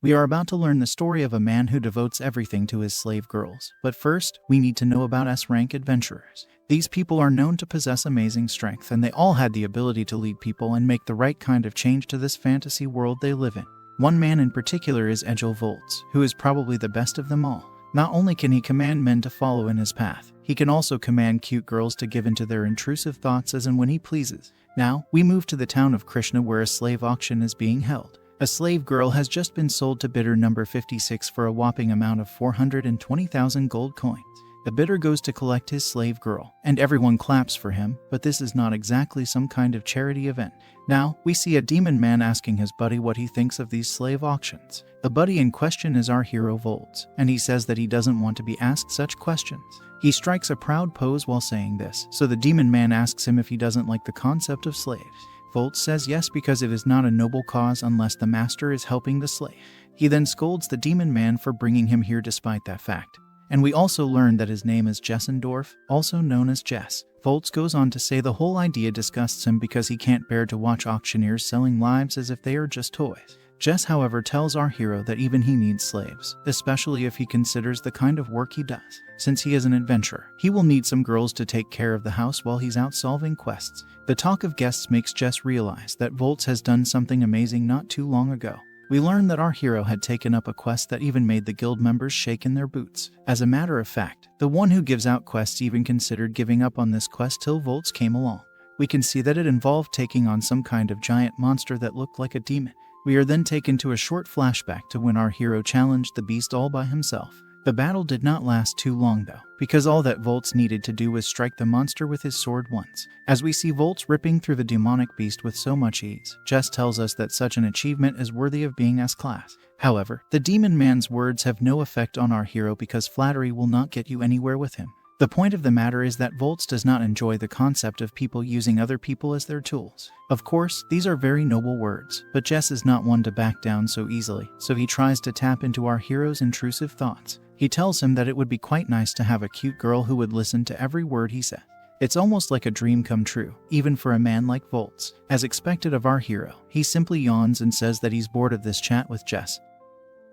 We are about to learn the story of a man who devotes everything to his slave girls. But first, we need to know about S-rank adventurers. These people are known to possess amazing strength, and they all had the ability to lead people and make the right kind of change to this fantasy world they live in. One man in particular is Egil Volts, who is probably the best of them all. Not only can he command men to follow in his path, he can also command cute girls to give in to their intrusive thoughts as and when he pleases. Now, we move to the town of Krishna where a slave auction is being held. A slave girl has just been sold to bidder number 56 for a whopping amount of 420,000 gold coins. The bidder goes to collect his slave girl, and everyone claps for him, but this is not exactly some kind of charity event. Now, we see a demon man asking his buddy what he thinks of these slave auctions. The buddy in question is our hero Volts, and he says that he doesn't want to be asked such questions. He strikes a proud pose while saying this, so the demon man asks him if he doesn't like the concept of slaves. Volts says yes because it is not a noble cause unless the master is helping the slave. He then scolds the demon man for bringing him here despite that fact. And we also learn that his name is Jessendorf, also known as Jess. Volts goes on to say the whole idea disgusts him because he can't bear to watch auctioneers selling lives as if they are just toys. Jess, however, tells our hero that even he needs slaves, especially if he considers the kind of work he does. Since he is an adventurer, he will need some girls to take care of the house while he's out solving quests. The talk of guests makes Jess realize that Volts has done something amazing not too long ago. We learn that our hero had taken up a quest that even made the guild members shake in their boots. As a matter of fact, the one who gives out quests even considered giving up on this quest till Volts came along. We can see that it involved taking on some kind of giant monster that looked like a demon. We are then taken to a short flashback to when our hero challenged the beast all by himself. The battle did not last too long though, because all that Volts needed to do was strike the monster with his sword once. As we see Volts ripping through the demonic beast with so much ease, Jess tells us that such an achievement is worthy of being S-class. However, the demon man's words have no effect on our hero because flattery will not get you anywhere with him. The point of the matter is that Volts does not enjoy the concept of people using other people as their tools. Of course, these are very noble words, but Jess is not one to back down so easily, so he tries to tap into our hero's intrusive thoughts. He tells him that it would be quite nice to have a cute girl who would listen to every word he said. It's almost like a dream come true, even for a man like Volts. As expected of our hero, he simply yawns and says that he's bored of this chat with Jess,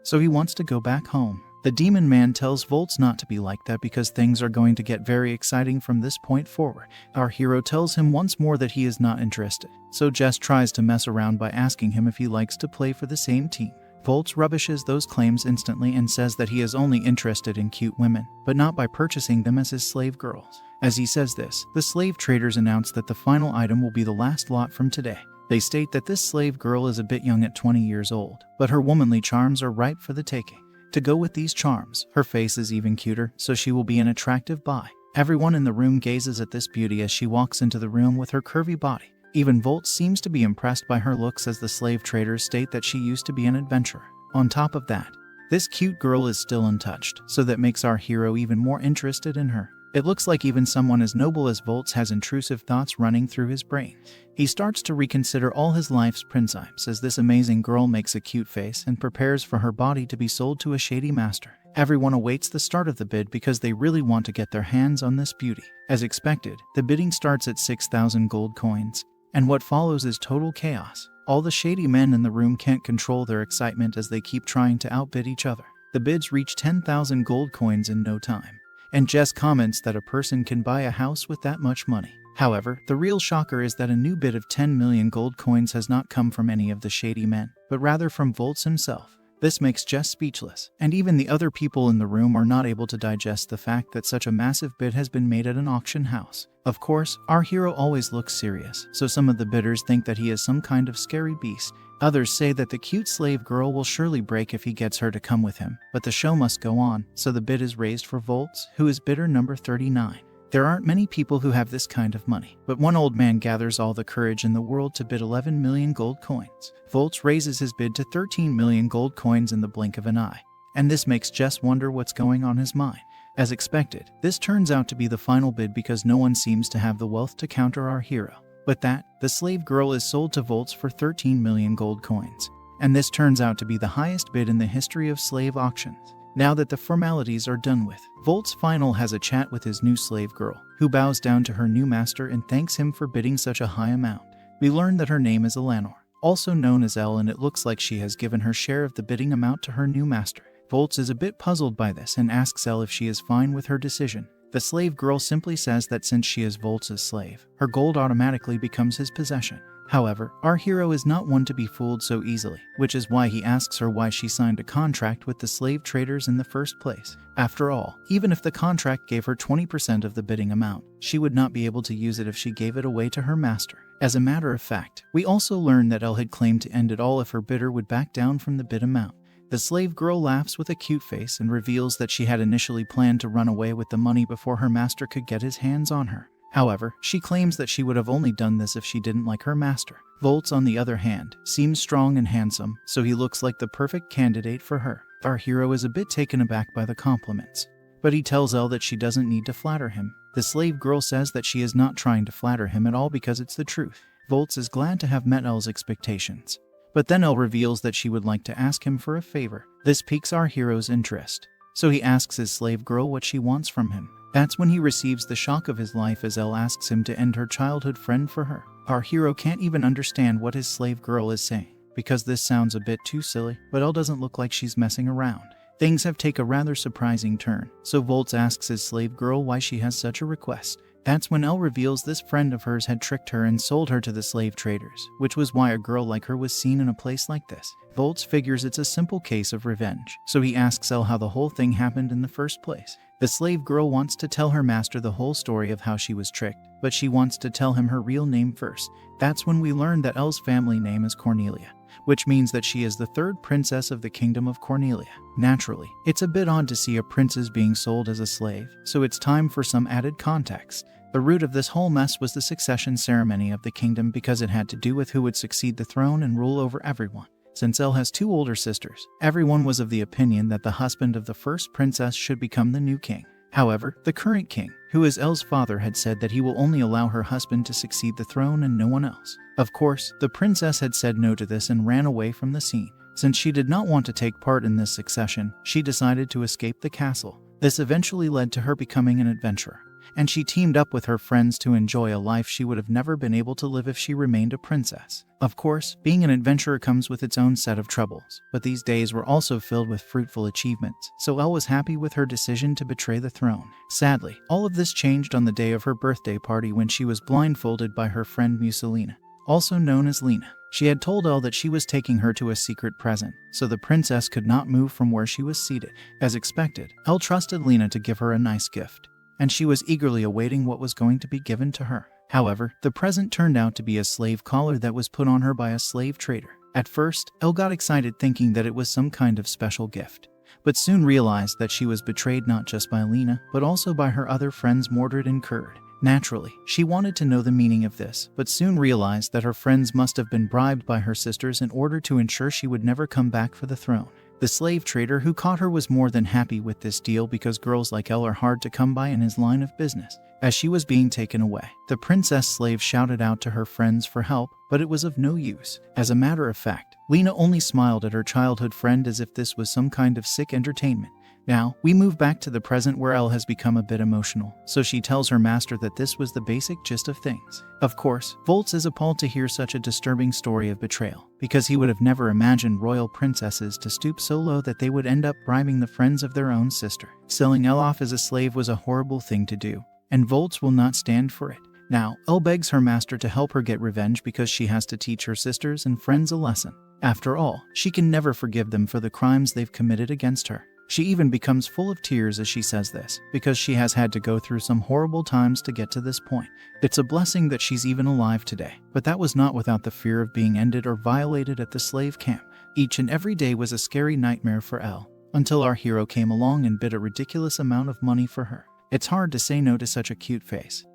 so he wants to go back home. The demon man tells Volts not to be like that because things are going to get very exciting from this point forward. Our hero tells him once more that he is not interested, so Jess tries to mess around by asking him if he likes to play for the same team. Volts rubbishes those claims instantly and says that he is only interested in cute women, but not by purchasing them as his slave girls. As he says this, the slave traders announce that the final item will be the last lot from today. They state that this slave girl is a bit young at 20 years old, but her womanly charms are ripe for the taking. To go with these charms, her face is even cuter, so she will be an attractive buy. Everyone in the room gazes at this beauty as she walks into the room with her curvy body. Even Volts seems to be impressed by her looks as the slave traders state that she used to be an adventurer. On top of that, this cute girl is still untouched, so that makes our hero even more interested in her. It looks like even someone as noble as Volts has intrusive thoughts running through his brain. He starts to reconsider all his life's principes as this amazing girl makes a cute face and prepares for her body to be sold to a shady master. Everyone awaits the start of the bid because they really want to get their hands on this beauty. As expected, the bidding starts at 6,000 gold coins, and what follows is total chaos. All the shady men in the room can't control their excitement as they keep trying to outbid each other. The bids reach 10,000 gold coins in no time, and Jess comments that a person can buy a house with that much money. However, the real shocker is that a new bid of 10 million gold coins has not come from any of the shady men, but rather from Volts himself. This makes Jess speechless, and even the other people in the room are not able to digest the fact that such a massive bid has been made at an auction house. Of course, our hero always looks serious, so some of the bidders think that he is some kind of scary beast. Others say that the cute slave girl will surely break if he gets her to come with him, but the show must go on, so the bid is raised for Volts, who is bidder number 39. There aren't many people who have this kind of money, but one old man gathers all the courage in the world to bid 11 million gold coins. Volts raises his bid to 13 million gold coins in the blink of an eye, and this makes Jess wonder what's going on in his mind. As expected, this turns out to be the final bid because no one seems to have the wealth to counter our hero. With that, the slave girl is sold to Volts for 13 million gold coins, and this turns out to be the highest bid in the history of slave auctions. Now that the formalities are done with, Volts final has a chat with his new slave girl, who bows down to her new master and thanks him for bidding such a high amount. We learn that her name is Eleanor, also known as L, and it looks like she has given her share of the bidding amount to her new master. Volts is a bit puzzled by this and asks Elle if she is fine with her decision. The slave girl simply says that since she is Volts' slave, her gold automatically becomes his possession. However, our hero is not one to be fooled so easily, which is why he asks her why she signed a contract with the slave traders in the first place. After all, even if the contract gave her 20% of the bidding amount, she would not be able to use it if she gave it away to her master. As a matter of fact, we also learn that Elle had claimed to end it all if her bidder would back down from the bid amount. The slave girl laughs with a cute face and reveals that she had initially planned to run away with the money before her master could get his hands on her. However, she claims that she would have only done this if she didn't like her master. Volts, on the other hand, seems strong and handsome, so he looks like the perfect candidate for her. Our hero is a bit taken aback by the compliments, but he tells Elle that she doesn't need to flatter him. The slave girl says that she is not trying to flatter him at all because it's the truth. Volts is glad to have met Elle's expectations, but then Elle reveals that she would like to ask him for a favor. This piques our hero's interest, so he asks his slave girl what she wants from him. That's when he receives the shock of his life as Elle asks him to end her childhood friend for her. Our hero can't even understand what his slave girl is saying, because this sounds a bit too silly, but Elle doesn't look like she's messing around. Things have taken a rather surprising turn, so Volts asks his slave girl why she has such a request. That's when Elle reveals this friend of hers had tricked her and sold her to the slave traders, which was why a girl like her was seen in a place like this. Volts figures it's a simple case of revenge, so he asks Elle how the whole thing happened in the first place. The slave girl wants to tell her master the whole story of how she was tricked, but she wants to tell him her real name first. That's when we learn that Elle's family name is Cornelia, which means that she is the third princess of the kingdom of Cornelia. Naturally, it's a bit odd to see a princess being sold as a slave, so it's time for some added context. The root of this whole mess was the succession ceremony of the kingdom because it had to do with who would succeed the throne and rule over everyone. Since Elle has two older sisters, everyone was of the opinion that the husband of the first princess should become the new king. However, the current king, who is Elle's father, had said that he will only allow her husband to succeed the throne and no one else. Of course, the princess had said no to this and ran away from the scene. Since she did not want to take part in this succession, she decided to escape the castle. This eventually led to her becoming an adventurer, and she teamed up with her friends to enjoy a life she would have never been able to live if she remained a princess. Of course, being an adventurer comes with its own set of troubles, but these days were also filled with fruitful achievements, so Elle was happy with her decision to betray the throne. Sadly, all of this changed on the day of her birthday party when she was blindfolded by her friend Selena, also known as Lena. She had told Elle that she was taking her to a secret present, so the princess could not move from where she was seated. As expected, Elle trusted Lena to give her a nice gift, and she was eagerly awaiting what was going to be given to her. However, the present turned out to be a slave collar that was put on her by a slave trader. At first, Elle got excited thinking that it was some kind of special gift, but soon realized that she was betrayed not just by Lena, but also by her other friends Mordred and Kurd. Naturally, she wanted to know the meaning of this, but soon realized that her friends must have been bribed by her sisters in order to ensure she would never come back for the throne. The slave trader who caught her was more than happy with this deal because girls like Elle are hard to come by in his line of business. As she was being taken away, the princess slave shouted out to her friends for help, but it was of no use. As a matter of fact, Lena only smiled at her childhood friend as if this was some kind of sick entertainment. Now, we move back to the present where Elle has become a bit emotional, so she tells her master that this was the basic gist of things. Of course, Volts is appalled to hear such a disturbing story of betrayal, because he would have never imagined royal princesses to stoop so low that they would end up bribing the friends of their own sister. Selling Elle off as a slave was a horrible thing to do, and Volts will not stand for it. Now, Elle begs her master to help her get revenge because she has to teach her sisters and friends a lesson. After all, she can never forgive them for the crimes they've committed against her. She even becomes full of tears as she says this, because she has had to go through some horrible times to get to this point. It's a blessing that she's even alive today, but that was not without the fear of being ended or violated at the slave camp. Each and every day was a scary nightmare for Elle, until our hero came along and bid a ridiculous amount of money for her. It's hard to say no to such a cute face.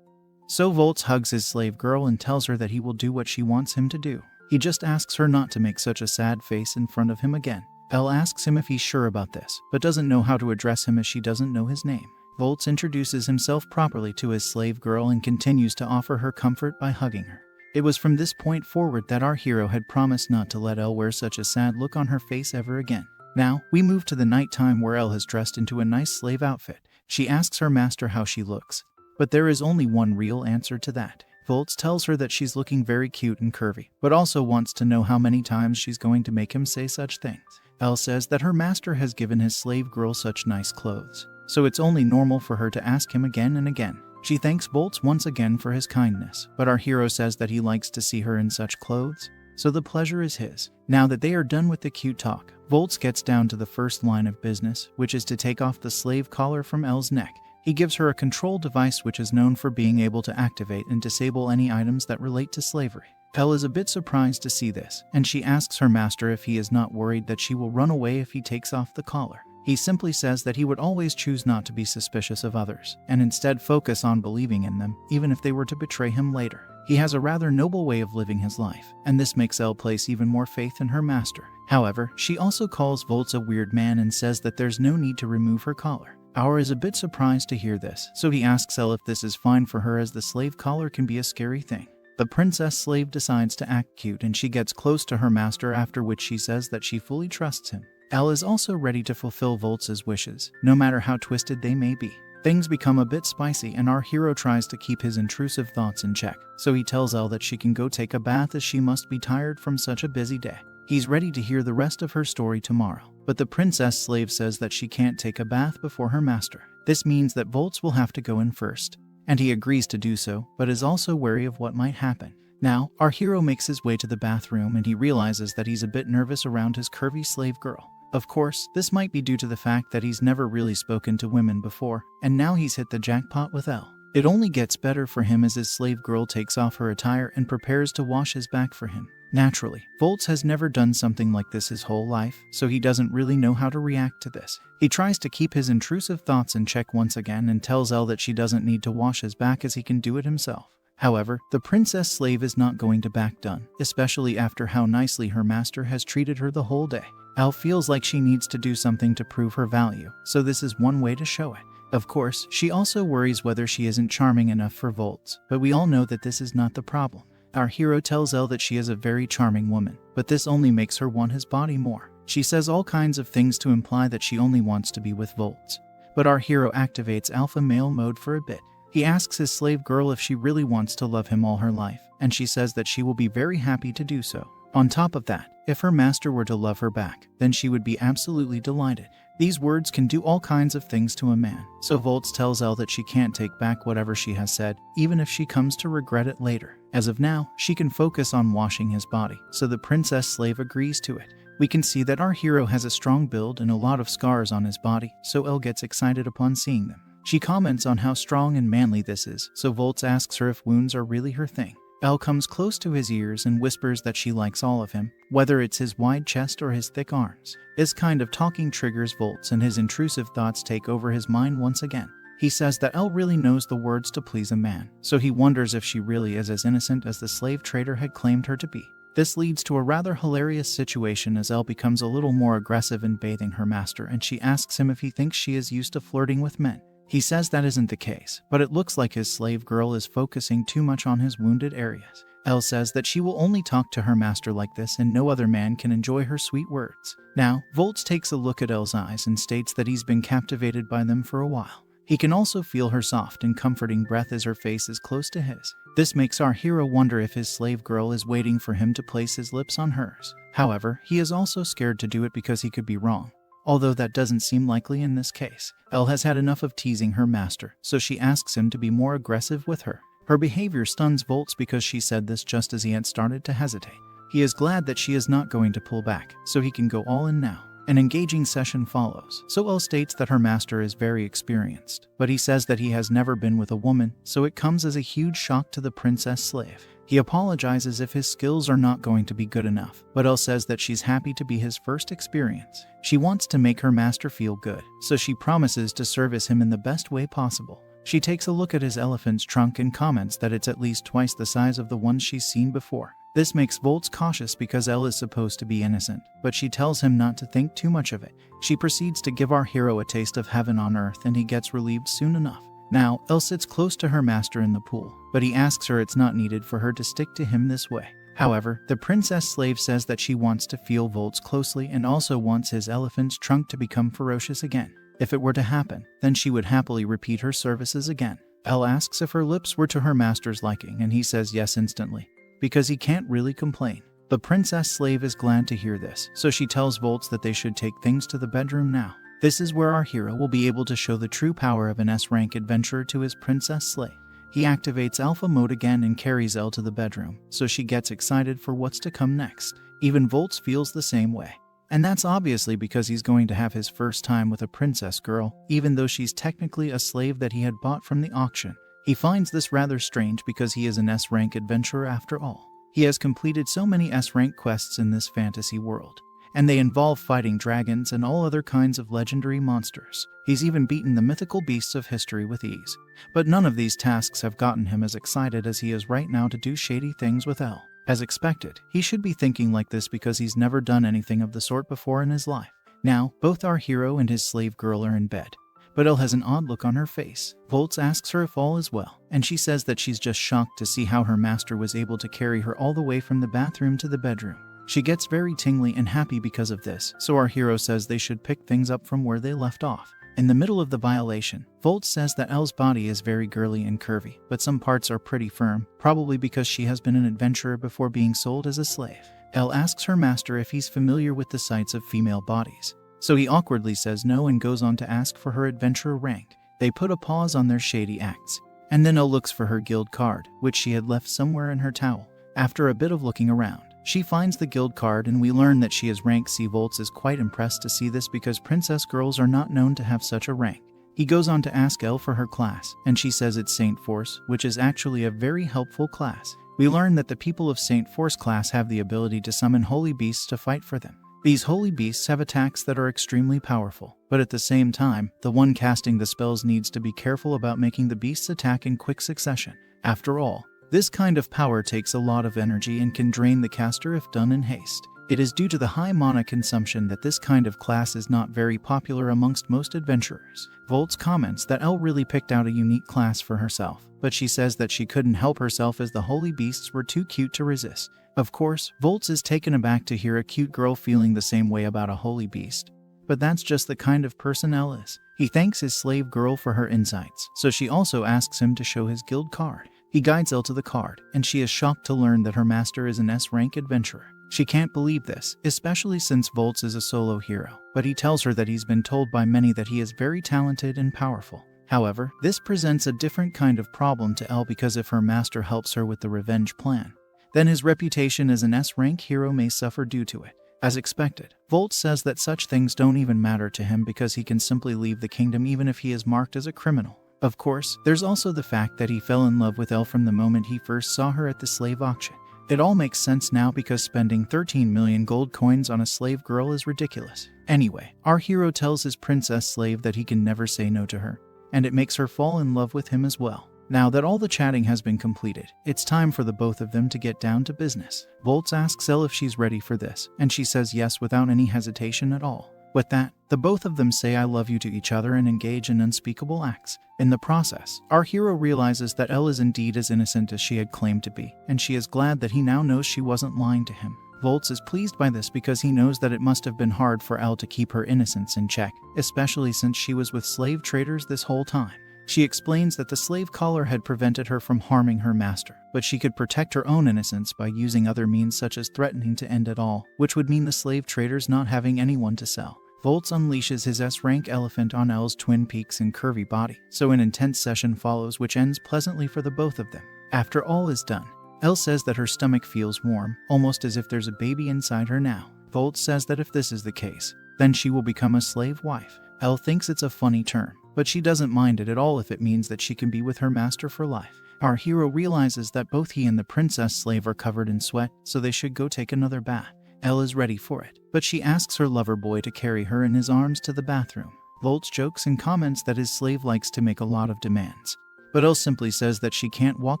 So Volts hugs his slave girl and tells her that he will do what she wants him to do. He just asks her not to make such a sad face in front of him again. Elle asks him if he's sure about this, but doesn't know how to address him as she doesn't know his name. Volts introduces himself properly to his slave girl and continues to offer her comfort by hugging her. It was from this point forward that our hero had promised not to let Elle wear such a sad look on her face ever again. Now, we move to the nighttime where Elle has dressed into a nice slave outfit. She asks her master how she looks, but there is only one real answer to that. Volts tells her that she's looking very cute and curvy, but also wants to know how many times she's going to make him say such things. Elle says that her master has given his slave girl such nice clothes, so it's only normal for her to ask him again and again. She thanks Volts once again for his kindness, but our hero says that he likes to see her in such clothes, so the pleasure is his. Now that they are done with the cute talk, Volts gets down to the first line of business, which is to take off the slave collar from Elle's neck. He gives her a control device which is known for being able to activate and disable any items that relate to slavery. Elle is a bit surprised to see this, and she asks her master if he is not worried that she will run away if he takes off the collar. He simply says that he would always choose not to be suspicious of others, and instead focus on believing in them, even if they were to betray him later. He has a rather noble way of living his life, and this makes Elle place even more faith in her master. However, she also calls Volts a weird man and says that there's no need to remove her collar. Aur is a bit surprised to hear this, so he asks Elle if this is fine for her as the slave collar can be a scary thing. The princess slave decides to act cute and she gets close to her master, after which she says that she fully trusts him. Elle is also ready to fulfill Volts' wishes, no matter how twisted they may be. Things become a bit spicy and our hero tries to keep his intrusive thoughts in check, so he tells Elle that she can go take a bath as she must be tired from such a busy day. He's ready to hear the rest of her story tomorrow, but the princess slave says that she can't take a bath before her master. This means that Volts will have to go in first, and he agrees to do so, but is also wary of what might happen. Now, our hero makes his way to the bathroom and he realizes that he's a bit nervous around his curvy slave girl. Of course, this might be due to the fact that he's never really spoken to women before, and now he's hit the jackpot with Elle. It only gets better for him as his slave girl takes off her attire and prepares to wash his back for him. Naturally, Volts has never done something like this his whole life, so he doesn't really know how to react to this. He tries to keep his intrusive thoughts in check once again and tells Elle that she doesn't need to wash his back as he can do it himself. However, the princess slave is not going to back down, especially after how nicely her master has treated her the whole day. Elle feels like she needs to do something to prove her value, so this is one way to show it. Of course, she also worries whether she isn't charming enough for Volts, but we all know that this is not the problem. Our hero tells Elle that she is a very charming woman, but this only makes her want his body more. She says all kinds of things to imply that she only wants to be with Volts. But our hero activates alpha male mode for a bit. He asks his slave girl if she really wants to love him all her life, and she says that she will be very happy to do so. On top of that, if her master were to love her back, then she would be absolutely delighted. These words can do all kinds of things to a man, so Volts tells Elle that she can't take back whatever she has said, even if she comes to regret it later. As of now, she can focus on washing his body, so the princess slave agrees to it. We can see that our hero has a strong build and a lot of scars on his body, so Elle gets excited upon seeing them. She comments on how strong and manly this is, so Volts asks her if wounds are really her thing. Elle comes close to his ears and whispers that she likes all of him, whether it's his wide chest or his thick arms. This kind of talking triggers Volts and his intrusive thoughts take over his mind once again. He says that Elle really knows the words to please a man, so he wonders if she really is as innocent as the slave trader had claimed her to be. This leads to a rather hilarious situation as Elle becomes a little more aggressive in bathing her master, and she asks him if he thinks she is used to flirting with men. He says that isn't the case, but it looks like his slave girl is focusing too much on his wounded areas. Elle says that she will only talk to her master like this and no other man can enjoy her sweet words. Now, Volts takes a look at Elle's eyes and states that he's been captivated by them for a while. He can also feel her soft and comforting breath as her face is close to his. This makes our hero wonder if his slave girl is waiting for him to place his lips on hers. However, he is also scared to do it because he could be wrong. Although that doesn't seem likely in this case. Elle has had enough of teasing her master, so she asks him to be more aggressive with her. Her behavior stuns Volts because she said this just as he had started to hesitate. He is glad that she is not going to pull back, so he can go all in now. An engaging session follows, so Elle states that her master is very experienced, but he says that he has never been with a woman, so it comes as a huge shock to the princess slave. He apologizes if his skills are not going to be good enough, but Elle says that she's happy to be his first experience. She wants to make her master feel good, so she promises to service him in the best way possible. She takes a look at his elephant's trunk and comments that it's at least twice the size of the one she's seen before. This makes Volts cautious because Elle is supposed to be innocent, but she tells him not to think too much of it. She proceeds to give our hero a taste of heaven on earth and he gets relieved soon enough. Now, Elle sits close to her master in the pool, but he asks her it's not needed for her to stick to him this way. However, the princess slave says that she wants to feel Volts closely and also wants his elephant's trunk to become ferocious again. If it were to happen, then she would happily repeat her services again. Elle asks if her lips were to her master's liking, and he says yes instantly, because he can't really complain. The princess slave is glad to hear this, so she tells Volts that they should take things to the bedroom now. This is where our hero will be able to show the true power of an S-rank adventurer to his princess slave. He activates alpha mode again and carries Elle to the bedroom, so she gets excited for what's to come next. Even Volts feels the same way. And that's obviously because he's going to have his first time with a princess girl, even though she's technically a slave that he had bought from the auction. He finds this rather strange because he is an S-rank adventurer after all. He has completed so many S-rank quests in this fantasy world, and they involve fighting dragons and all other kinds of legendary monsters. He's even beaten the mythical beasts of history with ease. But none of these tasks have gotten him as excited as he is right now to do shady things with Elle. As expected, he should be thinking like this because he's never done anything of the sort before in his life. Now, both our hero and his slave girl are in bed, but Elle has an odd look on her face. Volts asks her if all is well, and she says that she's just shocked to see how her master was able to carry her all the way from the bathroom to the bedroom. She gets very tingly and happy because of this, so our hero says they should pick things up from where they left off. In the middle of the violation, Volts says that Elle's body is very girly and curvy, but some parts are pretty firm, probably because she has been an adventurer before being sold as a slave. Elle asks her master if he's familiar with the sights of female bodies, so he awkwardly says no and goes on to ask for her adventurer rank. They put a pause on their shady acts, and then Elle looks for her guild card, which she had left somewhere in her towel. After a bit of looking around, she finds the guild card and we learn that she is rank C. Volts is quite impressed to see this because princess girls are not known to have such a rank. He goes on to ask Elle for her class, and she says it's Saint Force, which is actually a very helpful class. We learn that the people of Saint Force class have the ability to summon holy beasts to fight for them. These holy beasts have attacks that are extremely powerful, but at the same time, the one casting the spells needs to be careful about making the beasts attack in quick succession. After all, this kind of power takes a lot of energy and can drain the caster if done in haste. It is due to the high mana consumption that this kind of class is not very popular amongst most adventurers. Volts comments that Elle really picked out a unique class for herself, but she says that she couldn't help herself as the holy beasts were too cute to resist. Of course, Volts is taken aback to hear a cute girl feeling the same way about a holy beast, but that's just the kind of person Elle is. He thanks his slave girl for her insights, so she also asks him to show his guild card. He guides Elle to the card, and she is shocked to learn that her master is an S-rank adventurer. She can't believe this, especially since Volts is a solo hero, but he tells her that he's been told by many that he is very talented and powerful. However, this presents a different kind of problem to Elle because if her master helps her with the revenge plan, then his reputation as an S-rank hero may suffer due to it. As expected, Volts says that such things don't even matter to him because he can simply leave the kingdom even if he is marked as a criminal. Of course, there's also the fact that he fell in love with Elle from the moment he first saw her at the slave auction. It all makes sense now because spending 13 million gold coins on a slave girl is ridiculous. Anyway, our hero tells his princess slave that he can never say no to her, and it makes her fall in love with him as well. Now that all the chatting has been completed, it's time for the both of them to get down to business. Volts asks Elle if she's ready for this, and she says yes without any hesitation at all. With that, the both of them say I love you to each other and engage in unspeakable acts. In the process, our hero realizes that Elle is indeed as innocent as she had claimed to be, and she is glad that he now knows she wasn't lying to him. Volts is pleased by this because he knows that it must have been hard for Elle to keep her innocence in check, especially since she was with slave traders this whole time. She explains that the slave collar had prevented her from harming her master, but she could protect her own innocence by using other means such as threatening to end it all, which would mean the slave traders not having anyone to sell. Volts unleashes his S-rank elephant on Elle's twin peaks and curvy body, so an intense session follows which ends pleasantly for the both of them. After all is done, Elle says that her stomach feels warm, almost as if there's a baby inside her now. Volts says that if this is the case, then she will become a slave wife. Elle thinks it's a funny term, but she doesn't mind it at all if it means that she can be with her master for life. Our hero realizes that both he and the princess slave are covered in sweat, so they should go take another bath. Elle is ready for it, but she asks her lover boy to carry her in his arms to the bathroom. Volts jokes and comments that his slave likes to make a lot of demands, but Elle simply says that she can't walk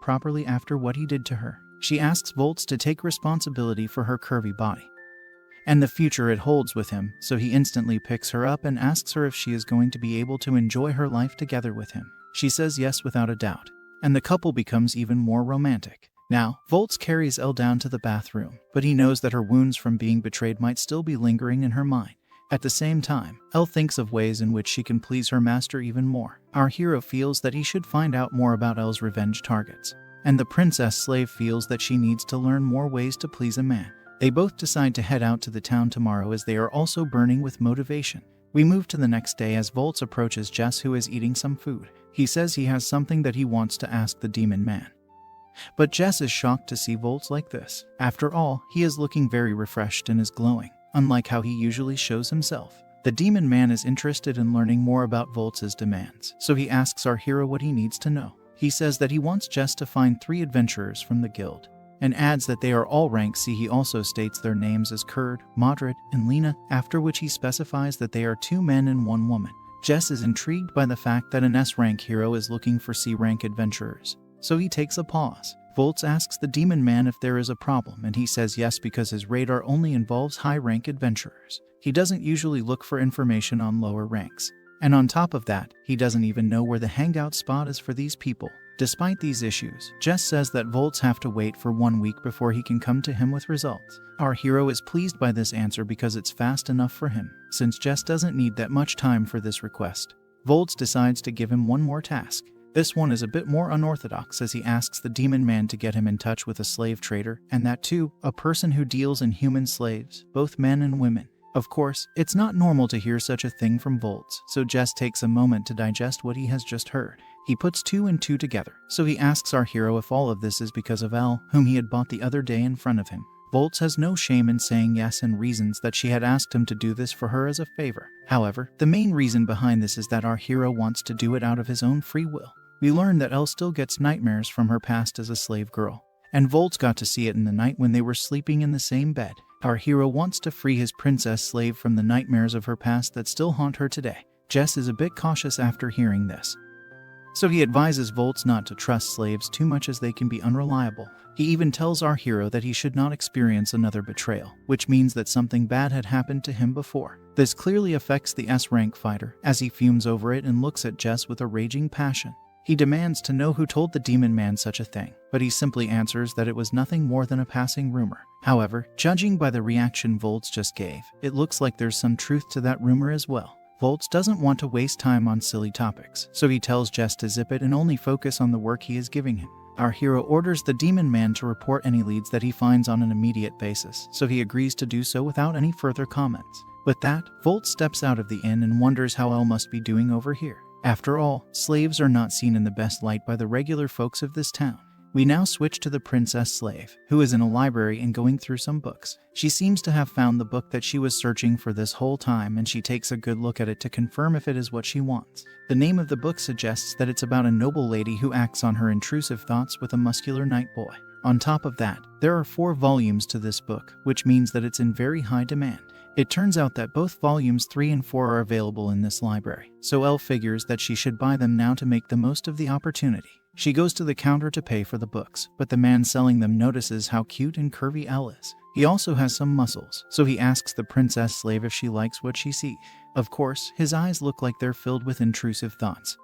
properly after what he did to her. She asks Volts to take responsibility for her curvy body and the future it holds with him, so he instantly picks her up and asks her if she is going to be able to enjoy her life together with him. She says yes without a doubt, and the couple becomes even more romantic. Now, Volts carries Elle down to the bathroom, but he knows that her wounds from being betrayed might still be lingering in her mind. At the same time, Elle thinks of ways in which she can please her master even more. Our hero feels that he should find out more about Elle's revenge targets, and the princess slave feels that she needs to learn more ways to please a man. They both decide to head out to the town tomorrow as they are also burning with motivation. We move to the next day as Volts approaches Jess, who is eating some food. He says he has something that he wants to ask the demon man. But Jess is shocked to see Volts like this. After all, he is looking very refreshed and is glowing, unlike how he usually shows himself. The demon man is interested in learning more about Volts' demands, so he asks our hero what he needs to know. He says that he wants Jess to find 3 adventurers from the guild, and adds that they are all rank C. He also states their names as Kurd, Modred, and Lena, after which he specifies that they are 2 men and 1 woman. Jess is intrigued by the fact that an S-rank hero is looking for C-rank adventurers, so he takes a pause. Volts asks the demon man if there is a problem, and he says yes because his radar only involves high-rank adventurers. He doesn't usually look for information on lower ranks. And on top of that, he doesn't even know where the hangout spot is for these people. Despite these issues, Jess says that Volts have to wait for 1 week before he can come to him with results. Our hero is pleased by this answer because it's fast enough for him, since Jess doesn't need that much time for this request. Volts decides to give him one more task. This one is a bit more unorthodox as he asks the demon man to get him in touch with a slave trader, and that too, a person who deals in human slaves, both men and women. Of course, it's not normal to hear such a thing from Volts, so Jess takes a moment to digest what he has just heard. He puts 2 and 2 together, so he asks our hero if all of this is because of Elle, whom he had bought the other day in front of him. Volts has no shame in saying yes and reasons that she had asked him to do this for her as a favor. However, the main reason behind this is that our hero wants to do it out of his own free will. We learn that Elle still gets nightmares from her past as a slave girl, and Volts got to see it in the night when they were sleeping in the same bed. Our hero wants to free his princess slave from the nightmares of her past that still haunt her today. Jess is a bit cautious after hearing this, so he advises Volts not to trust slaves too much as they can be unreliable. He even tells our hero that he should not experience another betrayal, which means that something bad had happened to him before. This clearly affects the S-rank fighter, as he fumes over it and looks at Jess with a raging passion. He demands to know who told the demon man such a thing, but he simply answers that it was nothing more than a passing rumor. However, judging by the reaction Volts just gave, it looks like there's some truth to that rumor as well. Volts doesn't want to waste time on silly topics, so he tells Jess to zip it and only focus on the work he is giving him. Our hero orders the demon man to report any leads that he finds on an immediate basis, so he agrees to do so without any further comments. With that, Volts steps out of the inn and wonders how Elle must be doing over here. After all, slaves are not seen in the best light by the regular folks of this town. We now switch to the princess slave, who is in a library and going through some books. She seems to have found the book that she was searching for this whole time, and she takes a good look at it to confirm if it is what she wants. The name of the book suggests that it's about a noble lady who acts on her intrusive thoughts with a muscular night boy. On top of that, there are 4 volumes to this book, which means that it's in very high demand. It turns out that both volumes 3 and 4 are available in this library, so Elle figures that she should buy them now to make the most of the opportunity. She goes to the counter to pay for the books, but the man selling them notices how cute and curvy Elle is. He also has some muscles, so he asks the princess slave if she likes what she sees. Of course, his eyes look like they're filled with intrusive thoughts.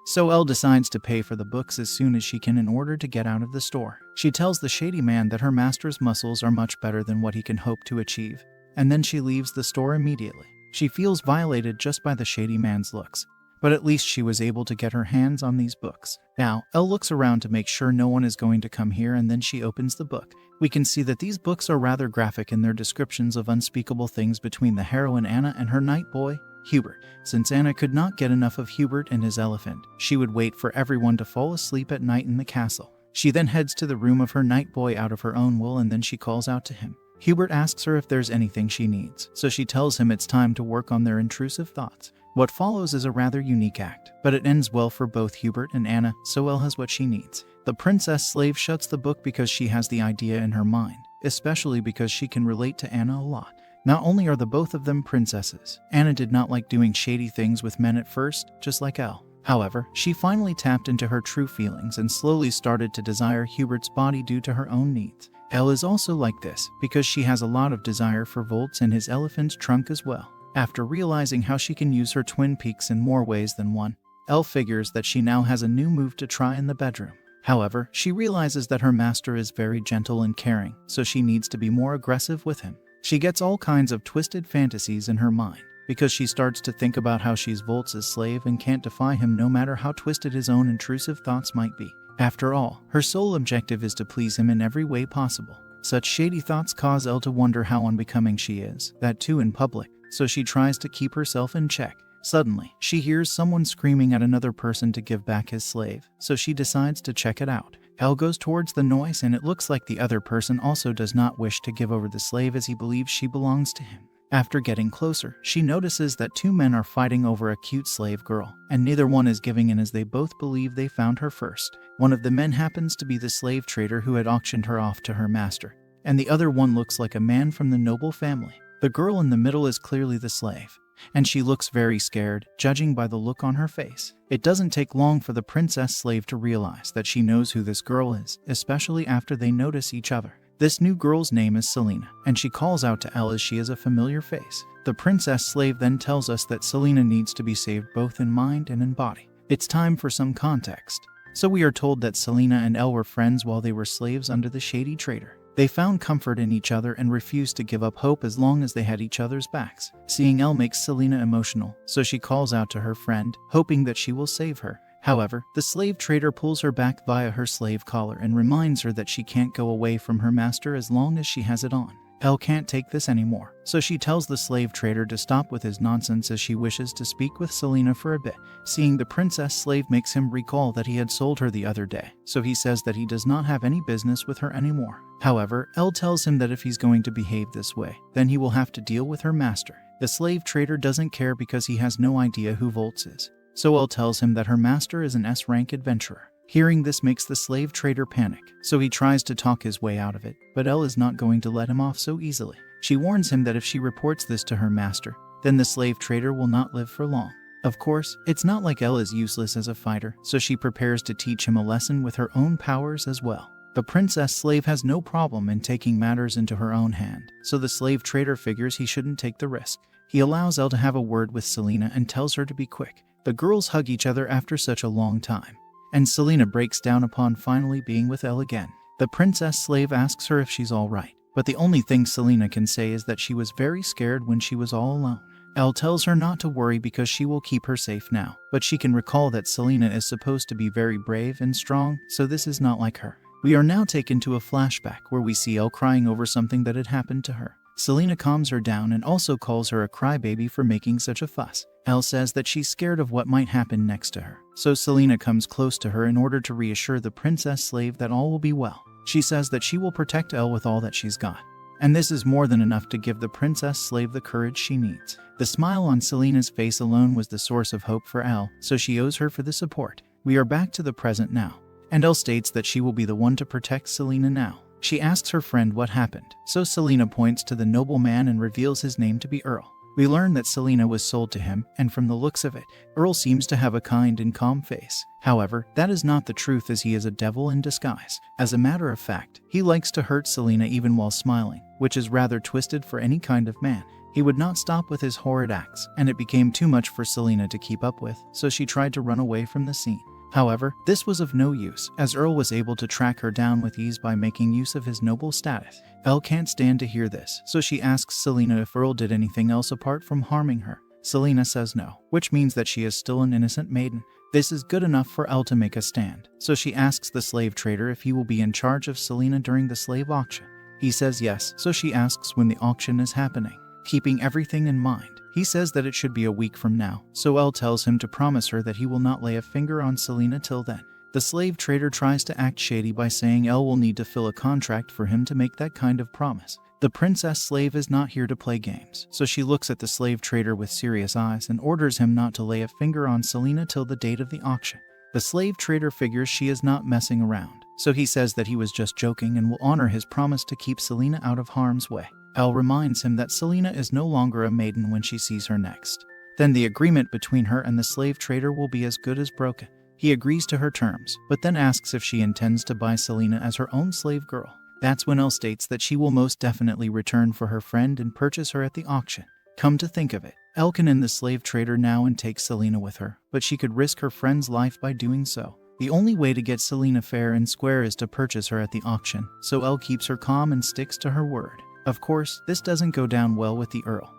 So Elle decides to pay for the books as soon as she can in order to get out of the store. She tells the shady man that her master's muscles are much better than what he can hope to achieve, and then she leaves the store immediately. She feels violated just by the shady man's looks, but at least she was able to get her hands on these books. Now, Elle looks around to make sure no one is going to come here, and then she opens the book. We can see that these books are rather graphic in their descriptions of unspeakable things between the heroine Anna and her night boy, Hubert. Since Anna could not get enough of Hubert and his elephant, she would wait for everyone to fall asleep at night in the castle. She then heads to the room of her night boy out of her own will, and then she calls out to him. Hubert asks her if there's anything she needs, so she tells him it's time to work on their intrusive thoughts. What follows is a rather unique act, but it ends well for both Hubert and Anna, so Elle has what she needs. The princess slave shuts the book because she has the idea in her mind, especially because she can relate to Anna a lot. Not only are the both of them princesses, Anna did not like doing shady things with men at first, just like Elle. However, she finally tapped into her true feelings and slowly started to desire Hubert's body due to her own needs. Elle is also like this because she has a lot of desire for Volts and his elephant's trunk as well. After realizing how she can use her twin peaks in more ways than one, Elle figures that she now has a new move to try in the bedroom. However, she realizes that her master is very gentle and caring, so she needs to be more aggressive with him. She gets all kinds of twisted fantasies in her mind, because she starts to think about how she's Volt's slave and can't defy him no matter how twisted his own intrusive thoughts might be. After all, her sole objective is to please him in every way possible. Such shady thoughts cause Elle to wonder how unbecoming she is, that too in public, so she tries to keep herself in check. Suddenly, she hears someone screaming at another person to give back his slave, so she decides to check it out. Elle goes towards the noise and it looks like the other person also does not wish to give over the slave as he believes she belongs to him. After getting closer, she notices that two men are fighting over a cute slave girl, and neither one is giving in as they both believe they found her first. One of the men happens to be the slave trader who had auctioned her off to her master, and the other one looks like a man from the noble family. The girl in the middle is clearly the slave, and she looks very scared, judging by the look on her face. It doesn't take long for the princess slave to realize that she knows who this girl is, especially after they notice each other. This new girl's name is Selena, and she calls out to Elle as she is a familiar face. The princess slave then tells us that Selena needs to be saved both in mind and in body. It's time for some context. So we are told that Selena and Elle were friends while they were slaves under the shady traitor. They found comfort in each other and refused to give up hope as long as they had each other's backs. Seeing Elle makes Selena emotional, so she calls out to her friend, hoping that she will save her. However, the slave trader pulls her back via her slave collar and reminds her that she can't go away from her master as long as she has it on. Elle can't take this anymore, so she tells the slave trader to stop with his nonsense as she wishes to speak with Selena for a bit. Seeing the princess slave makes him recall that he had sold her the other day, so he says that he does not have any business with her anymore. However, Elle tells him that if he's going to behave this way, then he will have to deal with her master. The slave trader doesn't care because he has no idea who Volts is. So Elle tells him that her master is an S-rank adventurer. Hearing this makes the slave trader panic, so he tries to talk his way out of it, but Elle is not going to let him off so easily. She warns him that if she reports this to her master, then the slave trader will not live for long. Of course, it's not like Elle is useless as a fighter, so she prepares to teach him a lesson with her own powers as well. The princess slave has no problem in taking matters into her own hand, so the slave trader figures he shouldn't take the risk. He allows Elle to have a word with Selena and tells her to be quick. The girls hug each other after such a long time, and Selena breaks down upon finally being with Elle again. The princess slave asks her if she's alright, but the only thing Selena can say is that she was very scared when she was all alone. Elle tells her not to worry because she will keep her safe now, but she can recall that Selena is supposed to be very brave and strong, so this is not like her. We are now taken to a flashback where we see Elle crying over something that had happened to her. Selena calms her down and also calls her a crybaby for making such a fuss. Elle says that she's scared of what might happen next to her, so Selena comes close to her in order to reassure the princess slave that all will be well. She says that she will protect Elle with all that she's got, and this is more than enough to give the princess slave the courage she needs. The smile on Selena's face alone was the source of hope for Elle, so she owes her for the support. We are back to the present now, and Elle states that she will be the one to protect Selena now. She asks her friend what happened, so Selena points to the noble man and reveals his name to be Earl. We learn that Selena was sold to him, and from the looks of it, Earl seems to have a kind and calm face. However, that is not the truth as he is a devil in disguise. As a matter of fact, he likes to hurt Selena even while smiling, which is rather twisted for any kind of man. He would not stop with his horrid acts, and it became too much for Selena to keep up with, so she tried to run away from the scene. However, this was of no use, as Earl was able to track her down with ease by making use of his noble status. Elle can't stand to hear this, so she asks Selena if Earl did anything else apart from harming her. Selena says no, which means that she is still an innocent maiden. This is good enough for Elle to make a stand, so she asks the slave trader if he will be in charge of Selena during the slave auction. He says yes, so she asks when the auction is happening. Keeping everything in mind, he says that it should be a week from now, so Elle tells him to promise her that he will not lay a finger on Selena till then. The slave trader tries to act shady by saying Elle will need to fill a contract for him to make that kind of promise. The princess slave is not here to play games, so she looks at the slave trader with serious eyes and orders him not to lay a finger on Selena till the date of the auction. The slave trader figures she is not messing around, so he says that he was just joking and will honor his promise to keep Selena out of harm's way. Elle reminds him that Selena is no longer a maiden when she sees her next. Then the agreement between her and the slave trader will be as good as broken. He agrees to her terms, but then asks if she intends to buy Selena as her own slave girl. That's when Elle states that she will most definitely return for her friend and purchase her at the auction. Come to think of it, Elle can end the slave trader now and take Selena with her, but she could risk her friend's life by doing so. The only way to get Selena fair and square is to purchase her at the auction, so Elle keeps her calm and sticks to her word. Of course, this doesn't go down well with the Earl,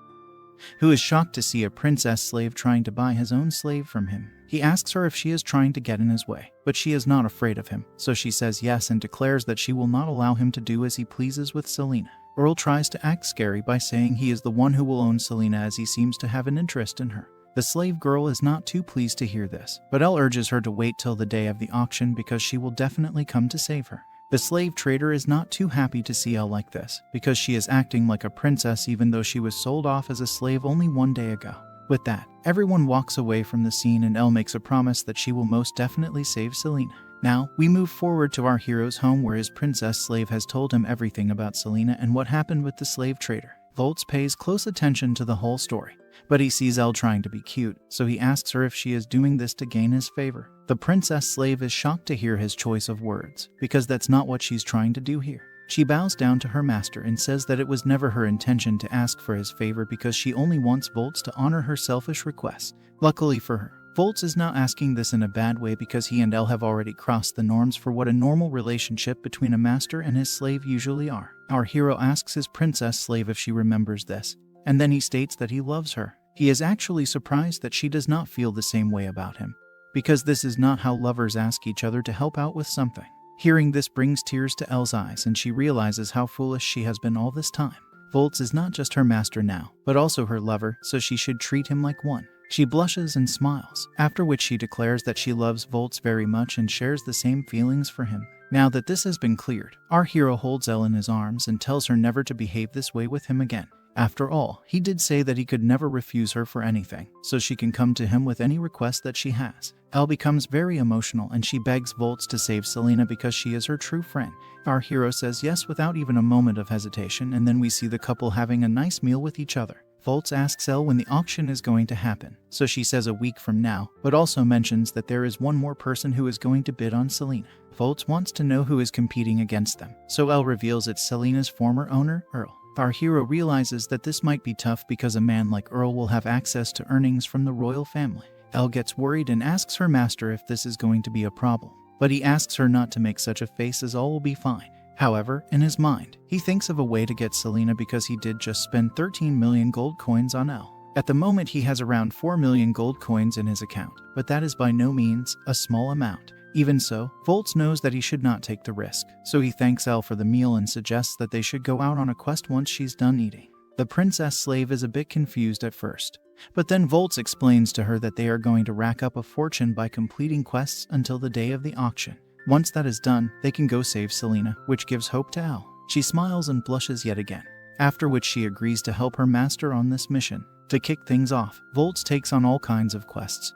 who is shocked to see a princess slave trying to buy his own slave from him. He asks her if she is trying to get in his way, but she is not afraid of him, so she says yes and declares that she will not allow him to do as he pleases with Selena. Earl tries to act scary by saying he is the one who will own Selena, as he seems to have an interest in her. The slave girl is not too pleased to hear this, but Elle urges her to wait till the day of the auction because she will definitely come to save her. The slave trader is not too happy to see Elle like this, because she is acting like a princess even though she was sold off as a slave only one day ago. With that, everyone walks away from the scene and Elle makes a promise that she will most definitely save Selena. Now, we move forward to our hero's home where his princess slave has told him everything about Selena and what happened with the slave trader. Volts pays close attention to the whole story, but he sees Elle trying to be cute, so he asks her if she is doing this to gain his favor. The princess slave is shocked to hear his choice of words, because that's not what she's trying to do here. She bows down to her master and says that it was never her intention to ask for his favor because she only wants Volts to honor her selfish request. Luckily for her, Volts is not asking this in a bad way because he and Elle have already crossed the norms for what a normal relationship between a master and his slave usually are. Our hero asks his princess slave if she remembers this, and then he states that he loves her. He is actually surprised that she does not feel the same way about him, because this is not how lovers ask each other to help out with something. Hearing this brings tears to Elle's eyes, and she realizes how foolish she has been all this time. Volts is not just her master now, but also her lover, so she should treat him like one. She blushes and smiles, after which she declares that she loves Volts very much and shares the same feelings for him. Now that this has been cleared, our hero holds Elle in his arms and tells her never to behave this way with him again. After all, he did say that he could never refuse her for anything, so she can come to him with any request that she has. Elle becomes very emotional and she begs Volts to save Selena because she is her true friend. Our hero says yes without even a moment of hesitation, and then we see the couple having a nice meal with each other. Volts asks Elle when the auction is going to happen, so she says a week from now, but also mentions that there is one more person who is going to bid on Selena. Volts wants to know who is competing against them, so Elle reveals it's Selena's former owner, Earl. Our hero realizes that this might be tough because a man like Earl will have access to earnings from the royal family. Elle gets worried and asks her master if this is going to be a problem, but he asks her not to make such a face as all will be fine. However, in his mind, he thinks of a way to get Selena because he did just spend 13 million gold coins on Elle. At the moment he has around 4 million gold coins in his account, but that is by no means a small amount. Even so, Volts knows that he should not take the risk, so he thanks Elle for the meal and suggests that they should go out on a quest once she's done eating. The princess slave is a bit confused at first, but then Volts explains to her that they are going to rack up a fortune by completing quests until the day of the auction. Once that is done, they can go save Selena, which gives hope to Elle. She smiles and blushes yet again, after which she agrees to help her master on this mission. To kick things off, Volts takes on all kinds of quests,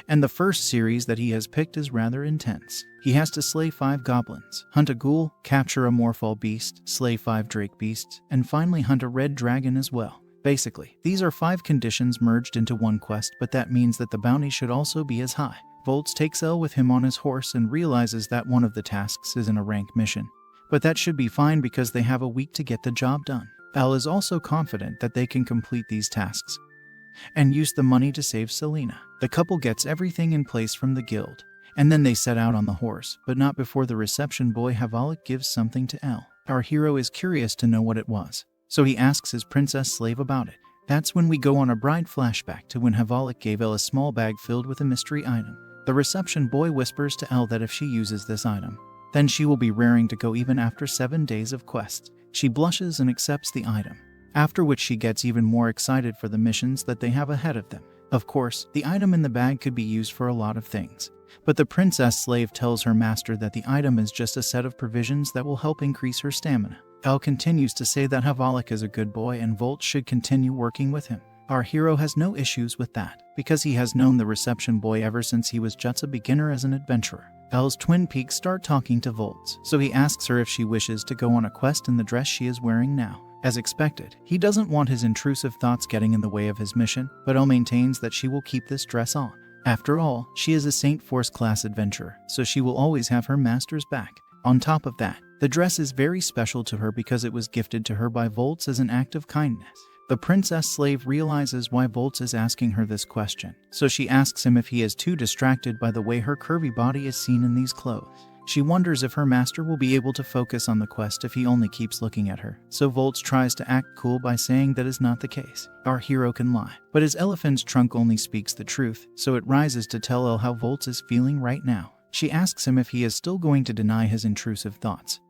and the first series that he has picked is rather intense. He has to slay 5 goblins, hunt a ghoul, capture a morphal beast, slay 5 drake beasts, and finally hunt a red dragon as well. Basically, these are 5 conditions merged into one quest, but that means that the bounty should also be as high. Volts takes Elle with him on his horse and realizes that one of the tasks isn't a rank mission, but that should be fine because they have a week to get the job done. Elle is also confident that they can complete these tasks and use the money to save Selena. The couple gets everything in place from the guild, and then they set out on the horse, but not before the reception boy Havalik gives something to Elle. Our hero is curious to know what it was, so he asks his princess slave about it. That's when we go on a bride flashback to when Havalik gave Elle a small bag filled with a mystery item. The reception boy whispers to Elle that if she uses this item, then she will be raring to go even after 7 days of quests. She blushes and accepts the item, after which she gets even more excited for the missions that they have ahead of them. Of course, the item in the bag could be used for a lot of things, but the princess slave tells her master that the item is just a set of provisions that will help increase her stamina. Elle continues to say that Havalik is a good boy and Volts should continue working with him. Our hero has no issues with that, because he has known the reception boy ever since he was just a beginner as an adventurer. Elle's twin peaks start talking to Volts, so he asks her if she wishes to go on a quest in the dress she is wearing now. As expected, he doesn't want his intrusive thoughts getting in the way of his mission, but Elle maintains that she will keep this dress on. After all, she is a Saint Force class adventurer, so she will always have her master's back. On top of that, the dress is very special to her because it was gifted to her by Volts as an act of kindness. The princess slave realizes why Volts is asking her this question, so she asks him if he is too distracted by the way her curvy body is seen in these clothes. She wonders if her master will be able to focus on the quest if he only keeps looking at her, so Volts tries to act cool by saying that is not the case. Our hero can lie, but his elephant's trunk only speaks the truth, so it rises to tell Elle how Volts is feeling right now. She asks him if he is still going to deny his intrusive thoughts.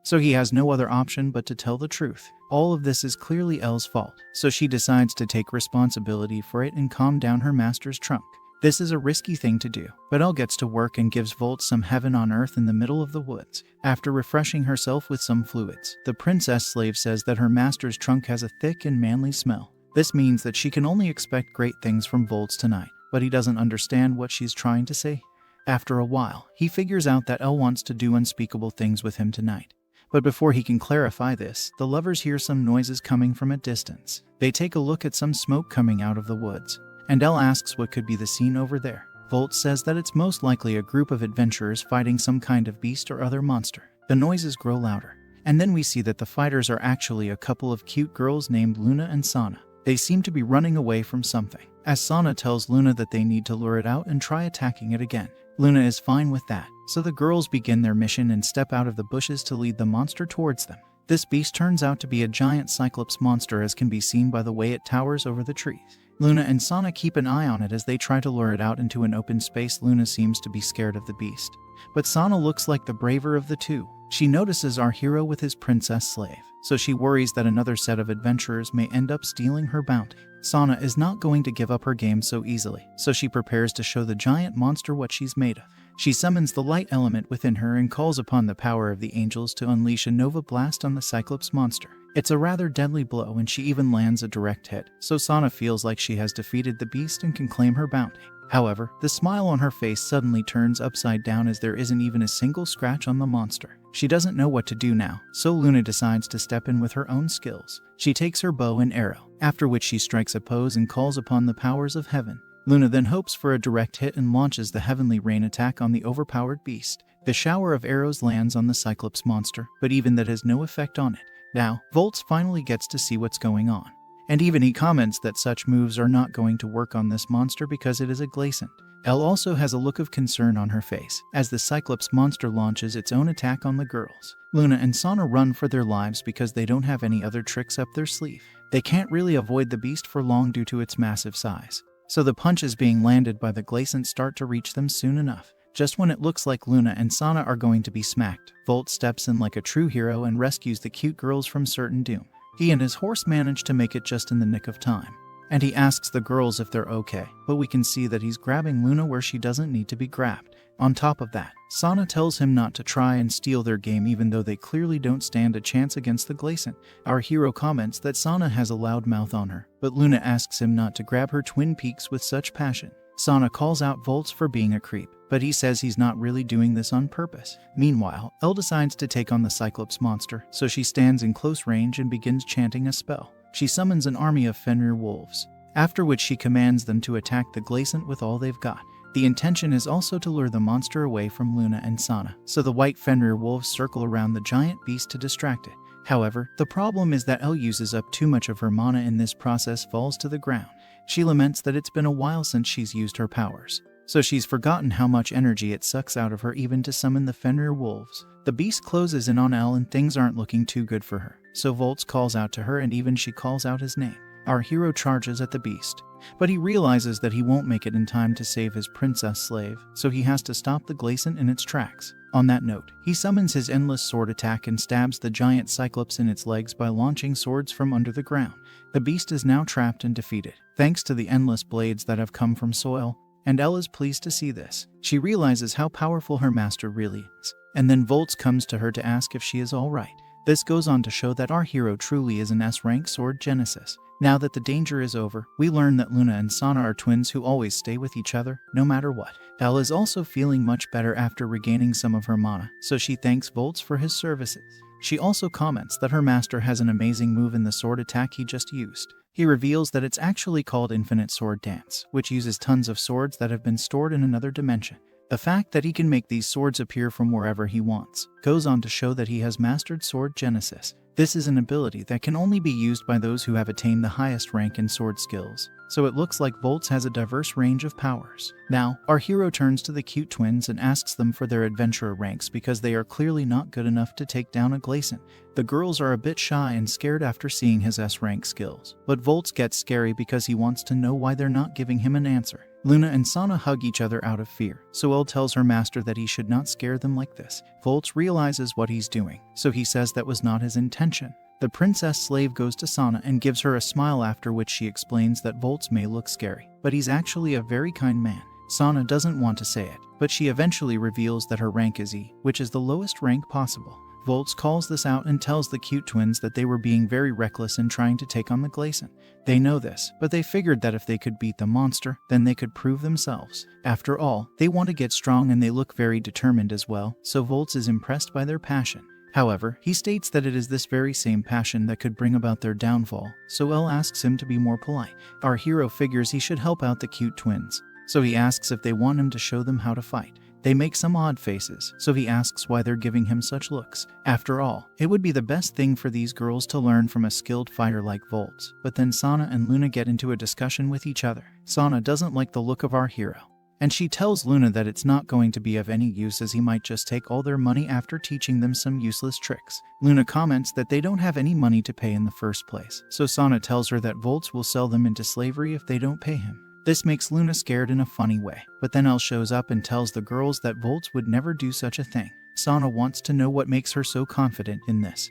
So he has no other option but to tell the truth. All of this is clearly Elle's fault, so she decides to take responsibility for it and calm down her master's trunk. This is a risky thing to do, but Elle gets to work and gives Volts some heaven on earth in the middle of the woods. After refreshing herself with some fluids, the princess slave says that her master's trunk has a thick and manly smell. This means that she can only expect great things from Volts tonight, but he doesn't understand what she's trying to say. After a while, he figures out that Elle wants to do unspeakable things with him tonight. But before he can clarify this, the lovers hear some noises coming from a distance. They take a look at some smoke coming out of the woods, and Elle asks what could be the scene over there. Volts says that it's most likely a group of adventurers fighting some kind of beast or other monster. The noises grow louder, and then we see that the fighters are actually a couple of cute girls named Luna and Sana. They seem to be running away from something, as Sana tells Luna that they need to lure it out and try attacking it again. Luna is fine with that, so the girls begin their mission and step out of the bushes to lead the monster towards them. This beast turns out to be a giant cyclops monster, as can be seen by the way it towers over the trees. Luna and Sana keep an eye on it as they try to lure it out into an open space. Luna seems to be scared of the beast, but Sana looks like the braver of the two. She notices our hero with his princess slave, so she worries that another set of adventurers may end up stealing her bounty. Sana is not going to give up her game so easily, so she prepares to show the giant monster what she's made of. She summons the light element within her and calls upon the power of the angels to unleash a Nova Blast on the Cyclops monster. It's a rather deadly blow, and she even lands a direct hit, so Sana feels like she has defeated the beast and can claim her bounty. However, the smile on her face suddenly turns upside down as there isn't even a single scratch on the monster. She doesn't know what to do now, so Luna decides to step in with her own skills. She takes her bow and arrow, after which she strikes a pose and calls upon the powers of heaven. Luna then hopes for a direct hit and launches the heavenly rain attack on the overpowered beast. The shower of arrows lands on the Cyclops monster, but even that has no effect on it. Now, Volts finally gets to see what's going on, and even he comments that such moves are not going to work on this monster because it is a glaciant. Elle also has a look of concern on her face as the Cyclops monster launches its own attack on the girls. Luna and Sana run for their lives because they don't have any other tricks up their sleeve. They can't really avoid the beast for long due to its massive size, so the punches being landed by the glaciant start to reach them soon enough. Just when it looks like Luna and Sana are going to be smacked, Volt steps in like a true hero and rescues the cute girls from certain doom. He and his horse manage to make it just in the nick of time, and he asks the girls if they're okay, but we can see that he's grabbing Luna where she doesn't need to be grabbed. On top of that, Sana tells him not to try and steal their game even though they clearly don't stand a chance against the glaciant. Our hero comments that Sana has a loud mouth on her, but Luna asks him not to grab her twin peaks with such passion. Sana calls out Volts for being a creep, but he says he's not really doing this on purpose. Meanwhile, Elle decides to take on the Cyclops monster, so she stands in close range and begins chanting a spell. She summons an army of Fenrir wolves, after which she commands them to attack the glaciant with all they've got. The intention is also to lure the monster away from Luna and Sana, so the white Fenrir wolves circle around the giant beast to distract it. However, the problem is that Elle uses up too much of her mana in this process, falls to the ground. She laments that it's been a while since she's used her powers, so she's forgotten how much energy it sucks out of her even to summon the Fenrir wolves. The beast closes in on Elle and things aren't looking too good for her, so Volts calls out to her and even she calls out his name. Our hero charges at the beast, but he realizes that he won't make it in time to save his princess slave, so he has to stop the glaciant in its tracks. On that note, he summons his endless sword attack and stabs the giant Cyclops in its legs by launching swords from under the ground. The beast is now trapped and defeated, thanks to the endless blades that have come from soil, and Elle is pleased to see this. She realizes how powerful her master really is, and then Volts comes to her to ask if she is alright. This goes on to show that our hero truly is an S-rank sword genesis. Now that the danger is over, we learn that Luna and Sana are twins who always stay with each other, no matter what. Elle is also feeling much better after regaining some of her mana, so she thanks Volts for his services. She also comments that her master has an amazing move in the sword attack he just used. He reveals that it's actually called Infinite Sword Dance, which uses tons of swords that have been stored in another dimension. The fact that he can make these swords appear from wherever he wants goes on to show that he has mastered sword genesis. This is an ability that can only be used by those who have attained the highest rank in sword skills, so it looks like Volts has a diverse range of powers. Now, our hero turns to the cute twins and asks them for their adventurer ranks because they are clearly not good enough to take down a Glacian. The girls are a bit shy and scared after seeing his S-rank skills, but Volts gets scary because he wants to know why they're not giving him an answer. Luna and Sana hug each other out of fear, so Elle tells her master that he should not scare them like this. Volts realizes what he's doing, so he says that was not his intention. The princess slave goes to Sana and gives her a smile, after which she explains that Volts may look scary, but he's actually a very kind man. Sana doesn't want to say it, but she eventually reveals that her rank is E, which is the lowest rank possible. Volts calls this out and tells the cute twins that they were being very reckless in trying to take on the Glacian. They know this, but they figured that if they could beat the monster, then they could prove themselves. After all, they want to get strong and they look very determined as well, so Volts is impressed by their passion. However, he states that it is this very same passion that could bring about their downfall, so Elle asks him to be more polite. Our hero figures he should help out the cute twins, so he asks if they want him to show them how to fight. They make some odd faces, so he asks why they're giving him such looks. After all, it would be the best thing for these girls to learn from a skilled fighter like Volts. But then Sana and Luna get into a discussion with each other. Sana doesn't like the look of our hero, and she tells Luna that it's not going to be of any use as he might just take all their money after teaching them some useless tricks. Luna comments that they don't have any money to pay in the first place, so Sana tells her that Volts will sell them into slavery if they don't pay him. This makes Luna scared in a funny way, but then Elle shows up and tells the girls that Volts would never do such a thing. Sana wants to know what makes her so confident in this.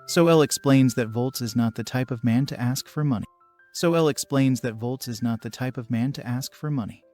So Elle explains that Volts is not the type of man to ask for money.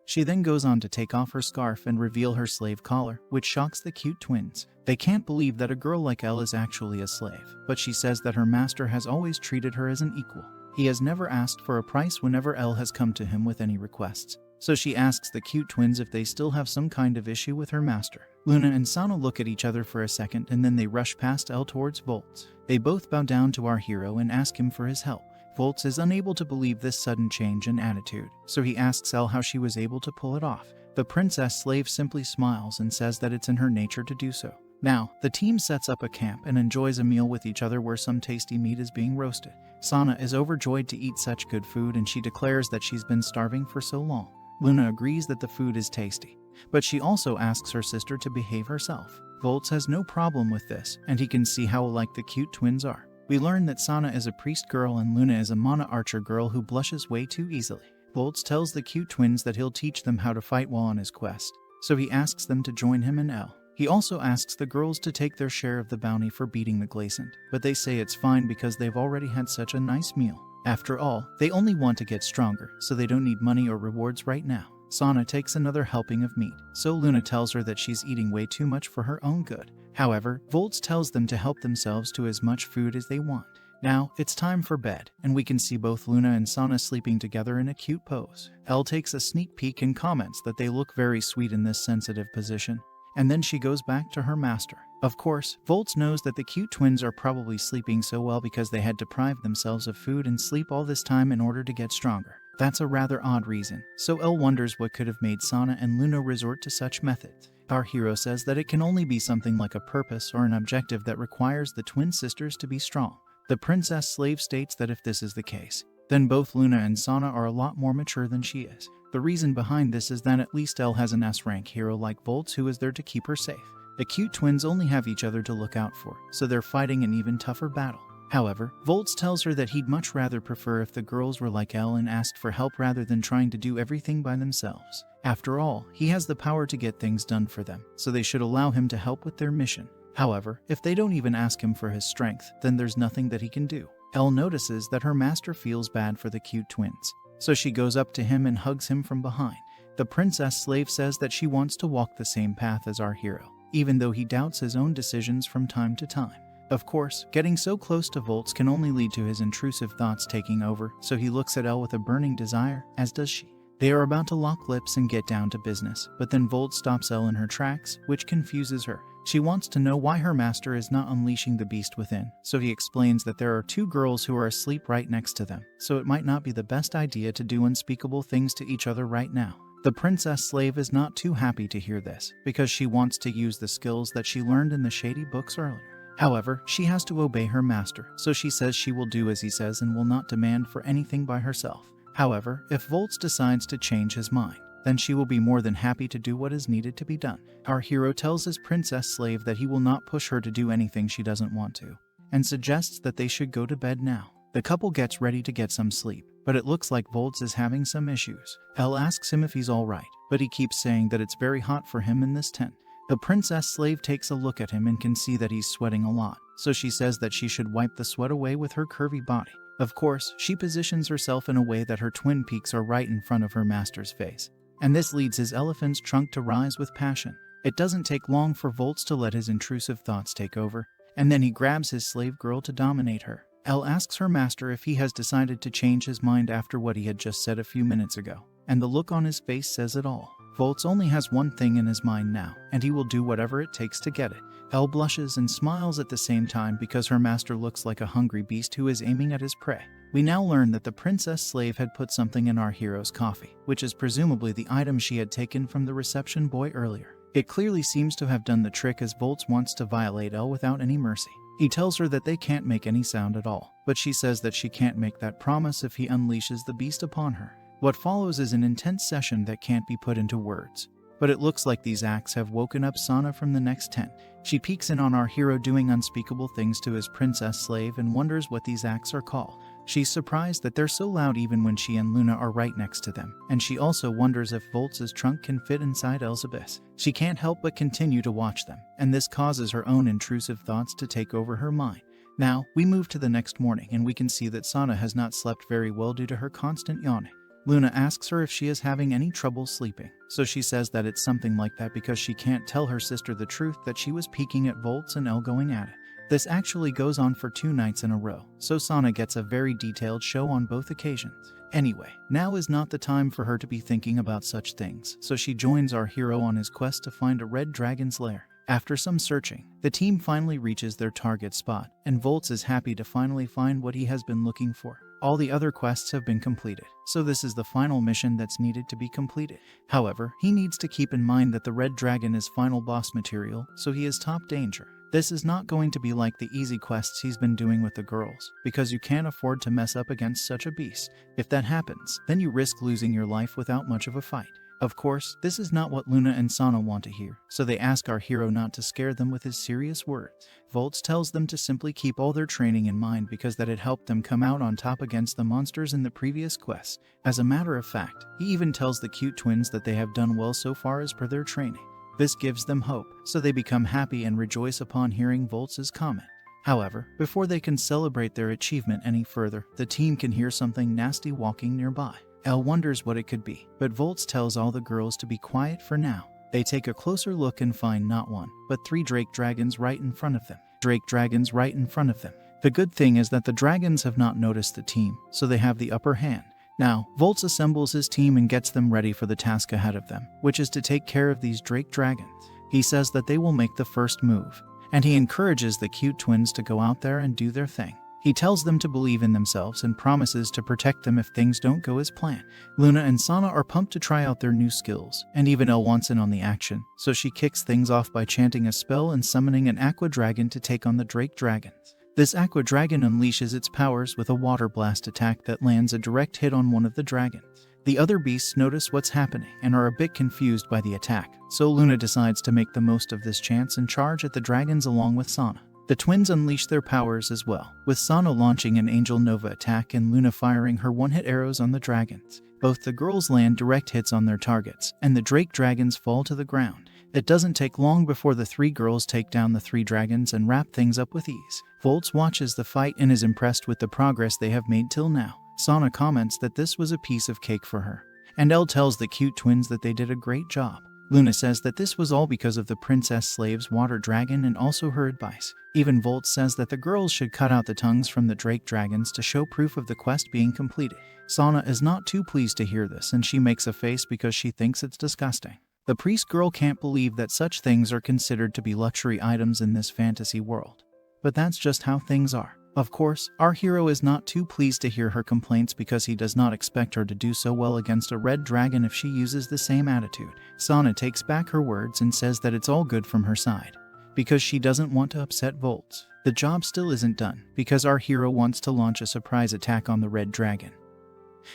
She then goes on to take off her scarf and reveal her slave collar, which shocks the cute twins. They can't believe that a girl like Elle is actually a slave, but she says that her master has always treated her as an equal. He has never asked for a price whenever Elle has come to him with any requests. So she asks the cute twins if they still have some kind of issue with her master. Luna and Sana look at each other for a second and then they rush past Elle towards Volts. They both bow down to our hero and ask him for his help. Volts is unable to believe this sudden change in attitude, so he asks Elle how she was able to pull it off. The princess slave simply smiles and says that it's in her nature to do so. Now, the team sets up a camp and enjoys a meal with each other where some tasty meat is being roasted. Sana is overjoyed to eat such good food and she declares that she's been starving for so long. Luna agrees that the food is tasty, but she also asks her sister to behave herself. Volts has no problem with this, and he can see how alike the cute twins are. We learn that Sana is a priest girl and Luna is a mana archer girl who blushes way too easily. Volts tells the cute twins that he'll teach them how to fight while on his quest, so he asks them to join him and Elle. He also asks the girls to take their share of the bounty for beating the Glacian, but they say it's fine because they've already had such a nice meal. After all, they only want to get stronger, so they don't need money or rewards right now. Sana takes another helping of meat, so Luna tells her that she's eating way too much for her own good. However, Volts tells them to help themselves to as much food as they want. Now, it's time for bed, and we can see both Luna and Sana sleeping together in a cute pose. Elle takes a sneak peek and comments that they look very sweet in this sensitive position, and then she goes back to her master. Of course, Volts knows that the cute twins are probably sleeping so well because they had deprived themselves of food and sleep all this time in order to get stronger. That's a rather odd reason, so Elle wonders what could have made Sana and Luna resort to such methods. Our hero says that it can only be something like a purpose or an objective that requires the twin sisters to be strong. The princess slave states that if this is the case, then both Luna and Sana are a lot more mature than she is. The reason behind this is that at least Elle has an S-rank hero like Volts who is there to keep her safe. The cute twins only have each other to look out for, so they're fighting an even tougher battle. However, Volts tells her that he'd much rather prefer if the girls were like Elle and asked for help rather than trying to do everything by themselves. After all, he has the power to get things done for them, so they should allow him to help with their mission. However, if they don't even ask him for his strength, then there's nothing that he can do. Elle notices that her master feels bad for the cute twins, so she goes up to him and hugs him from behind. The princess slave says that she wants to walk the same path as our hero, even though he doubts his own decisions from time to time. Of course, getting so close to Volts can only lead to his intrusive thoughts taking over, so he looks at Elle with a burning desire, as does she. They are about to lock lips and get down to business, but then Volts stops Elle in her tracks, which confuses her. She wants to know why her master is not unleashing the beast within, so he explains that there are two girls who are asleep right next to them, so it might not be the best idea to do unspeakable things to each other right now. The princess slave is not too happy to hear this, because she wants to use the skills that she learned in the shady books earlier. However, she has to obey her master, so she says she will do as he says and will not demand for anything by herself. However, if Volts decides to change his mind, then she will be more than happy to do what is needed to be done. Our hero tells his princess slave that he will not push her to do anything she doesn't want to, and suggests that they should go to bed now. The couple gets ready to get some sleep, but it looks like Volts is having some issues. Elle asks him if he's alright, but he keeps saying that it's very hot for him in this tent. The princess slave takes a look at him and can see that he's sweating a lot, so she says that she should wipe the sweat away with her curvy body. Of course, she positions herself in a way that her twin peaks are right in front of her master's face, and this leads his elephant's trunk to rise with passion. It doesn't take long for Volts to let his intrusive thoughts take over, and then he grabs his slave girl to dominate her. Elle asks her master if he has decided to change his mind after what he had just said a few minutes ago, and the look on his face says it all. Volts only has one thing in his mind now, and he will do whatever it takes to get it. Elle blushes and smiles at the same time because her master looks like a hungry beast who is aiming at his prey. We now learn that the princess slave had put something in our hero's coffee, which is presumably the item she had taken from the reception boy earlier. It clearly seems to have done the trick, as Volts wants to violate Elle without any mercy. He tells her that they can't make any sound at all, but she says that she can't make that promise if he unleashes the beast upon her. What follows is an intense session that can't be put into words, but it looks like these acts have woken up Sana from the next tent. She peeks in on our hero doing unspeakable things to his princess slave and wonders what these acts are called. She's surprised that they're so loud even when she and Luna are right next to them, and she also wonders if Volts' trunk can fit inside Elle's abyss. She can't help but continue to watch them, and this causes her own intrusive thoughts to take over her mind. Now, we move to the next morning and we can see that Sana has not slept very well due to her constant yawning. Luna asks her if she is having any trouble sleeping, so she says that it's something like that because she can't tell her sister the truth that she was peeking at Volts and Elle going at it. This actually goes on for 2 nights in a row, so Sana gets a very detailed show on both occasions. Anyway, now is not the time for her to be thinking about such things, so she joins our hero on his quest to find a red dragon's lair. After some searching, the team finally reaches their target spot, and Volts is happy to finally find what he has been looking for. All the other quests have been completed, so this is the final mission that's needed to be completed. However, he needs to keep in mind that the red dragon is final boss material, so he is top danger. This is not going to be like the easy quests he's been doing with the girls, because you can't afford to mess up against such a beast. If that happens, then you risk losing your life without much of a fight. Of course, this is not what Luna and Sana want to hear, so they ask our hero not to scare them with his serious words. Volts tells them to simply keep all their training in mind because that had helped them come out on top against the monsters in the previous quest. As a matter of fact, he even tells the cute twins that they have done well so far as per their training. This gives them hope, so they become happy and rejoice upon hearing Volts' comment. However, before they can celebrate their achievement any further, the team can hear something nasty walking nearby. Elle wonders what it could be, but Volts tells all the girls to be quiet for now. They take a closer look and find not 1, but 3 drake dragons right in front of them. The good thing is that the dragons have not noticed the team, so they have the upper hand. Now, Volts assembles his team and gets them ready for the task ahead of them, which is to take care of these drake dragons. He says that they will make the first move, and he encourages the cute twins to go out there and do their thing. He tells them to believe in themselves and promises to protect them if things don't go as planned. Luna and Sana are pumped to try out their new skills, and even Elle wants in on the action, so she kicks things off by chanting a spell and summoning an aqua dragon to take on the drake dragons. This aqua dragon unleashes its powers with a water blast attack that lands a direct hit on one of the dragons. The other beasts notice what's happening and are a bit confused by the attack, so Luna decides to make the most of this chance and charge at the dragons along with Sana. The twins unleash their powers as well, with Sana launching an Angel Nova attack and Luna firing her one-hit arrows on the dragons. Both the girls land direct hits on their targets, and the drake dragons fall to the ground. It doesn't take long before the 3 girls take down the 3 dragons and wrap things up with ease. Volts watches the fight and is impressed with the progress they have made till now. Sana comments that this was a piece of cake for her, and Elle tells the cute twins that they did a great job. Luna says that this was all because of the princess slave's water dragon and also her advice. Even Volts says that the girls should cut out the tongues from the drake dragons to show proof of the quest being completed. Sana is not too pleased to hear this, and she makes a face because she thinks it's disgusting. The priest girl can't believe that such things are considered to be luxury items in this fantasy world. But that's just how things are. Of course, our hero is not too pleased to hear her complaints because he does not expect her to do so well against a red dragon if she uses the same attitude. Sana takes back her words and says that it's all good from her side, because she doesn't want to upset Volts. the job still isn't done, because our hero wants to launch a surprise attack on the red dragon,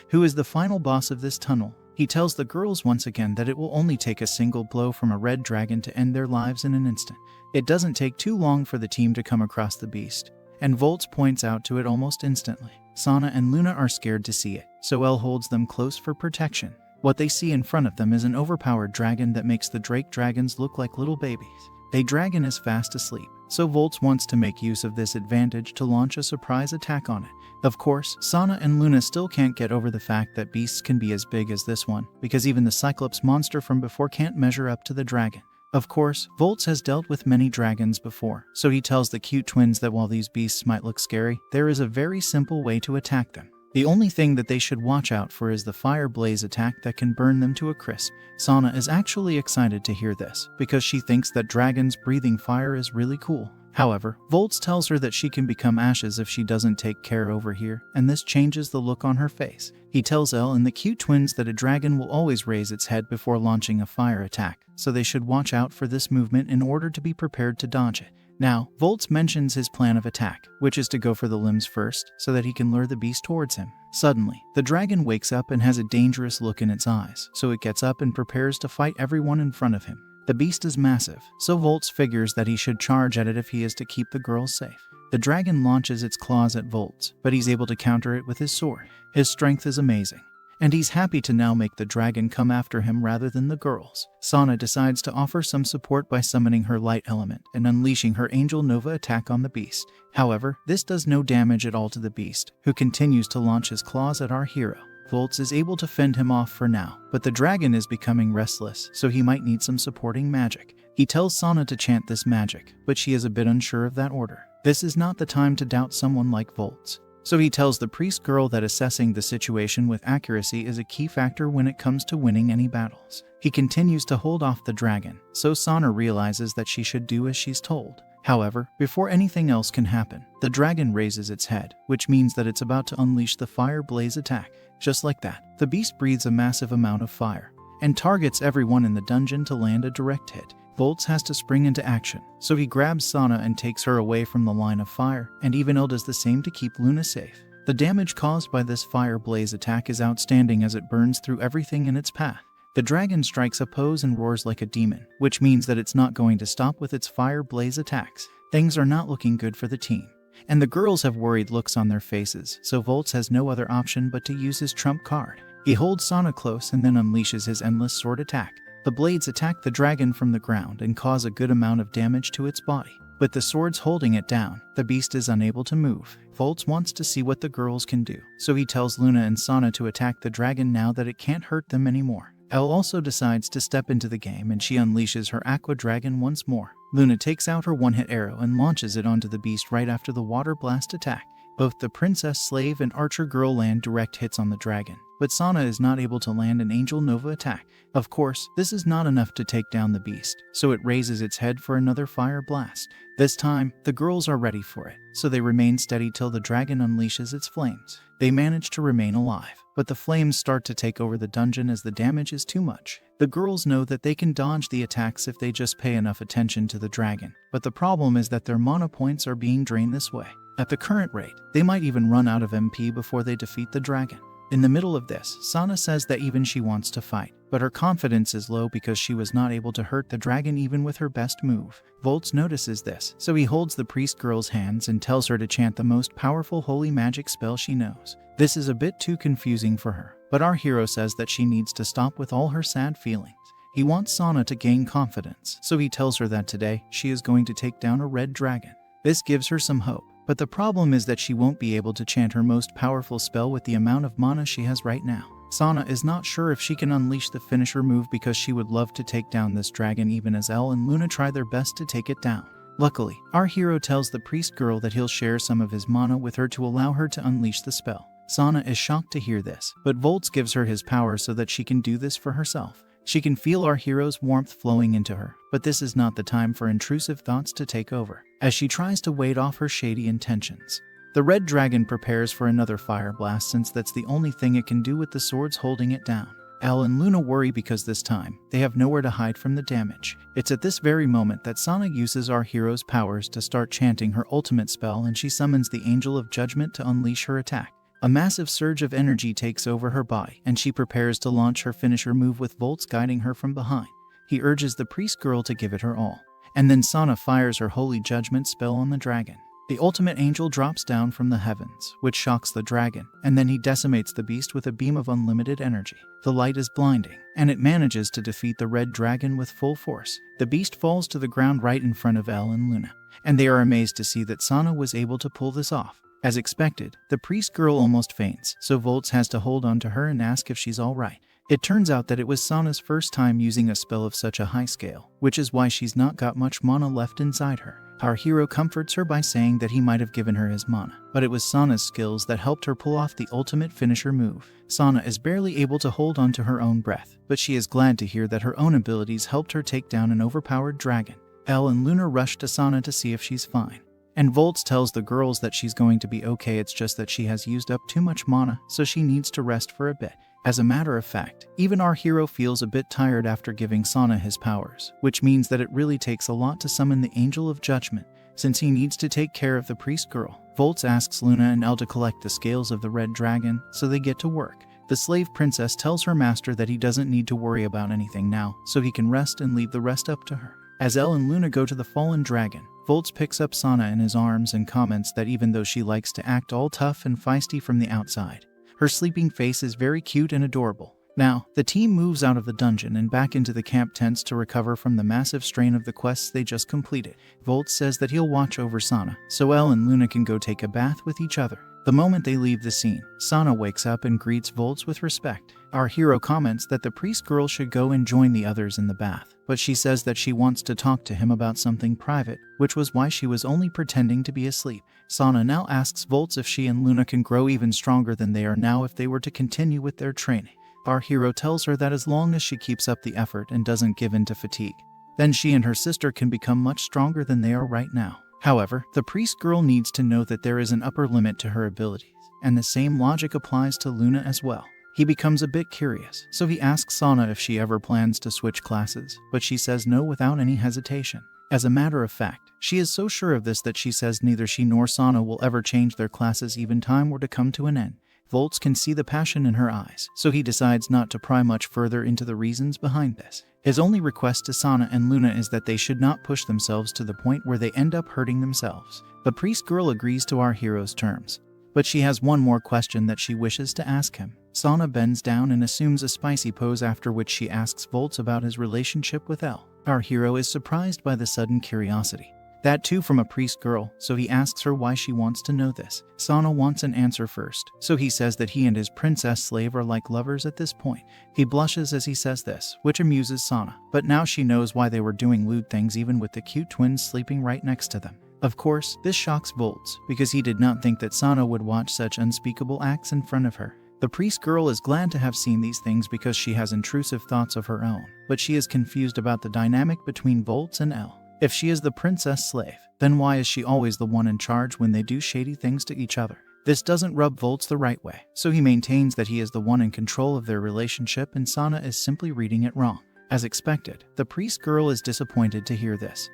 who is the final boss of this tunnel. He tells the girls once again that it will only take a single blow from a red dragon to end their lives in an instant. It doesn't take too long for the team to come across the beast, and Volts points out to it almost instantly. Sana and Luna are scared to see it, so Elle holds them close for protection. What they see in front of them is an overpowered dragon that makes the Drake dragons look like little babies. The dragon is fast asleep, so Volts wants to make use of this advantage to launch a surprise attack on it. Of course, Sana and Luna still can't get over the fact that beasts can be as big as this one, because even the Cyclops monster from before can't measure up to the dragon. Of course, Volts has dealt with many dragons before, so he tells the cute twins that while these beasts might look scary, there is a very simple way to attack them. The only thing that they should watch out for is the fire blaze attack that can burn them to a crisp. Sana is actually excited to hear this, because she thinks that dragons breathing fire is really cool. However, Volts tells her that she can become ashes if she doesn't take care over here, and this changes the look on her face. He tells Elle and the cute twins that a dragon will always raise its head before launching a fire attack, so they should watch out for this movement in order to be prepared to dodge it. Now, Volts mentions his plan of attack, which is to go for the limbs first, so that he can lure the beast towards him. Suddenly, the dragon wakes up and has a dangerous look in its eyes, so it gets up and prepares to fight everyone in front of him. The beast is massive, so Volts figures that he should charge at it if he is to keep the girls safe. The dragon launches its claws at Volts, but he's able to counter it with his sword. His strength is amazing, and he's happy to now make the dragon come after him rather than the girls. Sana decides to offer some support by summoning her light element and unleashing her Angel Nova attack on the beast. However, this does no damage at all to the beast, who continues to launch his claws at our hero. Volts is able to fend him off for now, but the dragon is becoming restless, so he might need some supporting magic. He tells Sana to chant this magic, but she is a bit unsure of that order. This is not the time to doubt someone like Volts. So he tells the priest girl that assessing the situation with accuracy is a key factor when it comes to winning any battles. He continues to hold off the dragon, so Sana realizes that she should do as she's told. However, before anything else can happen, the dragon raises its head, which means that it's about to unleash the fire blaze attack. Just like that, the beast breathes a massive amount of fire and targets everyone in the dungeon to land a direct hit. Volts has to spring into action, so he grabs Sana and takes her away from the line of fire, and even Elle does the same to keep Luna safe. The damage caused by this fire blaze attack is outstanding as it burns through everything in its path. The dragon strikes a pose and roars like a demon, which means that it's not going to stop with its fire blaze attacks. Things are not looking good for the team, and the girls have worried looks on their faces, so Volts has no other option but to use his trump card. He holds Sana close and then unleashes his endless sword attack. The blades attack the dragon from the ground and cause a good amount of damage to its body. With the swords holding it down, the beast is unable to move. Volts wants to see what the girls can do, so he tells Luna and Sana to attack the dragon now that it can't hurt them anymore. Elle also decides to step into the game and she unleashes her Aqua Dragon once more. Luna takes out her one-hit arrow and launches it onto the beast right after the water blast attack. Both the princess slave and archer girl land direct hits on the dragon, but Sana is not able to land an Angel Nova attack. Of course, this is not enough to take down the beast, so it raises its head for another fire blast. This time, the girls are ready for it, so they remain steady till the dragon unleashes its flames. They manage to remain alive, but the flames start to take over the dungeon as the damage is too much. The girls know that they can dodge the attacks if they just pay enough attention to the dragon, but the problem is that their mana points are being drained this way. At the current rate, they might even run out of MP before they defeat the dragon. In the middle of this, Sana says that even she wants to fight, but her confidence is low because she was not able to hurt the dragon even with her best move. Volts notices this, so he holds the priest girl's hands and tells her to chant the most powerful holy magic spell she knows. This is a bit too confusing for her, but our hero says that she needs to stop with all her sad feelings. He wants Sana to gain confidence, so he tells her that today she is going to take down a red dragon. This gives her some hope. But the problem is that she won't be able to chant her most powerful spell with the amount of mana she has right now. Sana is not sure if she can unleash the finisher move because she would love to take down this dragon even as Elle and Luna try their best to take it down. Luckily, our hero tells the priest girl that he'll share some of his mana with her to allow her to unleash the spell. Sana is shocked to hear this, but Volts gives her his power so that she can do this for herself. She can feel our hero's warmth flowing into her, but this is not the time for intrusive thoughts to take over, as she tries to ward off her shady intentions. The red dragon prepares for another fire blast since that's the only thing it can do with the swords holding it down. Elle and Luna worry because this time, they have nowhere to hide from the damage. It's at this very moment that Sana uses our hero's powers to start chanting her ultimate spell, and she summons the Angel of Judgment to unleash her attack. A massive surge of energy takes over her body, and she prepares to launch her finisher move with Volts guiding her from behind. He urges the priest girl to give it her all. And then Sana fires her Holy Judgment spell on the dragon. The ultimate angel drops down from the heavens, which shocks the dragon, and then he decimates the beast with a beam of unlimited energy. The light is blinding, and it manages to defeat the red dragon with full force. The beast falls to the ground right in front of Elle and Luna, and they are amazed to see that Sana was able to pull this off. As expected, the priest girl almost faints, so Volts has to hold on to her and ask if she's alright. It turns out that it was Sana's first time using a spell of such a high scale, which is why she's not got much mana left inside her. Our hero comforts her by saying that he might have given her his mana, but it was Sana's skills that helped her pull off the ultimate finisher move. Sana is barely able to hold on to her own breath, but she is glad to hear that her own abilities helped her take down an overpowered dragon. Elle and Luna rush to Sana to see if she's fine. And Volts tells the girls that she's going to be okay, it's just that she has used up too much mana, so she needs to rest for a bit. As a matter of fact, even our hero feels a bit tired after giving Sana his powers, which means that it really takes a lot to summon the Angel of Judgment, since he needs to take care of the priest girl. Volts asks Luna and Elle to collect the scales of the red dragon, so they get to work. The slave princess tells her master that he doesn't need to worry about anything now, so he can rest and leave the rest up to her. As Elle and Luna go to the fallen dragon, Volts picks up Sana in his arms and comments that even though she likes to act all tough and feisty from the outside, her sleeping face is very cute and adorable. Now, the team moves out of the dungeon and back into the camp tents to recover from the massive strain of the quests they just completed. Volts says that he'll watch over Sana, so Elle and Luna can go take a bath with each other. The moment they leave the scene, Sana wakes up and greets Volts with respect. Our hero comments that the priest girl should go and join the others in the bath, but she says that she wants to talk to him about something private, which was why she was only pretending to be asleep. Sana now asks Volts if she and Luna can grow even stronger than they are now if they were to continue with their training. Our hero tells her that as long as she keeps up the effort and doesn't give in to fatigue, then she and her sister can become much stronger than they are right now. However, the priest girl needs to know that there is an upper limit to her abilities, and the same logic applies to Luna as well. He becomes a bit curious, so he asks Sana if she ever plans to switch classes, but she says no without any hesitation. As a matter of fact, she is so sure of this that she says neither she nor Sana will ever change their classes even time were to come to an end. Volts can see the passion in her eyes, so he decides not to pry much further into the reasons behind this. His only request to Sana and Luna is that they should not push themselves to the point where they end up hurting themselves. The priest girl agrees to our hero's terms, but she has one more question that she wishes to ask him. Sana bends down and assumes a spicy pose, after which she asks Volts about his relationship with Elle. Our hero is surprised by the sudden curiosity. That too from a priest girl, so he asks her why she wants to know this. Sana wants an answer first, so he says that he and his princess slave are like lovers at this point. He blushes as he says this, which amuses Sana, but now she knows why they were doing lewd things even with the cute twins sleeping right next to them. Of course, this shocks Volts, because he did not think that Sana would watch such unspeakable acts in front of her. The priest girl is glad to have seen these things because she has intrusive thoughts of her own, but she is confused about the dynamic between Volts and Elle. If she is the princess slave, then why is she always the one in charge when they do shady things to each other? This doesn't rub Volts the right way, so he maintains that he is the one in control of their relationship and Sana is simply reading it wrong. As expected, the priest girl is disappointed to hear this,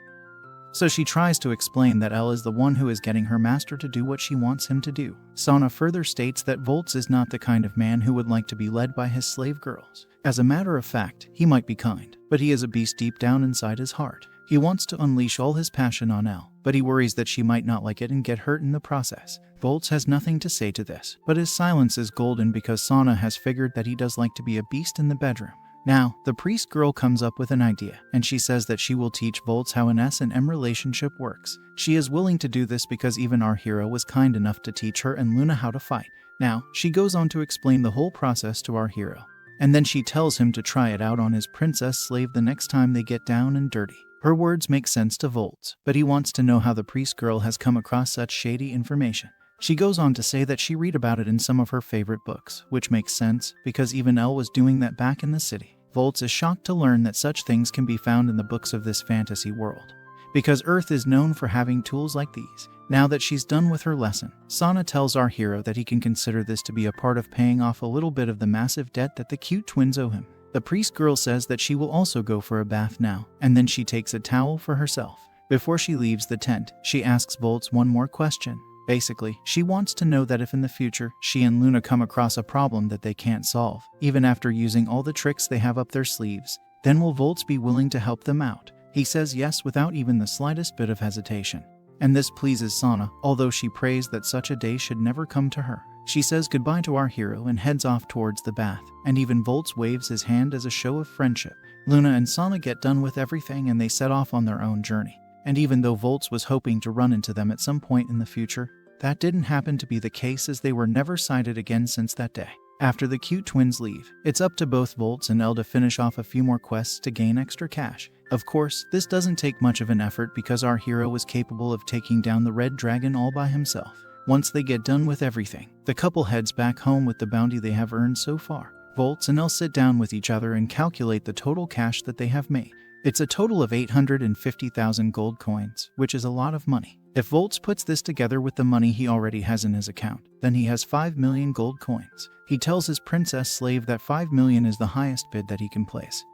so she tries to explain that Elle is the one who is getting her master to do what she wants him to do. Sana further states that Volts is not the kind of man who would like to be led by his slave girls. As a matter of fact, he might be kind, but he is a beast deep down inside his heart. He wants to unleash all his passion on Elle, but he worries that she might not like it and get hurt in the process. Volts has nothing to say to this, but his silence is golden because Sana has figured that he does like to be a beast in the bedroom. Now, the priest girl comes up with an idea, and she says that she will teach Volts how an S&M relationship works. She is willing to do this because even our hero was kind enough to teach her and Luna how to fight. Now, she goes on to explain the whole process to our hero, and then she tells him to try it out on his princess slave the next time they get down and dirty. Her words make sense to Volts, but he wants to know how the priest girl has come across such shady information. She goes on to say that she read about it in some of her favorite books, which makes sense because even Elle was doing that back in the city. Volts is shocked to learn that such things can be found in the books of this fantasy world, because Earth is known for having tools like these. Now that she's done with her lesson, Sana tells our hero that he can consider this to be a part of paying off a little bit of the massive debt that the cute twins owe him. The priest girl says that she will also go for a bath now, and then she takes a towel for herself. Before she leaves the tent, she asks Volts one more question. Basically, she wants to know that if in the future, she and Luna come across a problem that they can't solve, even after using all the tricks they have up their sleeves, then will Volts be willing to help them out? He says yes without even the slightest bit of hesitation. And this pleases Sana, although she prays that such a day should never come to her. She says goodbye to our hero and heads off towards the bath, and even Volts waves his hand as a show of friendship. Luna and Sana get done with everything and they set off on their own journey. And even though Volts was hoping to run into them at some point in the future, that didn't happen to be the case as they were never sighted again since that day. After the cute twins leave, it's up to both Volts and Elle to finish off a few more quests to gain extra cash. Of course, this doesn't take much of an effort because our hero was capable of taking down the red dragon all by himself. Once they get done with everything, the couple heads back home with the bounty they have earned so far. Volts and Elle sit down with each other and calculate the total cash that they have made. It's a total of 850,000 gold coins, which is a lot of money. If Volts puts this together with the money he already has in his account, then he has 5 million gold coins. He tells his princess slave that 5 million is the highest bid that he can place.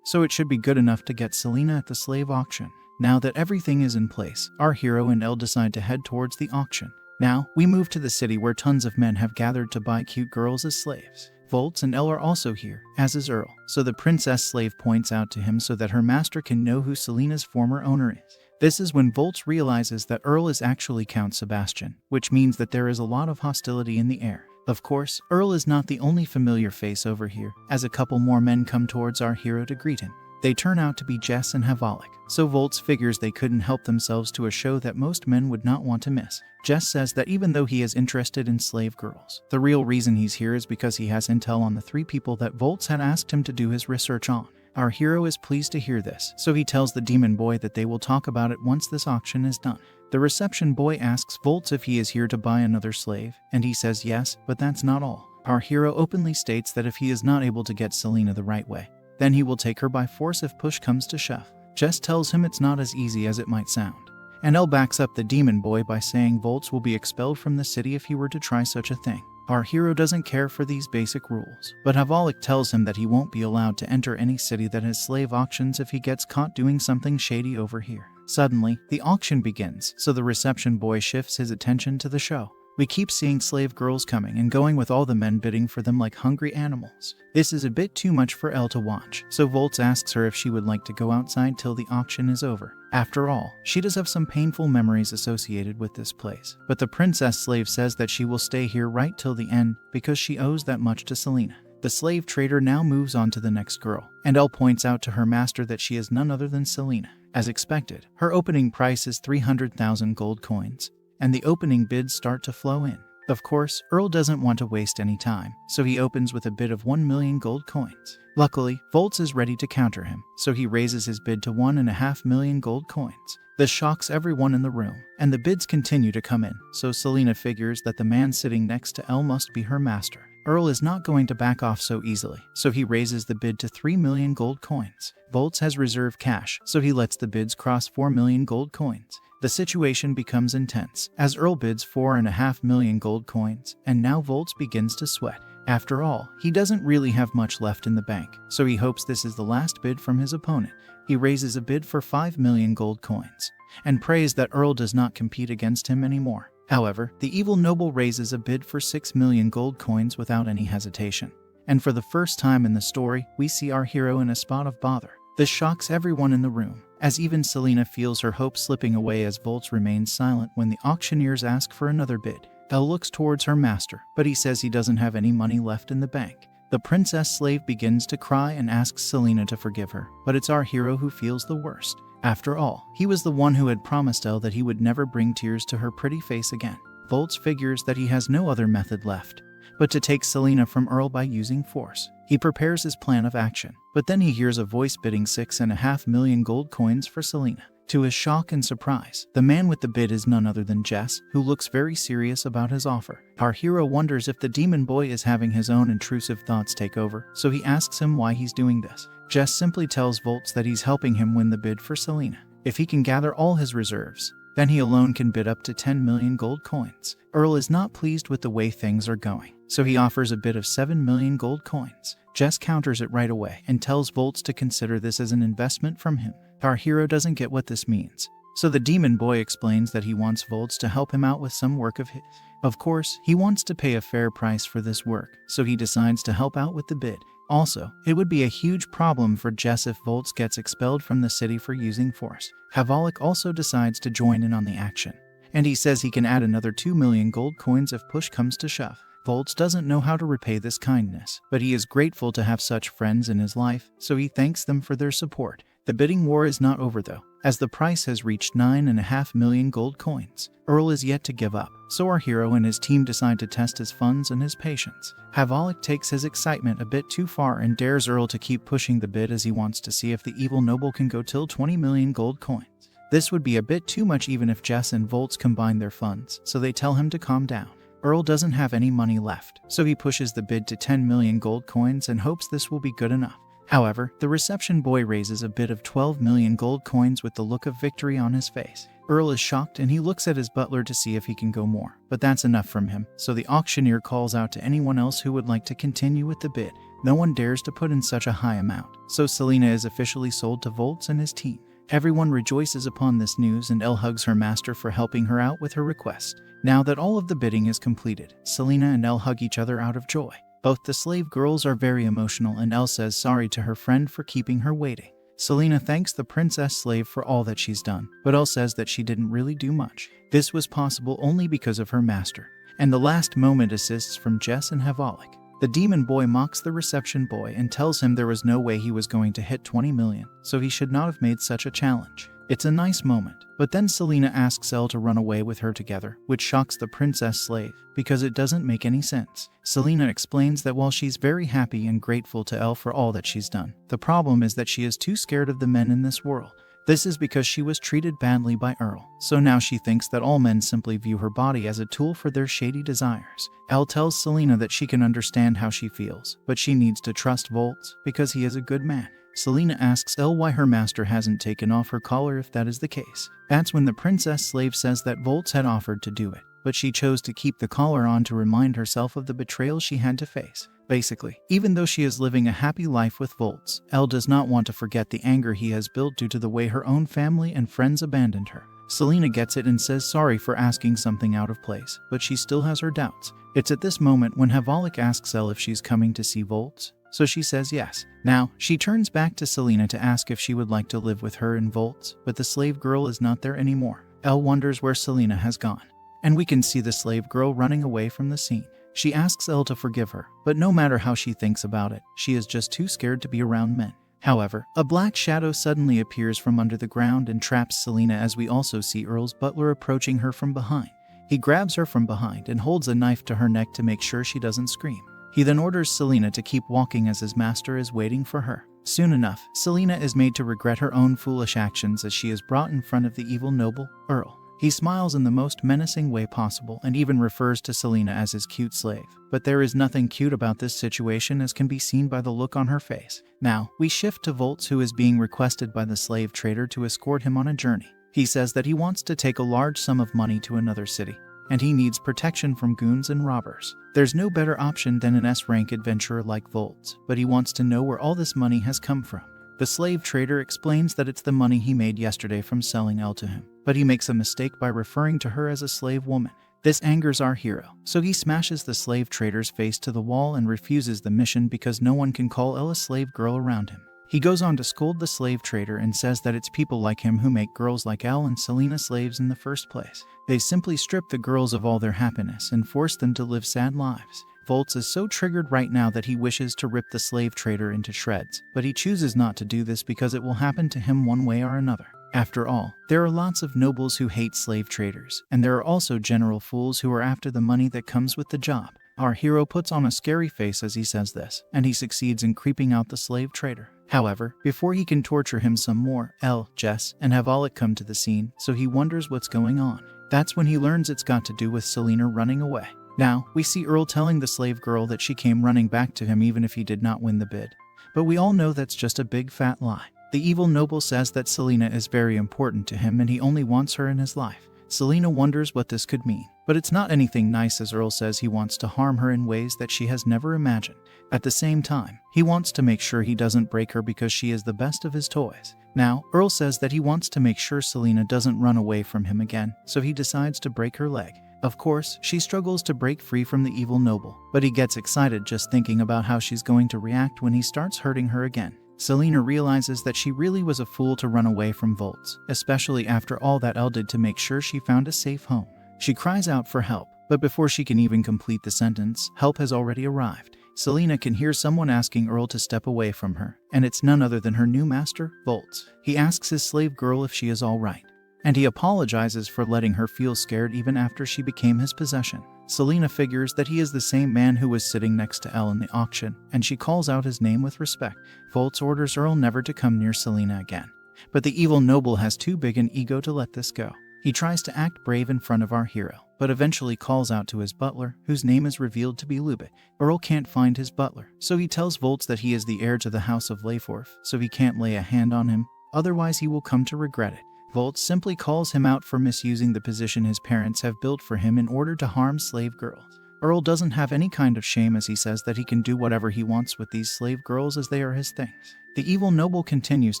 So it should be good enough to get Selena at the slave auction. Now that everything is in place, our hero and Elle decide to head towards the auction. Now, we move to the city where tons of men have gathered to buy cute girls as slaves. Volts and Elle are also here, as is Earl, so the princess slave points out to him so that her master can know who Selena's former owner is. This is when Volts realizes that Earl is actually Count Sebastian, which means that there is a lot of hostility in the air. Of course, Earl is not the only familiar face over here, as a couple more men come towards our hero to greet him. They turn out to be Jess and Havalik, so Volts figures they couldn't help themselves to a show that most men would not want to miss. Jess says that even though he is interested in slave girls, the real reason he's here is because he has intel on the 3 people that Volts had asked him to do his research on. Our hero is pleased to hear this, so he tells the demon boy that they will talk about it once this auction is done. The reception boy asks Volts if he is here to buy another slave, and he says yes, but that's not all. Our hero openly states that if he is not able to get Selena the right way, then he will take her by force if push comes to shove. Jess tells him it's not as easy as it might sound. And Elle backs up the demon boy by saying Volts will be expelled from the city if he were to try such a thing. Our hero doesn't care for these basic rules, but Havalik tells him that he won't be allowed to enter any city that has slave auctions if he gets caught doing something shady over here. Suddenly, the auction begins, so the reception boy shifts his attention to the show. We keep seeing slave girls coming and going with all the men bidding for them like hungry animals. This is a bit too much for Elle to watch, so Volts asks her if she would like to go outside till the auction is over. After all, she does have some painful memories associated with this place, but the princess slave says that she will stay here right till the end because she owes that much to Selena. The slave trader now moves on to the next girl, and Elle points out to her master that she is none other than Selena. As expected, her opening price is 300,000 gold coins, and the opening bids start to flow in. Of course, Earl doesn't want to waste any time, so he opens with a bid of 1 million gold coins. Luckily, Volts is ready to counter him, so he raises his bid to 1.5 million gold coins. This shocks everyone in the room, and the bids continue to come in, so Selena figures that the man sitting next to Elle must be her master. Earl is not going to back off so easily, so he raises the bid to 3 million gold coins. Volts has reserved cash, so he lets the bids cross 4 million gold coins. The situation becomes intense, as Earl bids 4.5 million gold coins, and now Volts begins to sweat. After all, he doesn't really have much left in the bank, so he hopes this is the last bid from his opponent. He raises a bid for 5 million gold coins, and prays that Earl does not compete against him anymore. However, the evil noble raises a bid for 6 million gold coins without any hesitation. And for the first time in the story, we see our hero in a spot of bother. This shocks everyone in the room, as even Selena feels her hope slipping away as Volts remains silent when the auctioneers ask for another bid. Elle looks towards her master, but he says he doesn't have any money left in the bank. The princess slave begins to cry and asks Selena to forgive her, but it's our hero who feels the worst. After all, he was the one who had promised Elle that he would never bring tears to her pretty face again. Volts figures that he has no other method left but to take Selena from Earl by using force. He prepares his plan of action, but then he hears a voice bidding 6.5 million gold coins for Selena. To his shock and surprise, the man with the bid is none other than Jess, who looks very serious about his offer. Our hero wonders if the demon boy is having his own intrusive thoughts take over, so he asks him why he's doing this. Jess simply tells Volts that he's helping him win the bid for Selena. If he can gather all his reserves, then he alone can bid up to 10 million gold coins. Earl is not pleased with the way things are going, so he offers a bid of 7 million gold coins. Jess counters it right away and tells Volts to consider this as an investment from him. Our hero doesn't get what this means, so the demon boy explains that he wants Volts to help him out with some work of his. Of course, he wants to pay a fair price for this work, so he decides to help out with the bid. Also, it would be a huge problem for Jess if Volts gets expelled from the city for using force. Havalik also decides to join in on the action, and he says he can add another 2 million gold coins if push comes to shove. Volts doesn't know how to repay this kindness, but he is grateful to have such friends in his life, so he thanks them for their support. The bidding war is not over though, as the price has reached 9.5 million gold coins. Earl is yet to give up, so our hero and his team decide to test his funds and his patience. Havalik takes his excitement a bit too far and dares Earl to keep pushing the bid as he wants to see if the evil noble can go till 20 million gold coins. This would be a bit too much even if Jess and Volts combine their funds, so they tell him to calm down. Earl doesn't have any money left, so he pushes the bid to 10 million gold coins and hopes this will be good enough. However, the reception boy raises a bid of 12 million gold coins with the look of victory on his face. Earl is shocked and he looks at his butler to see if he can go more, but that's enough from him, so the auctioneer calls out to anyone else who would like to continue with the bid. No one dares to put in such a high amount, so Selena is officially sold to Volts and his team. Everyone rejoices upon this news and Elle hugs her master for helping her out with her request. Now that all of the bidding is completed, Selena and Elle hug each other out of joy. Both the slave girls are very emotional and Elle says sorry to her friend for keeping her waiting. Selena thanks the princess slave for all that she's done, but Elle says that she didn't really do much. This was possible only because of her master. And the last moment assists from Jess and Havalik. The demon boy mocks the reception boy and tells him there was no way he was going to hit 20 million, so he should not have made such a challenge. It's a nice moment, but then Selena asks Elle to run away with her together, which shocks the princess slave, because it doesn't make any sense. Selena explains that while she's very happy and grateful to Elle for all that she's done, the problem is that she is too scared of the men in this world. This is because she was treated badly by Earl, so now she thinks that all men simply view her body as a tool for their shady desires. Elle tells Selena that she can understand how she feels, but she needs to trust Volts, because he is a good man. Selena asks Elle why her master hasn't taken off her collar if that is the case. That's when the princess slave says that Volts had offered to do it, but she chose to keep the collar on to remind herself of the betrayal she had to face. Basically, even though she is living a happy life with Volts, Elle does not want to forget the anger he has built due to the way her own family and friends abandoned her. Selena gets it and says sorry for asking something out of place, but she still has her doubts. It's at this moment when Havalik asks Elle if she's coming to see Volts, so she says yes. Now, she turns back to Selena to ask if she would like to live with her in Volts, but the slave girl is not there anymore. Elle wonders where Selena has gone, and we can see the slave girl running away from the scene. She asks Elle to forgive her, but no matter how she thinks about it, she is just too scared to be around men. However, a black shadow suddenly appears from under the ground and traps Selena as we also see Earl's butler approaching her from behind. He grabs her from behind and holds a knife to her neck to make sure she doesn't scream. He then orders Selena to keep walking as his master is waiting for her. Soon enough, Selena is made to regret her own foolish actions as she is brought in front of the evil noble, Earl. He smiles in the most menacing way possible and even refers to Selena as his cute slave. But there is nothing cute about this situation, as can be seen by the look on her face. Now, we shift to Volts, who is being requested by the slave trader to escort him on a journey. He says that he wants to take a large sum of money to another city, and he needs protection from goons and robbers. There's no better option than an S-rank adventurer like Volts, but he wants to know where all this money has come from. The slave trader explains that it's the money he made yesterday from selling Elle to him, but he makes a mistake by referring to her as a slave woman. This angers our hero, so he smashes the slave trader's face to the wall and refuses the mission because no one can call Elle a slave girl around him. He goes on to scold the slave trader and says that it's people like him who make girls like Elle and Selena slaves in the first place. They simply strip the girls of all their happiness and force them to live sad lives. Volts is so triggered right now that he wishes to rip the slave trader into shreds, but he chooses not to do this because it will happen to him one way or another. After all, there are lots of nobles who hate slave traders, and there are also general fools who are after the money that comes with the job. Our hero puts on a scary face as he says this, and he succeeds in creeping out the slave trader. However, before he can torture him some more, Elle, Jess, and Havalik come to the scene, so he wonders what's going on. That's when he learns it's got to do with Selena running away. Now, we see Earl telling the slave girl that she came running back to him even if he did not win the bid. But we all know that's just a big fat lie. The evil noble says that Selena is very important to him and he only wants her in his life. Selena wonders what this could mean, but it's not anything nice, as Earl says he wants to harm her in ways that she has never imagined. At the same time, he wants to make sure he doesn't break her because she is the best of his toys. Now, Earl says that he wants to make sure Selena doesn't run away from him again, so he decides to break her leg. Of course, she struggles to break free from the evil noble, but he gets excited just thinking about how she's going to react when he starts hurting her again. Selena realizes that she really was a fool to run away from Volts, especially after all that Elle did to make sure she found a safe home. She cries out for help, but before she can even complete the sentence, help has already arrived. Selena can hear someone asking Earl to step away from her, and it's none other than her new master, Volts. He asks his slave girl if she is all right, and he apologizes for letting her feel scared even after she became his possession. Selena figures that he is the same man who was sitting next to Elle in the auction, and she calls out his name with respect. Volts orders Earl never to come near Selena again, but the evil noble has too big an ego to let this go. He tries to act brave in front of our hero, but eventually calls out to his butler, whose name is revealed to be Lubit. Earl can't find his butler, so he tells Volts that he is the heir to the House of Layforth, so he can't lay a hand on him, otherwise he will come to regret it. Volts simply calls him out for misusing the position his parents have built for him in order to harm slave girls. Earl doesn't have any kind of shame as he says that he can do whatever he wants with these slave girls as they are his things. The evil noble continues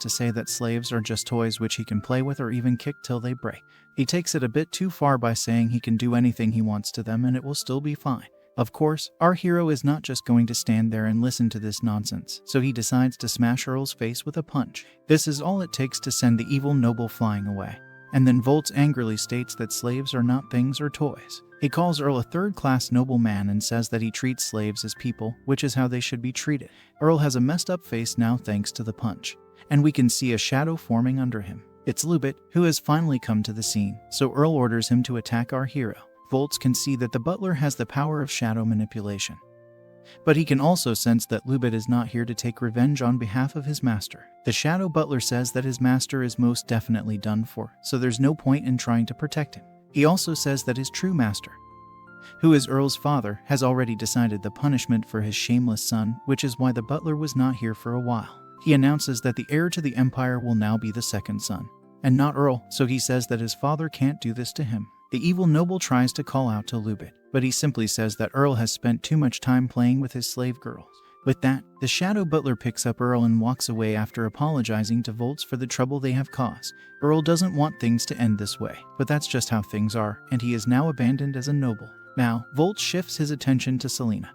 to say that slaves are just toys which he can play with or even kick till they break. He takes it a bit too far by saying he can do anything he wants to them and it will still be fine. Of course, our hero is not just going to stand there and listen to this nonsense, so he decides to smash Earl's face with a punch. This is all it takes to send the evil noble flying away. And then Volts angrily states that slaves are not things or toys. He calls Earl a third-class nobleman and says that he treats slaves as people, which is how they should be treated. Earl has a messed up face now thanks to the punch, and we can see a shadow forming under him. It's Lubit, who has finally come to the scene, so Earl orders him to attack our hero. Volts can see that the butler has the power of shadow manipulation, but he can also sense that Lubit is not here to take revenge on behalf of his master. The shadow butler says that his master is most definitely done for, so there's no point in trying to protect him. He also says that his true master, who is Earl's father, has already decided the punishment for his shameless son, which is why the butler was not here for a while. He announces that the heir to the empire will now be the second son, and not Earl, so he says that his father can't do this to him. The evil noble tries to call out to Lubit, but he simply says that Earl has spent too much time playing with his slave girls. With that, the shadow butler picks up Earl and walks away after apologizing to Volts for the trouble they have caused. Earl doesn't want things to end this way, but that's just how things are, and he is now abandoned as a noble. Now, Volts shifts his attention to Selena,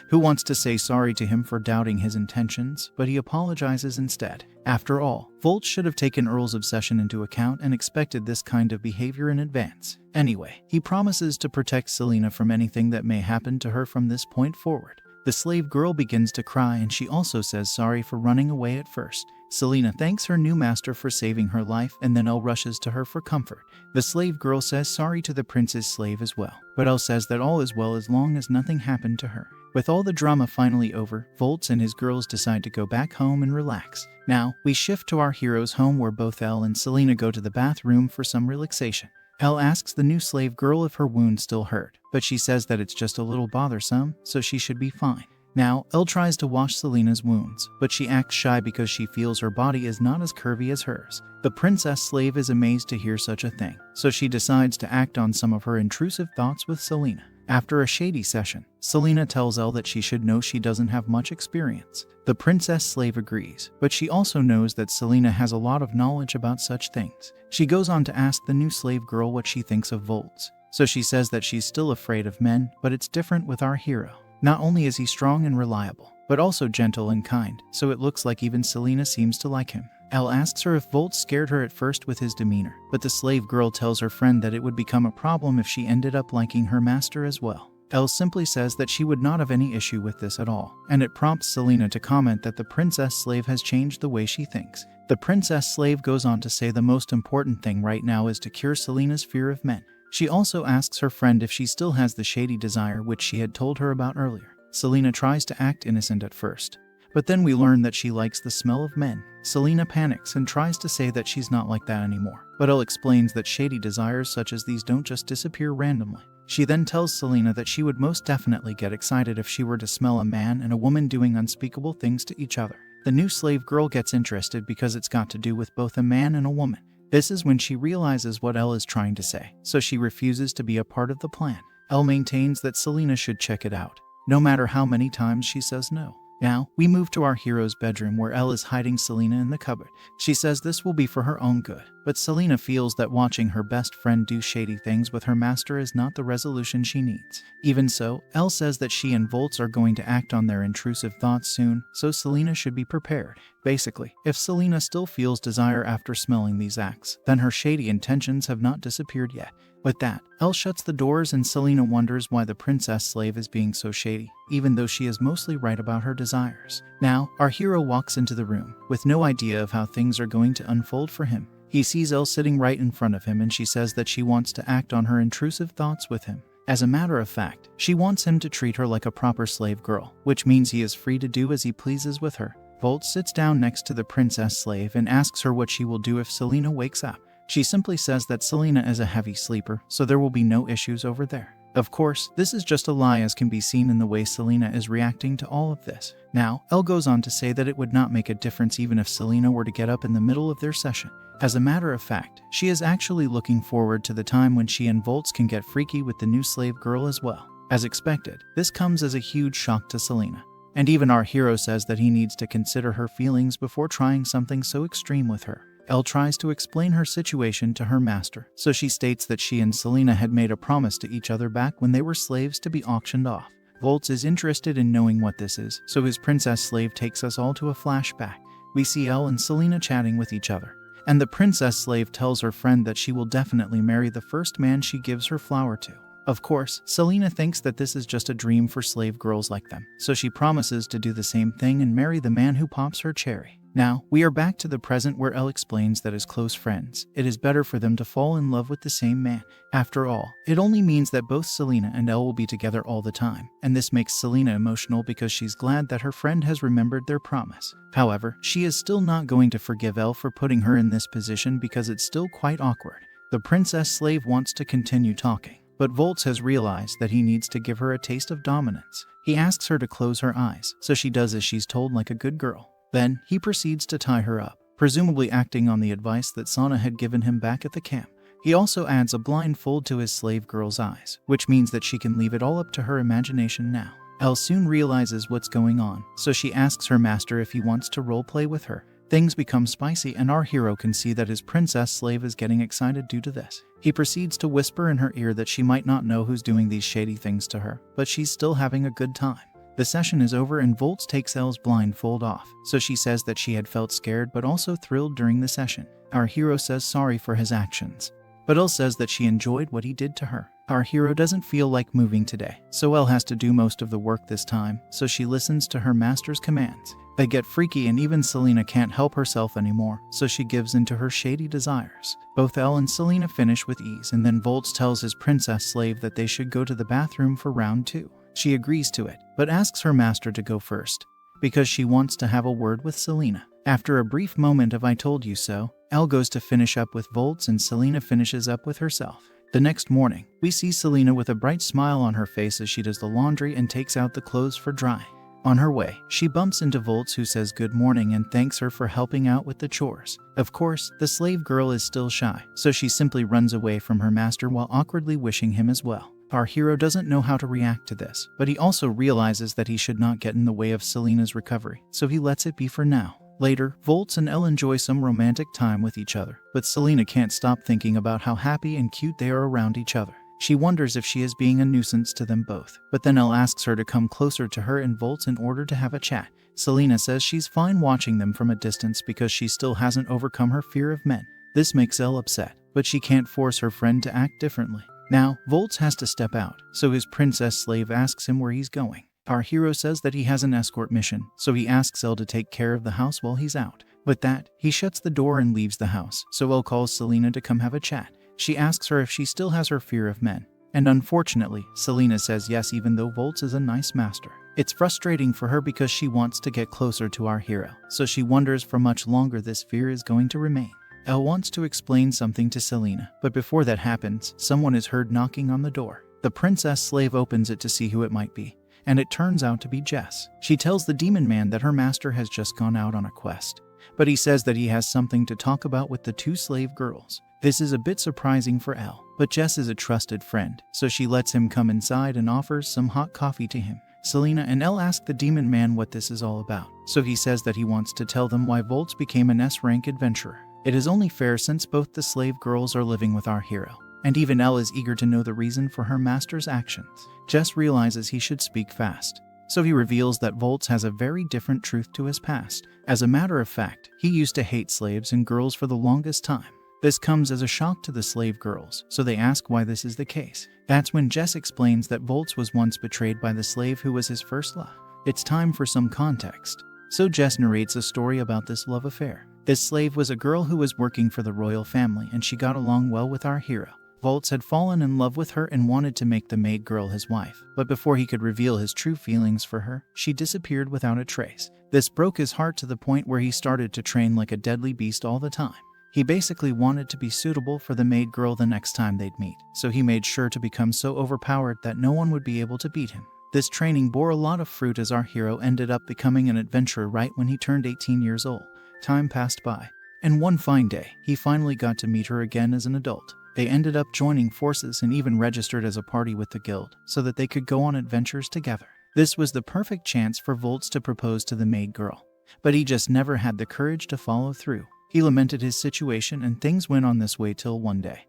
who wants to say sorry to him for doubting his intentions, but he apologizes instead. After all, Volts should have taken Earl's obsession into account and expected this kind of behavior in advance. Anyway, he promises to protect Selena from anything that may happen to her from this point forward. The slave girl begins to cry and she also says sorry for running away at first. Selena thanks her new master for saving her life and then Elle rushes to her for comfort. The slave girl says sorry to the prince's slave as well, but Elle says that all is well as long as nothing happened to her. With all the drama finally over, Volts and his girls decide to go back home and relax. Now, we shift to our hero's home where both Elle and Selena go to the bathroom for some relaxation. Elle asks the new slave girl if her wound still hurt, but she says that it's just a little bothersome, so she should be fine. Now, Elle tries to wash Selena's wounds, but she acts shy because she feels her body is not as curvy as hers. The princess slave is amazed to hear such a thing, so she decides to act on some of her intrusive thoughts with Selena. After a shady session, Selena tells Elle that she should know she doesn't have much experience. The princess slave agrees, but she also knows that Selena has a lot of knowledge about such things. She goes on to ask the new slave girl what she thinks of Volts. So she says that she's still afraid of men, but it's different with our hero. Not only is he strong and reliable, but also gentle and kind, so it looks like even Selena seems to like him. Elle asks her if Volts scared her at first with his demeanor, but the slave girl tells her friend that it would become a problem if she ended up liking her master as well. Elle simply says that she would not have any issue with this at all, and it prompts Selena to comment that the princess slave has changed the way she thinks. The princess slave goes on to say the most important thing right now is to cure Selena's fear of men. She also asks her friend if she still has the shady desire which she had told her about earlier. Selena tries to act innocent at first, but then we learn that she likes the smell of men. Selena panics and tries to say that she's not like that anymore, but Elle explains that shady desires such as these don't just disappear randomly. She then tells Selena that she would most definitely get excited if she were to smell a man and a woman doing unspeakable things to each other. the new slave girl gets interested because it's got to do with both a man and a woman. This is when she realizes what Elle is trying to say, so she refuses to be a part of the plan. Elle maintains that Selena should check it out, no matter how many times she says no. Now, we move to our hero's bedroom where Elle is hiding Selena in the cupboard. She says this will be for her own good, but Selena feels that watching her best friend do shady things with her master is not the resolution she needs. Even so, Elle says that she and Volts are going to act on their intrusive thoughts soon, so Selena should be prepared. Basically, if Selena still feels desire after smelling these acts, then her shady intentions have not disappeared yet. With that, Elle shuts the doors and Selena wonders why the princess slave is being so shady, even though she is mostly right about her desires. Now, our hero walks into the room, with no idea of how things are going to unfold for him. He sees Elle sitting right in front of him and she says that she wants to act on her intrusive thoughts with him. As a matter of fact, she wants him to treat her like a proper slave girl, which means he is free to do as he pleases with her. Volts sits down next to the princess slave and asks her what she will do if Selena wakes up. She simply says that Selena is a heavy sleeper, so there will be no issues over there. Of course, this is just a lie, as can be seen in the way Selena is reacting to all of this. Now, Elle goes on to say that it would not make a difference even if Selena were to get up in the middle of their session. As a matter of fact, she is actually looking forward to the time when she and Volts can get freaky with the new slave girl as well. As expected, this comes as a huge shock to Selena. And even our hero says that he needs to consider her feelings before trying something so extreme with her. Elle tries to explain her situation to her master, so she states that she and Selena had made a promise to each other back when they were slaves to be auctioned off. Volts is interested in knowing what this is, so his princess slave takes us all to a flashback. We see Elle and Selena chatting with each other, and the princess slave tells her friend that she will definitely marry the first man she gives her flower to. Of course, Selena thinks that this is just a dream for slave girls like them, so she promises to do the same thing and marry the man who pops her cherry. Now, we are back to the present where Elle explains that as close friends, it is better for them to fall in love with the same man. After all, it only means that both Selena and Elle will be together all the time, and this makes Selena emotional because she's glad that her friend has remembered their promise. However, she is still not going to forgive Elle for putting her in this position because it's still quite awkward. The princess slave wants to continue talking, but Volts has realized that he needs to give her a taste of dominance. He asks her to close her eyes, so she does as she's told like a good girl. Then, he proceeds to tie her up, presumably acting on the advice that Sana had given him back at the camp. He also adds a blindfold to his slave girl's eyes, which means that she can leave it all up to her imagination now. Elle soon realizes what's going on, so she asks her master if he wants to roleplay with her. Things become spicy and our hero can see that his princess slave is getting excited due to this. He proceeds to whisper in her ear that she might not know who's doing these shady things to her, but she's still having a good time. The session is over and Volts takes Elle's blindfold off, so she says that she had felt scared but also thrilled during the session. Our hero says sorry for his actions, but Elle says that she enjoyed what he did to her. Our hero doesn't feel like moving today, so Elle has to do most of the work this time, so she listens to her master's commands. They get freaky and even Selena can't help herself anymore, so she gives in to her shady desires. Both Elle and Selena finish with ease and then Volts tells his princess slave that they should go to the bathroom for round 2. She agrees to it, but asks her master to go first, because she wants to have a word with Selena. After a brief moment of I told you so, Elle goes to finish up with Volts and Selena finishes up with herself. The next morning, we see Selena with a bright smile on her face as she does the laundry and takes out the clothes for dry. On her way, she bumps into Volts who says good morning and thanks her for helping out with the chores. Of course, the slave girl is still shy, so she simply runs away from her master while awkwardly wishing him as well. Our hero doesn't know how to react to this, but he also realizes that he should not get in the way of Selena's recovery, so he lets it be for now. Later, Volts and Elle enjoy some romantic time with each other, but Selena can't stop thinking about how happy and cute they are around each other. She wonders if she is being a nuisance to them both, but then Elle asks her to come closer to her and Volts in order to have a chat. Selena says she's fine watching them from a distance because she still hasn't overcome her fear of men. This makes Elle upset, but she can't force her friend to act differently. Now, Volts has to step out, so his princess slave asks him where he's going. Our hero says that he has an escort mission, so he asks Elle to take care of the house while he's out. With that, he shuts the door and leaves the house, so Elle calls Selena to come have a chat. She asks her if she still has her fear of men, and unfortunately, Selena says yes even though Volts is a nice master. It's frustrating for her because she wants to get closer to our hero, so she wonders for much longer this fear is going to remain. Elle wants to explain something to Selena, but before that happens, someone is heard knocking on the door. The princess slave opens it to see who it might be, and it turns out to be Jess. She tells the demon man that her master has just gone out on a quest, but he says that he has something to talk about with the two slave girls. This is a bit surprising for Elle, but Jess is a trusted friend, so she lets him come inside and offers some hot coffee to him. Selena and Elle ask the demon man what this is all about, so he says that he wants to tell them why Volts became an S-rank adventurer. It is only fair since both the slave girls are living with our hero, and even Elle is eager to know the reason for her master's actions. Jess realizes he should speak fast, so he reveals that Volts has a very different truth to his past. As a matter of fact, he used to hate slaves and girls for the longest time. This comes as a shock to the slave girls, so they ask why this is the case. That's when Jess explains that Volts was once betrayed by the slave who was his first love. It's time for some context, so Jess narrates a story about this love affair. This slave was a girl who was working for the royal family, and she got along well with our hero. Volts had fallen in love with her and wanted to make the maid girl his wife, but before he could reveal his true feelings for her, she disappeared without a trace. This broke his heart to the point where he started to train like a deadly beast all the time. He basically wanted to be suitable for the maid girl the next time they'd meet, so he made sure to become so overpowered that no one would be able to beat him. This training bore a lot of fruit as our hero ended up becoming an adventurer right when he turned 18 years old. Time passed by, and one fine day, he finally got to meet her again as an adult. They ended up joining forces and even registered as a party with the guild, so that they could go on adventures together. This was the perfect chance for Volts to propose to the maid girl, but he just never had the courage to follow through. He lamented his situation, and things went on this way till one day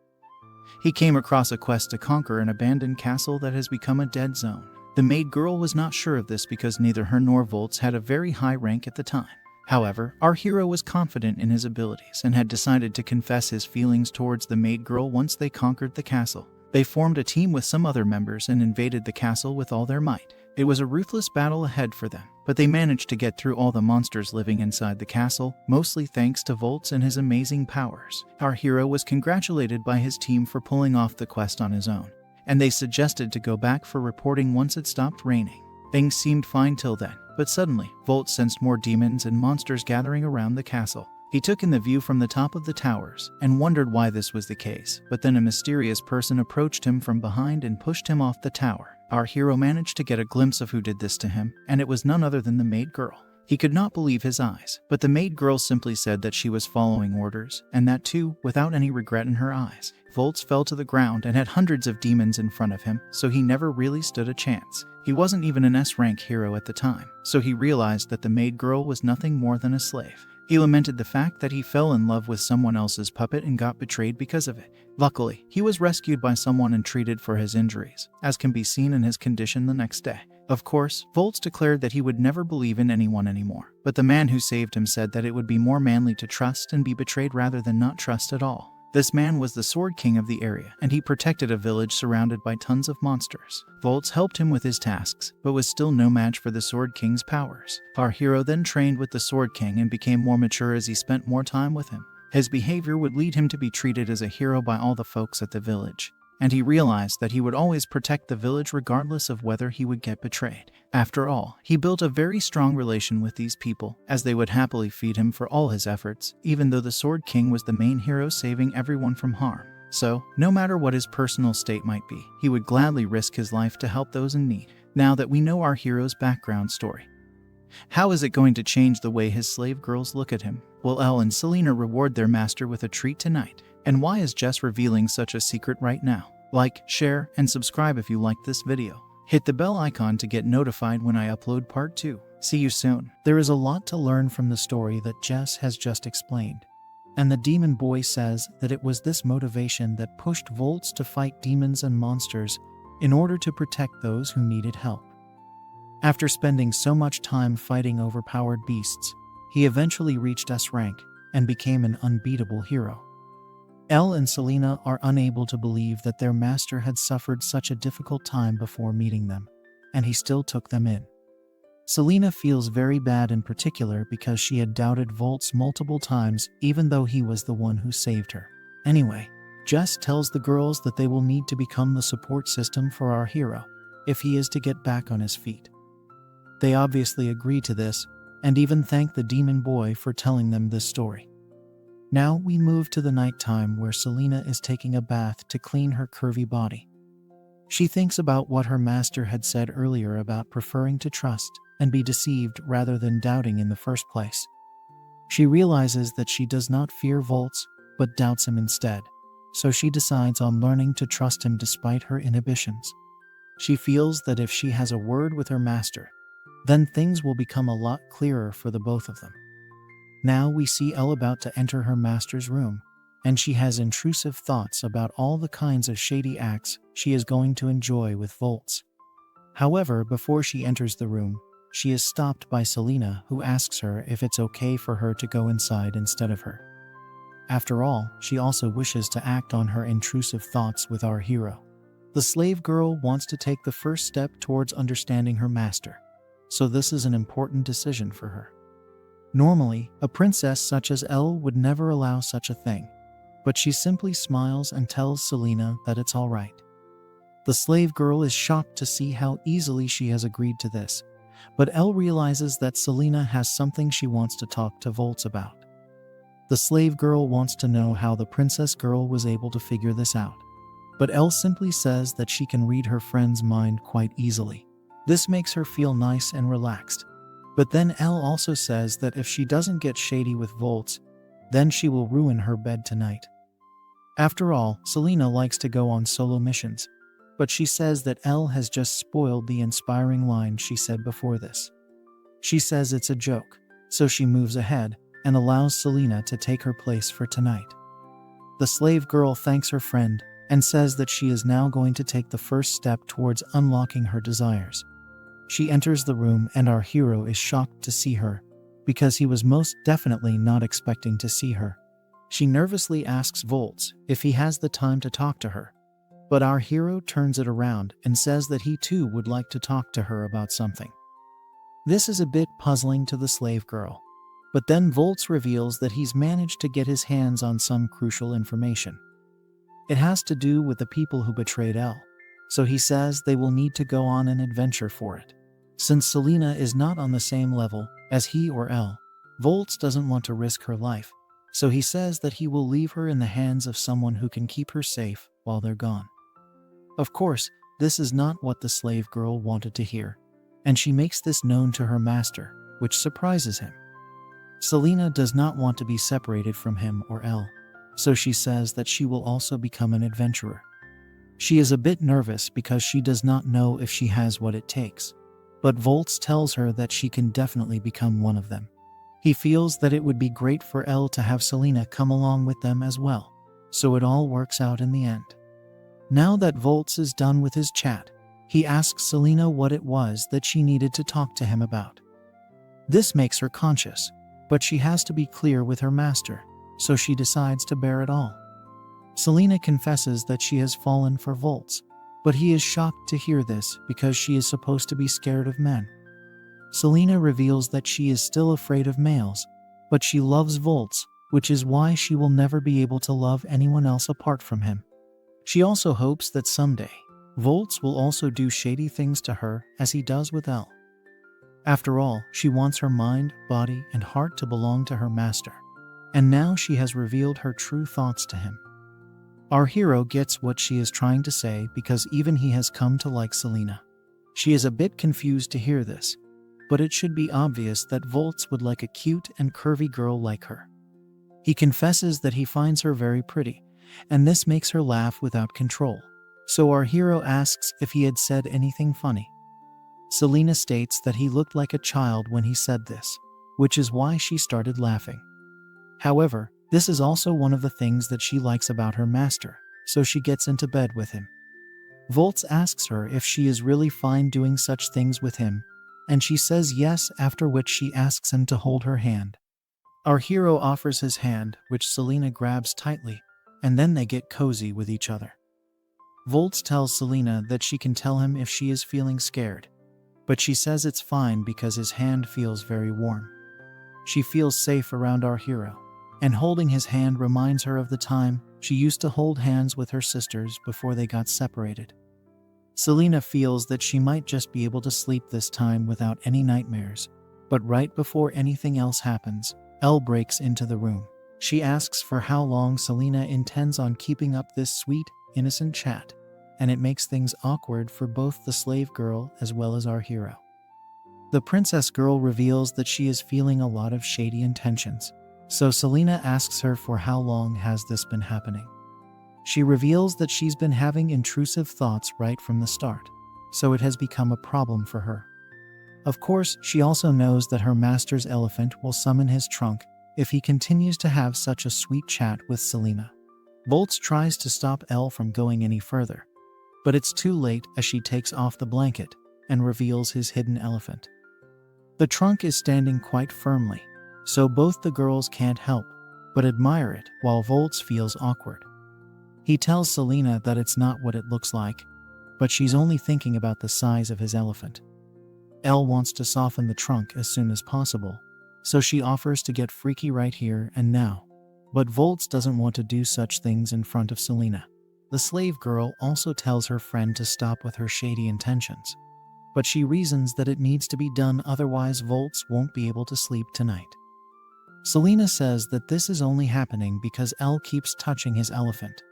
he came across a quest to conquer an abandoned castle that has become a dead zone. The maid girl was not sure of this because neither her nor Volts had a very high rank at the time. However, our hero was confident in his abilities and had decided to confess his feelings towards the maid girl once they conquered the castle. They formed a team with some other members and invaded the castle with all their might. It was a ruthless battle ahead for them, but they managed to get through all the monsters living inside the castle, mostly thanks to Volts and his amazing powers. Our hero was congratulated by his team for pulling off the quest on his own, and they suggested to go back for reporting once it stopped raining. Things seemed fine till then, but suddenly, Volts sensed more demons and monsters gathering around the castle. He took in the view from the top of the towers and wondered why this was the case, but then a mysterious person approached him from behind and pushed him off the tower. Our hero managed to get a glimpse of who did this to him, and it was none other than the maid girl. He could not believe his eyes, but the maid girl simply said that she was following orders, and that too, without any regret in her eyes. Volts fell to the ground and had hundreds of demons in front of him, so he never really stood a chance. He wasn't even an S-rank hero at the time, so he realized that the maid girl was nothing more than a slave. He lamented the fact that he fell in love with someone else's puppet and got betrayed because of it. Luckily, he was rescued by someone and treated for his injuries, as can be seen in his condition the next day. Of course, Volts declared that he would never believe in anyone anymore, but the man who saved him said that it would be more manly to trust and be betrayed rather than not trust at all. This man was the Sword King of the area, and he protected a village surrounded by tons of monsters. Volts helped him with his tasks, but was still no match for the Sword King's powers. Our hero then trained with the Sword King and became more mature as he spent more time with him. His behavior would lead him to be treated as a hero by all the folks at the village, and he realized that he would always protect the village regardless of whether he would get betrayed. After all, he built a very strong relation with these people, as they would happily feed him for all his efforts, even though the Sword King was the main hero saving everyone from harm. So, no matter what his personal state might be, he would gladly risk his life to help those in need. Now that we know our hero's background story, how is it going to change the way his slave girls look at him? Will Elle and Selena reward their master with a treat tonight? And why is Jess revealing such a secret right now? Like, share, and subscribe if you liked this video. Hit the bell icon to get notified when I upload part 2. See you soon. There is a lot to learn from the story that Jess has just explained, and the demon boy says that it was this motivation that pushed Volts to fight demons and monsters in order to protect those who needed help. After spending so much time fighting overpowered beasts, he eventually reached S rank and became an unbeatable hero. Elle and Selena are unable to believe that their master had suffered such a difficult time before meeting them, and he still took them in. Selena feels very bad in particular because she had doubted Volts multiple times even though he was the one who saved her. Anyway, Jess tells the girls that they will need to become the support system for our hero if he is to get back on his feet. They obviously agree to this and even thank the demon boy for telling them this story. Now we move to the nighttime where Selena is taking a bath to clean her curvy body. She thinks about what her master had said earlier about preferring to trust and be deceived rather than doubting in the first place. She realizes that she does not fear Volts, but doubts him instead, so she decides on learning to trust him despite her inhibitions. She feels that if she has a word with her master, then things will become a lot clearer for the both of them. Now we see Elle about to enter her master's room, and she has intrusive thoughts about all the kinds of shady acts she is going to enjoy with Volts. However, before she enters the room, she is stopped by Selena, who asks her if it's okay for her to go inside instead of her. After all, she also wishes to act on her intrusive thoughts with our hero. The slave girl wants to take the first step towards understanding her master, so this is an important decision for her. Normally, a princess such as Elle would never allow such a thing, but she simply smiles and tells Selena that it's all right. The slave girl is shocked to see how easily she has agreed to this, but Elle realizes that Selena has something she wants to talk to Volts about. The slave girl wants to know how the princess girl was able to figure this out, but Elle simply says that she can read her friend's mind quite easily. This makes her feel nice and relaxed. But then Elle also says that if she doesn't get shady with Volts, then she will ruin her bed tonight. After all, Selena likes to go on solo missions, but she says that Elle has just spoiled the inspiring line she said before this. She says it's a joke, so she moves ahead and allows Selena to take her place for tonight. The slave girl thanks her friend and says that she is now going to take the first step towards unlocking her desires. She enters the room and our hero is shocked to see her, because he was most definitely not expecting to see her. She nervously asks Volts if he has the time to talk to her, but our hero turns it around and says that he too would like to talk to her about something. This is a bit puzzling to the slave girl, but then Volts reveals that he's managed to get his hands on some crucial information. It has to do with the people who betrayed Elle, so he says they will need to go on an adventure for it. Since Selena is not on the same level as he or Elle, Volts doesn't want to risk her life, so he says that he will leave her in the hands of someone who can keep her safe while they're gone. Of course, this is not what the slave girl wanted to hear, and she makes this known to her master, which surprises him. Selena does not want to be separated from him or Elle, so she says that she will also become an adventurer. She is a bit nervous because she does not know if she has what it takes, but Volts tells her that she can definitely become one of them. He feels that it would be great for Elle to have Selena come along with them as well, so it all works out in the end. Now that Volts is done with his chat, he asks Selena what it was that she needed to talk to him about. This makes her conscious, but she has to be clear with her master, so she decides to bear it all. Selena confesses that she has fallen for Volts, but he is shocked to hear this because she is supposed to be scared of men. Selena reveals that she is still afraid of males, but she loves Volts, which is why she will never be able to love anyone else apart from him. She also hopes that someday, Volts will also do shady things to her as he does with Elle. After all, she wants her mind, body, and heart to belong to her master, and now she has revealed her true thoughts to him. Our hero gets what she is trying to say because even he has come to like Selena. She is a bit confused to hear this, but it should be obvious that Volts would like a cute and curvy girl like her. He confesses that he finds her very pretty, and this makes her laugh without control, so our hero asks if he had said anything funny. Selena states that he looked like a child when he said this, which is why she started laughing. However, this is also one of the things that she likes about her master, so she gets into bed with him. Volts asks her if she is really fine doing such things with him, and she says yes, after which she asks him to hold her hand. Our hero offers his hand, which Selena grabs tightly, and then they get cozy with each other. Volts tells Selena that she can tell him if she is feeling scared, but she says it's fine because his hand feels very warm. She feels safe around our hero, and holding his hand reminds her of the time she used to hold hands with her sisters before they got separated. Selena feels that she might just be able to sleep this time without any nightmares, but right before anything else happens, Elle breaks into the room. She asks for how long Selena intends on keeping up this sweet, innocent chat. and it makes things awkward for both the slave girl as well as our hero. The princess girl reveals that she is feeling a lot of shady intentions, so Selena asks her for how long has this been happening. She reveals that she's been having intrusive thoughts right from the start, so it has become a problem for her. Of course, she also knows that her master's elephant will summon his trunk if he continues to have such a sweet chat with Selena. Volts tries to stop Elle from going any further, but it's too late as she takes off the blanket and reveals his hidden elephant. The trunk is standing quite firmly, so both the girls can't help but admire it while Volts feels awkward. He tells Selena that it's not what it looks like, but she's only thinking about the size of his elephant. Elle wants to soften the trunk as soon as possible, so she offers to get freaky right here and now. But Volts doesn't want to do such things in front of Selena. The slave girl also tells her friend to stop with her shady intentions, but she reasons that it needs to be done, otherwise Volts won't be able to sleep tonight. Selena says that this is only happening because Elle keeps touching his elephant,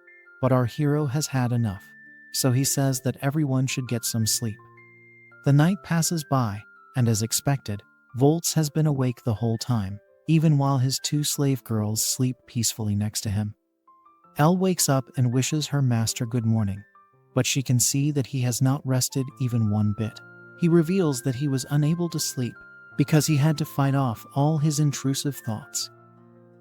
but our hero has had enough, so he says that everyone should get some sleep. The night passes by, and as expected, Volts has been awake the whole time, even while his two slave girls sleep peacefully next to him. Elle wakes up and wishes her master good morning, but she can see that he has not rested even one bit. He reveals that he was unable to sleep because he had to fight off all his intrusive thoughts.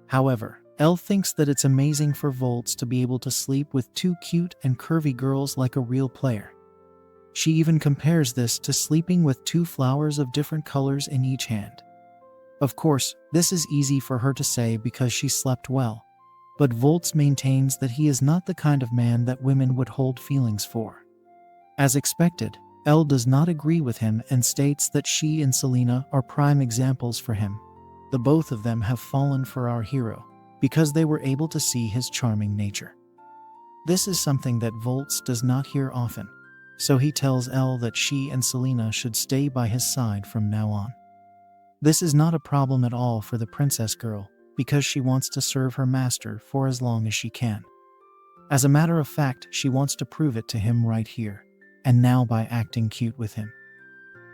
However, Elle thinks that it's amazing for Volts to be able to sleep with two cute and curvy girls like a real player. She even compares this to sleeping with two flowers of different colors in each hand. Of course, this is easy for her to say because she slept well, but Volts maintains that he is not the kind of man that women would hold feelings for. As expected, Elle does not agree with him and states that she and Selena are prime examples for him. The both of them have fallen for our hero because they were able to see his charming nature. This is something that Volts does not hear often, so he tells Elle that she and Selena should stay by his side from now on. This is not a problem at all for the princess girl because she wants to serve her master for as long as she can. As a matter of fact, she wants to prove it to him right here and now by acting cute with him.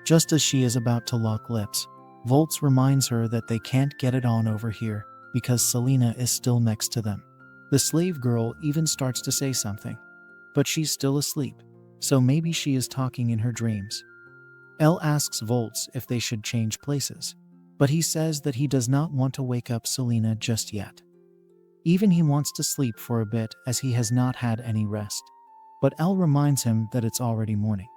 Just as she is about to lock lips, Volts reminds her that they can't get it on over here because Selena is still next to them. The slave girl even starts to say something, but she's still asleep, so maybe she is talking in her dreams. Elle asks Volts if they should change places, but he says that he does not want to wake up Selena just yet. Even he wants to sleep for a bit as he has not had any rest, but Elle reminds him that it's already morning.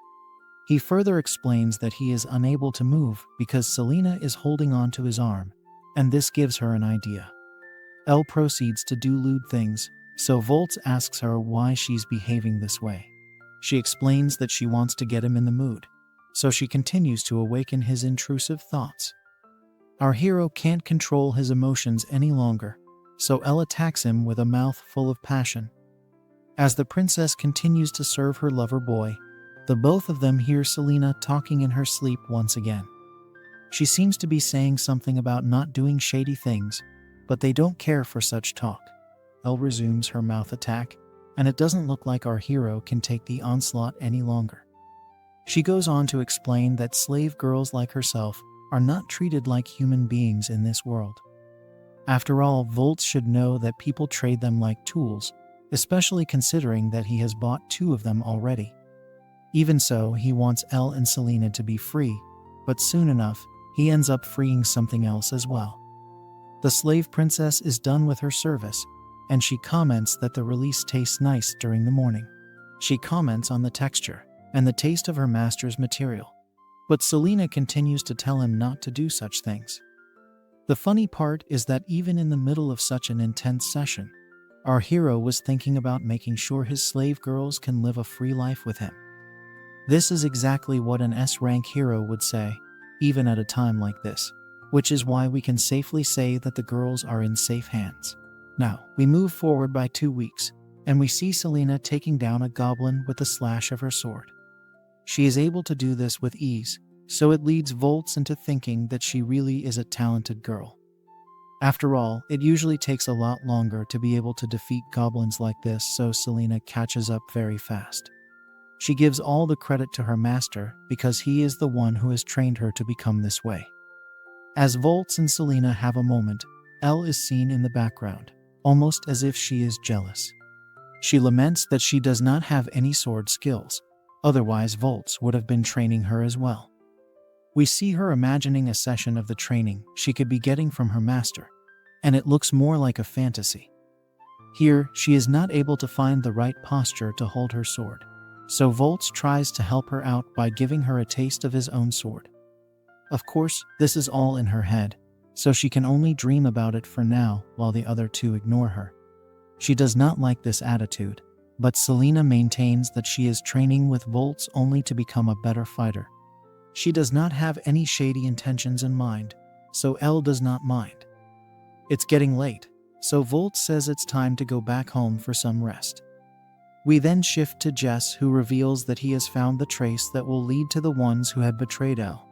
He further explains that he is unable to move because Selena is holding on to his arm, and this gives her an idea. Elle proceeds to do lewd things, so Volts asks her why she's behaving this way. She explains that she wants to get him in the mood, so she continues to awaken his intrusive thoughts. Our hero can't control his emotions any longer, so Elle attacks him with a mouth full of passion. As the princess continues to serve her lover boy, the both of them hear Selena talking in her sleep once again. She seems to be saying something about not doing shady things, but they don't care for such talk. Elle resumes her mouth attack, and it doesn't look like our hero can take the onslaught any longer. She goes on to explain that slave girls like herself are not treated like human beings in this world. After all, Volts should know that people trade them like tools, especially considering that he has bought two of them already. Even so, he wants Elle and Selena to be free, but soon enough, he ends up freeing something else as well. The slave princess is done with her service, and she comments that the release tastes nice during the morning. She comments on the texture and the taste of her master's material, but Selena continues to tell him not to do such things. The funny part is that even in the middle of such an intense session, our hero was thinking about making sure his slave girls can live a free life with him. This is exactly what an S-rank hero would say, even at a time like this, which is why we can safely say that the girls are in safe hands. Now, we move forward by 2 weeks, and we see Selena taking down a goblin with the slash of her sword. She is able to do this with ease, so it leads Volts into thinking that she really is a talented girl. After all, it usually takes a lot longer to be able to defeat goblins like this, so Selena catches up very fast. She gives all the credit to her master because he is the one who has trained her to become this way. As Volts and Selena have a moment, Elle is seen in the background, almost as if she is jealous. She laments that she does not have any sword skills, otherwise Volts would have been training her as well. We see her imagining a session of the training she could be getting from her master, and it looks more like a fantasy. Here, she is not able to find the right posture to hold her sword, so Volts tries to help her out by giving her a taste of his own sword. Of course, this is all in her head, so she can only dream about it for now while the other two ignore her. She does not like this attitude, but Selena maintains that she is training with Volts only to become a better fighter. She does not have any shady intentions in mind, so Elle does not mind. It's getting late, so Volts says it's time to go back home for some rest. We then shift to Jess, who reveals that he has found the trace that will lead to the ones who had betrayed Elle.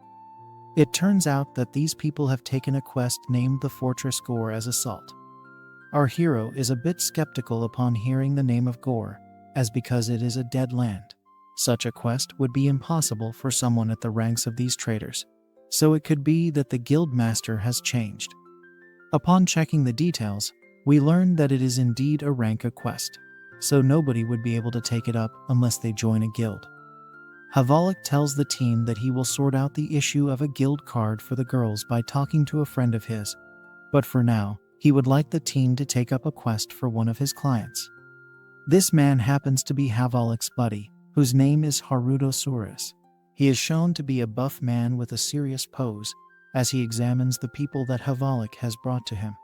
It turns out that these people have taken a quest named the Fortress Gore as assault. Our hero is a bit skeptical upon hearing the name of Gore, as because it is a dead land. Such a quest would be impossible for someone at the ranks of these traitors, so it could be that the guild master has changed. Upon checking the details, we learn that it is indeed a rank quest, so nobody would be able to take it up unless they join a guild. Havalik tells the team that he will sort out the issue of a guild card for the girls by talking to a friend of his, but for now, he would like the team to take up a quest for one of his clients. This man happens to be Havalik's buddy, whose name is Haruto Surus. He is shown to be a buff man with a serious pose as he examines the people that Havalik has brought to him.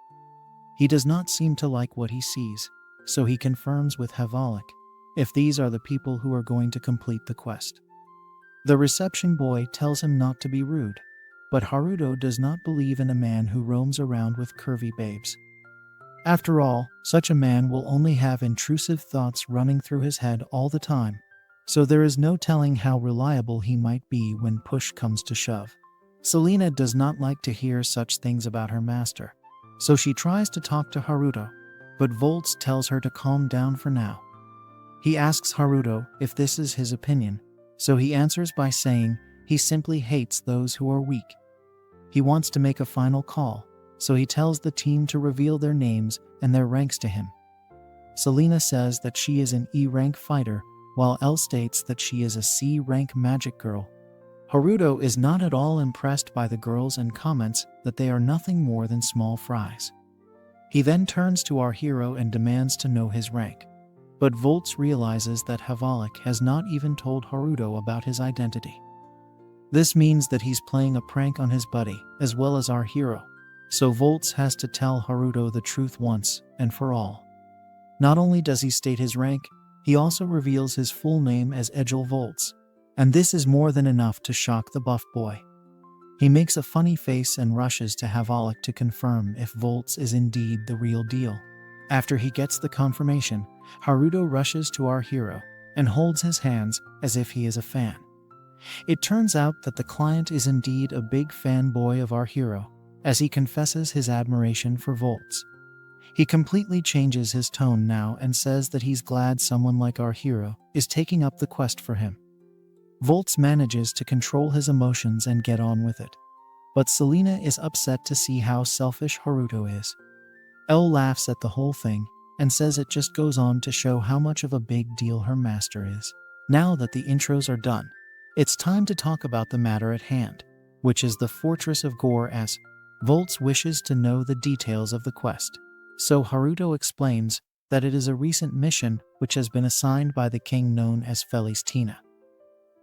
He does not seem to like what he sees, so he confirms with Havalik if these are the people who are going to complete the quest. The reception boy tells him not to be rude, but Haruto does not believe in a man who roams around with curvy babes. After all, such a man will only have intrusive thoughts running through his head all the time, so there is no telling how reliable he might be when push comes to shove. Selena does not like to hear such things about her master, so she tries to talk to Haruto, but Volts tells her to calm down for now. He asks Haruto if this is his opinion, so he answers by saying he simply hates those who are weak. He wants to make a final call, so he tells the team to reveal their names and their ranks to him. Selena says that she is an E-rank fighter, while Elle states that she is a C-rank magic girl. Haruto is not at all impressed by the girls and comments that they are nothing more than small fries. He then turns to our hero and demands to know his rank. But Volts realizes that Havalik has not even told Haruto about his identity. This means that he's playing a prank on his buddy, as well as our hero, so Volts has to tell Haruto the truth once and for all. Not only does he state his rank, he also reveals his full name as Egil Volts, and this is more than enough to shock the buff boy. He makes a funny face and rushes to Havalik to confirm if Volts is indeed the real deal. After he gets the confirmation, Haruto rushes to our hero and holds his hands as if he is a fan. It turns out that the client is indeed a big fanboy of our hero, as he confesses his admiration for Volts. He completely changes his tone now and says that he's glad someone like our hero is taking up the quest for him. Volts manages to control his emotions and get on with it, but Selena is upset to see how selfish Haruto is. Elle laughs at the whole thing and says it just goes on to show how much of a big deal her master is. Now that the intros are done, it's time to talk about the matter at hand, which is the Fortress of Gore, as Volts wishes to know the details of the quest. So Haruto explains that it is a recent mission which has been assigned by the king known as Felistina.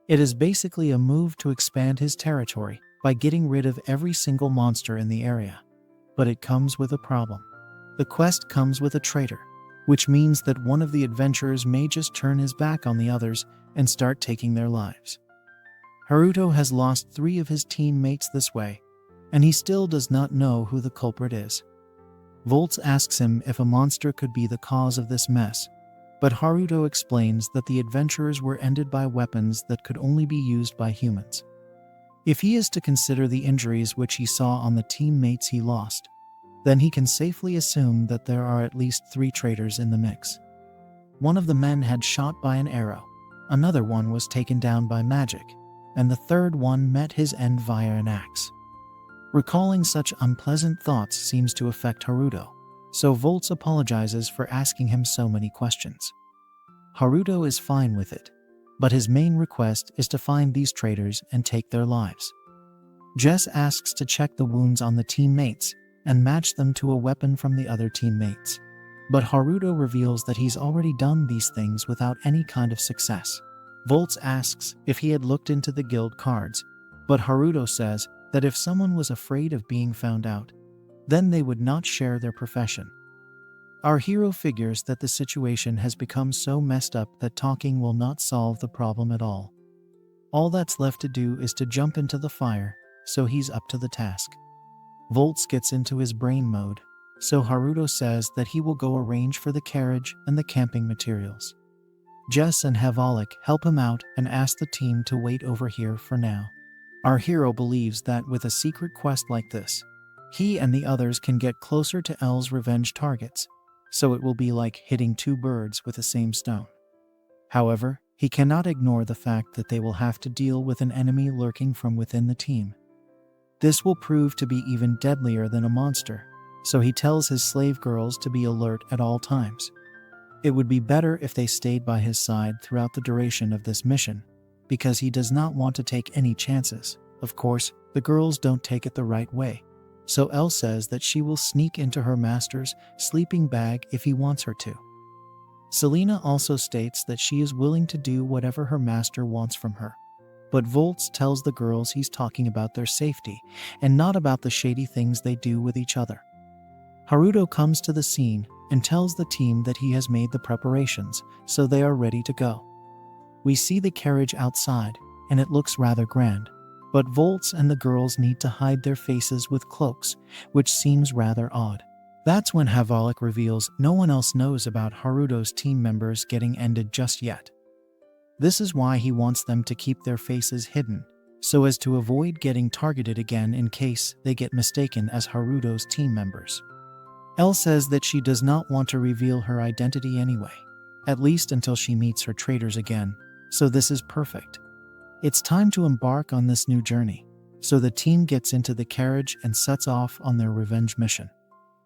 It is basically a move to expand his territory by getting rid of every single monster in the area. But it comes with a problem. The quest comes with a traitor, which means that one of the adventurers may just turn his back on the others and start taking their lives. Haruto has lost 3 of his teammates this way, and he still does not know who the culprit is. Volts asks him if a monster could be the cause of this mess, but Haruto explains that the adventurers were ended by weapons that could only be used by humans. If he is to consider the injuries which he saw on the teammates he lost, then he can safely assume that there are at least 3 traitors in the mix. One of the men had shot by an arrow, another one was taken down by magic, and the third one met his end via an axe. Recalling such unpleasant thoughts seems to affect Haruto, so Volts apologizes for asking him so many questions. Haruto is fine with it, but his main request is to find these traitors and take their lives. Jess asks to check the wounds on the teammates and match them to a weapon from the other teammates, but Haruto reveals that he's already done these things without any kind of success. Volts asks if he had looked into the guild cards, but Haruto says that if someone was afraid of being found out, then they would not share their profession. Our hero figures that the situation has become so messed up that talking will not solve the problem at all. All that's left to do is to jump into the fire, so he's up to the task. Volts gets into his brain mode, so Haruto says that he will go arrange for the carriage and the camping materials. Jess and Havalik help him out and ask the team to wait over here for now. Our hero believes that with a secret quest like this, he and the others can get closer to L's revenge targets, so it will be like hitting two birds with the same stone. However, he cannot ignore the fact that they will have to deal with an enemy lurking from within the team. This will prove to be even deadlier than a monster, so he tells his slave girls to be alert at all times. It would be better if they stayed by his side throughout the duration of this mission, because he does not want to take any chances. Of course, the girls don't take it the right way, so Elle says that she will sneak into her master's sleeping bag if he wants her to. Selena also states that she is willing to do whatever her master wants from her, but Volts tells the girls he's talking about their safety and not about the shady things they do with each other. Haruto comes to the scene and tells the team that he has made the preparations, so they are ready to go. We see the carriage outside, and it looks rather grand, but Volts and the girls need to hide their faces with cloaks, which seems rather odd. That's when Havalik reveals no one else knows about Haruto's team members getting ended just yet. This is why he wants them to keep their faces hidden, so as to avoid getting targeted again in case they get mistaken as Haruto's team members. Elle says that she does not want to reveal her identity anyway, at least until she meets her traitors again, so this is perfect. It's time to embark on this new journey, so the team gets into the carriage and sets off on their revenge mission.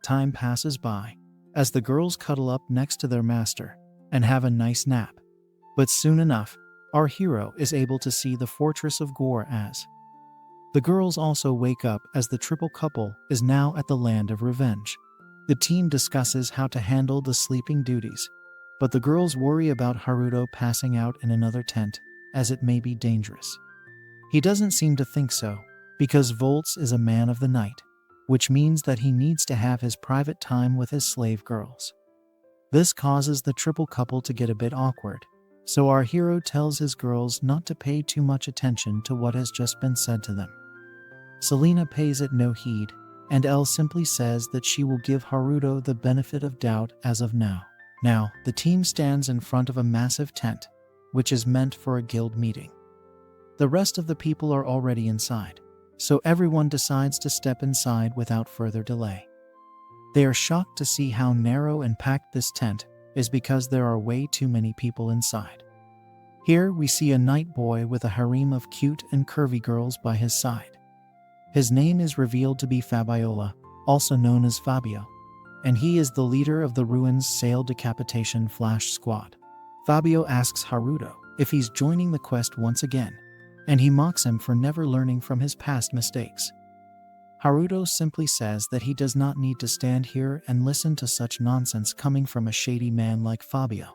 Time passes by, as the girls cuddle up next to their master and have a nice nap. But soon enough, our hero is able to see the fortress of Gore as. The girls also wake up as the triple couple is now at the land of revenge. The team discusses how to handle the sleeping duties, but the girls worry about Haruto passing out in another tent, as it may be dangerous. He doesn't seem to think so, because Volts is a man of the night, which means that he needs to have his private time with his slave girls. This causes the triple couple to get a bit awkward, so our hero tells his girls not to pay too much attention to what has just been said to them. Selena pays it no heed, and Elle simply says that she will give Haruto the benefit of doubt as of now. Now, the team stands in front of a massive tent, which is meant for a guild meeting. The rest of the people are already inside, so everyone decides to step inside without further delay. They are shocked to see how narrow and packed this tent is because there are way too many people inside. Here we see a night boy with a harem of cute and curvy girls by his side. His name is revealed to be Fabiola, also known as Fabio, and he is the leader of the Ruins Sail Decapitation Flash Squad. Fabio asks Haruto if he's joining the quest once again, and he mocks him for never learning from his past mistakes. Haruto simply says that he does not need to stand here and listen to such nonsense coming from a shady man like Fabio.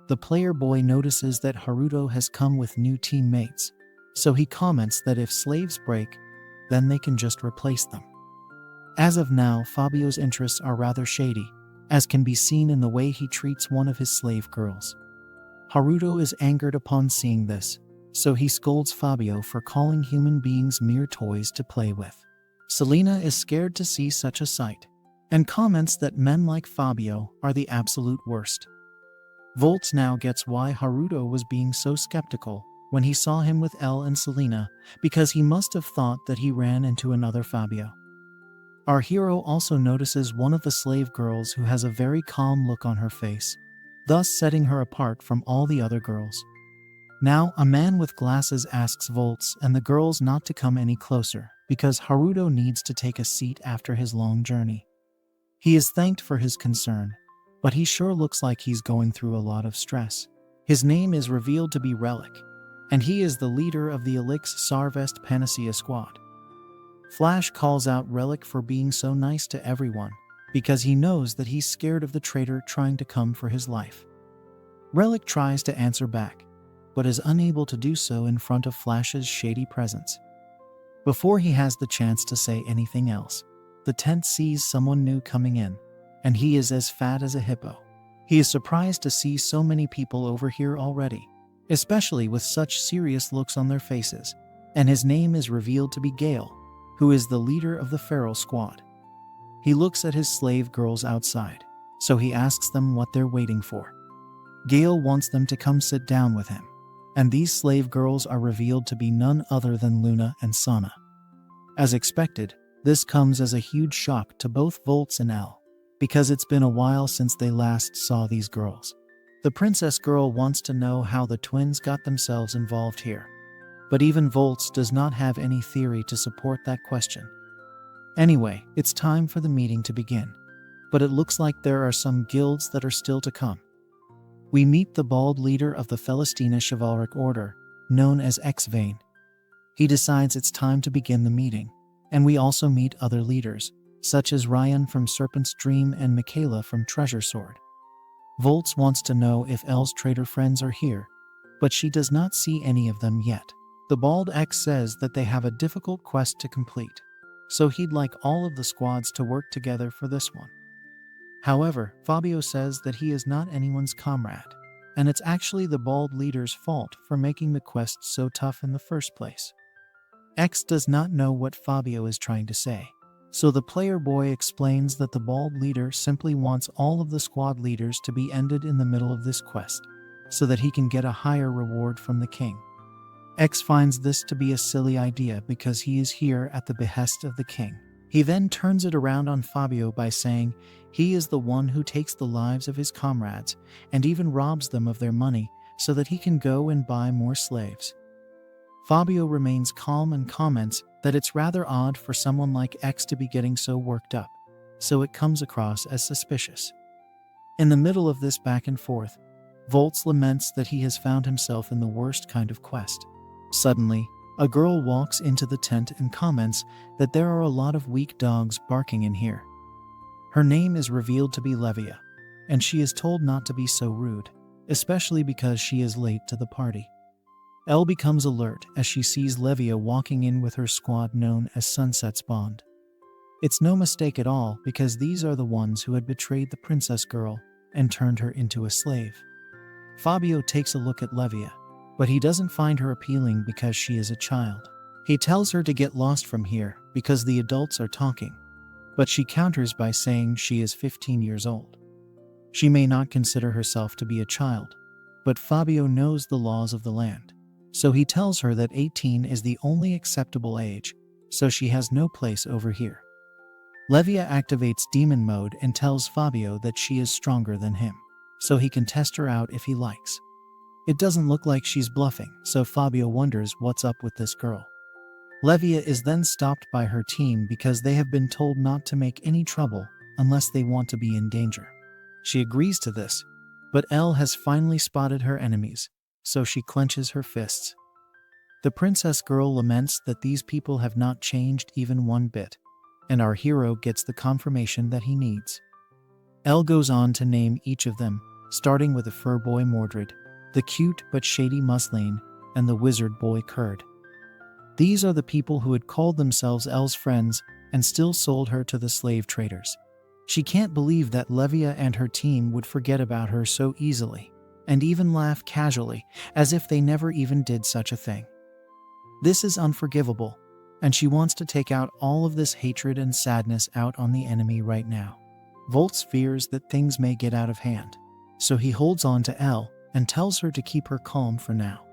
The player boy notices that Haruto has come with new teammates, so he comments that if slaves break, then they can just replace them. As of now, Fabio's interests are rather shady, as can be seen in the way he treats one of his slave girls. Haruto is angered upon seeing this, so he scolds Fabio for calling human beings mere toys to play with. Selena is scared to see such a sight, and comments that men like Fabio are the absolute worst. Volts now gets why Haruto was being so skeptical when he saw him with Elle and Selena, because he must have thought that he ran into another Fabio. Our hero also notices one of the slave girls who has a very calm look on her face, thus setting her apart from all the other girls. Now, a man with glasses asks Volts and the girls not to come any closer because Haruto needs to take a seat after his long journey. He is thanked for his concern, but he sure looks like he's going through a lot of stress. His name is revealed to be Relic, and he is the leader of the Elix Sarvest Panacea squad. Flash calls out Relic for being so nice to everyone because he knows that he's scared of the traitor trying to come for his life. Relic tries to answer back, but is unable to do so in front of Flash's shady presence. Before he has the chance to say anything else, the tent sees someone new coming in, and he is as fat as a hippo. He is surprised to see so many people over here already, especially with such serious looks on their faces, and his name is revealed to be Gale, who is the leader of the feral squad. He looks at his slave girls outside, so he asks them what they're waiting for. Gale wants them to come sit down with him, and these slave girls are revealed to be none other than Luna and Sana. As expected, this comes as a huge shock to both Volts and L, because it's been a while since they last saw these girls. The princess girl wants to know how the twins got themselves involved here, but even Volts does not have any theory to support that question. Anyway, it's time for the meeting to begin, but it looks like there are some guilds that are still to come. We meet the bald leader of the Felestina Chivalric Order, known as X-Vane. He decides it's time to begin the meeting, and we also meet other leaders, such as Ryan from Serpent's Dream and Michaela from Treasure Sword. Volts wants to know if Elle's traitor friends are here, but she does not see any of them yet. The bald X says that they have a difficult quest to complete, so he'd like all of the squads to work together for this one. However, Fabio says that he is not anyone's comrade, and it's actually the bald leader's fault for making the quest so tough in the first place. X does not know what Fabio is trying to say, so the player boy explains that the bald leader simply wants all of the squad leaders to be ended in the middle of this quest, so that he can get a higher reward from the king. X finds this to be a silly idea because he is here at the behest of the king. He then turns it around on Fabio by saying he is the one who takes the lives of his comrades and even robs them of their money so that he can go and buy more slaves. Fabio remains calm and comments that it's rather odd for someone like X to be getting so worked up, so it comes across as suspicious. In the middle of this back and forth, Volts laments that he has found himself in the worst kind of quest. Suddenly, a girl walks into the tent and comments that there are a lot of weak dogs barking in here. Her name is revealed to be Levia, and she is told not to be so rude, especially because she is late to the party. Elle becomes alert as she sees Levia walking in with her squad known as Sunset's Bond. It's no mistake at all because these are the ones who had betrayed the princess girl and turned her into a slave. Fabio takes a look at Levia, but he doesn't find her appealing because she is a child. He tells her to get lost from here because the adults are talking, but she counters by saying she is 15 years old. She may not consider herself to be a child, but Fabio knows the laws of the land, so he tells her that 18 is the only acceptable age, so she has no place over here. Levia activates demon mode and tells Fabio that she is stronger than him, so he can test her out if he likes. It doesn't look like she's bluffing, so Fabio wonders what's up with this girl. Levia is then stopped by her team because they have been told not to make any trouble unless they want to be in danger. She agrees to this, but Elle has finally spotted her enemies, so she clenches her fists. The princess girl laments that these people have not changed even one bit, and our hero gets the confirmation that he needs. Elle goes on to name each of them, starting with the fur boy Mordred, the cute but shady Muslin, and the wizard boy Kurd. These are the people who had called themselves Elle's friends and still sold her to the slave traders. She can't believe that Levia and her team would forget about her so easily, and even laugh casually, as if they never even did such a thing. This is unforgivable, and she wants to take out all of this hatred and sadness out on the enemy right now. Volts fears that things may get out of hand, so he holds on to Elle and tells her to keep her calm for now.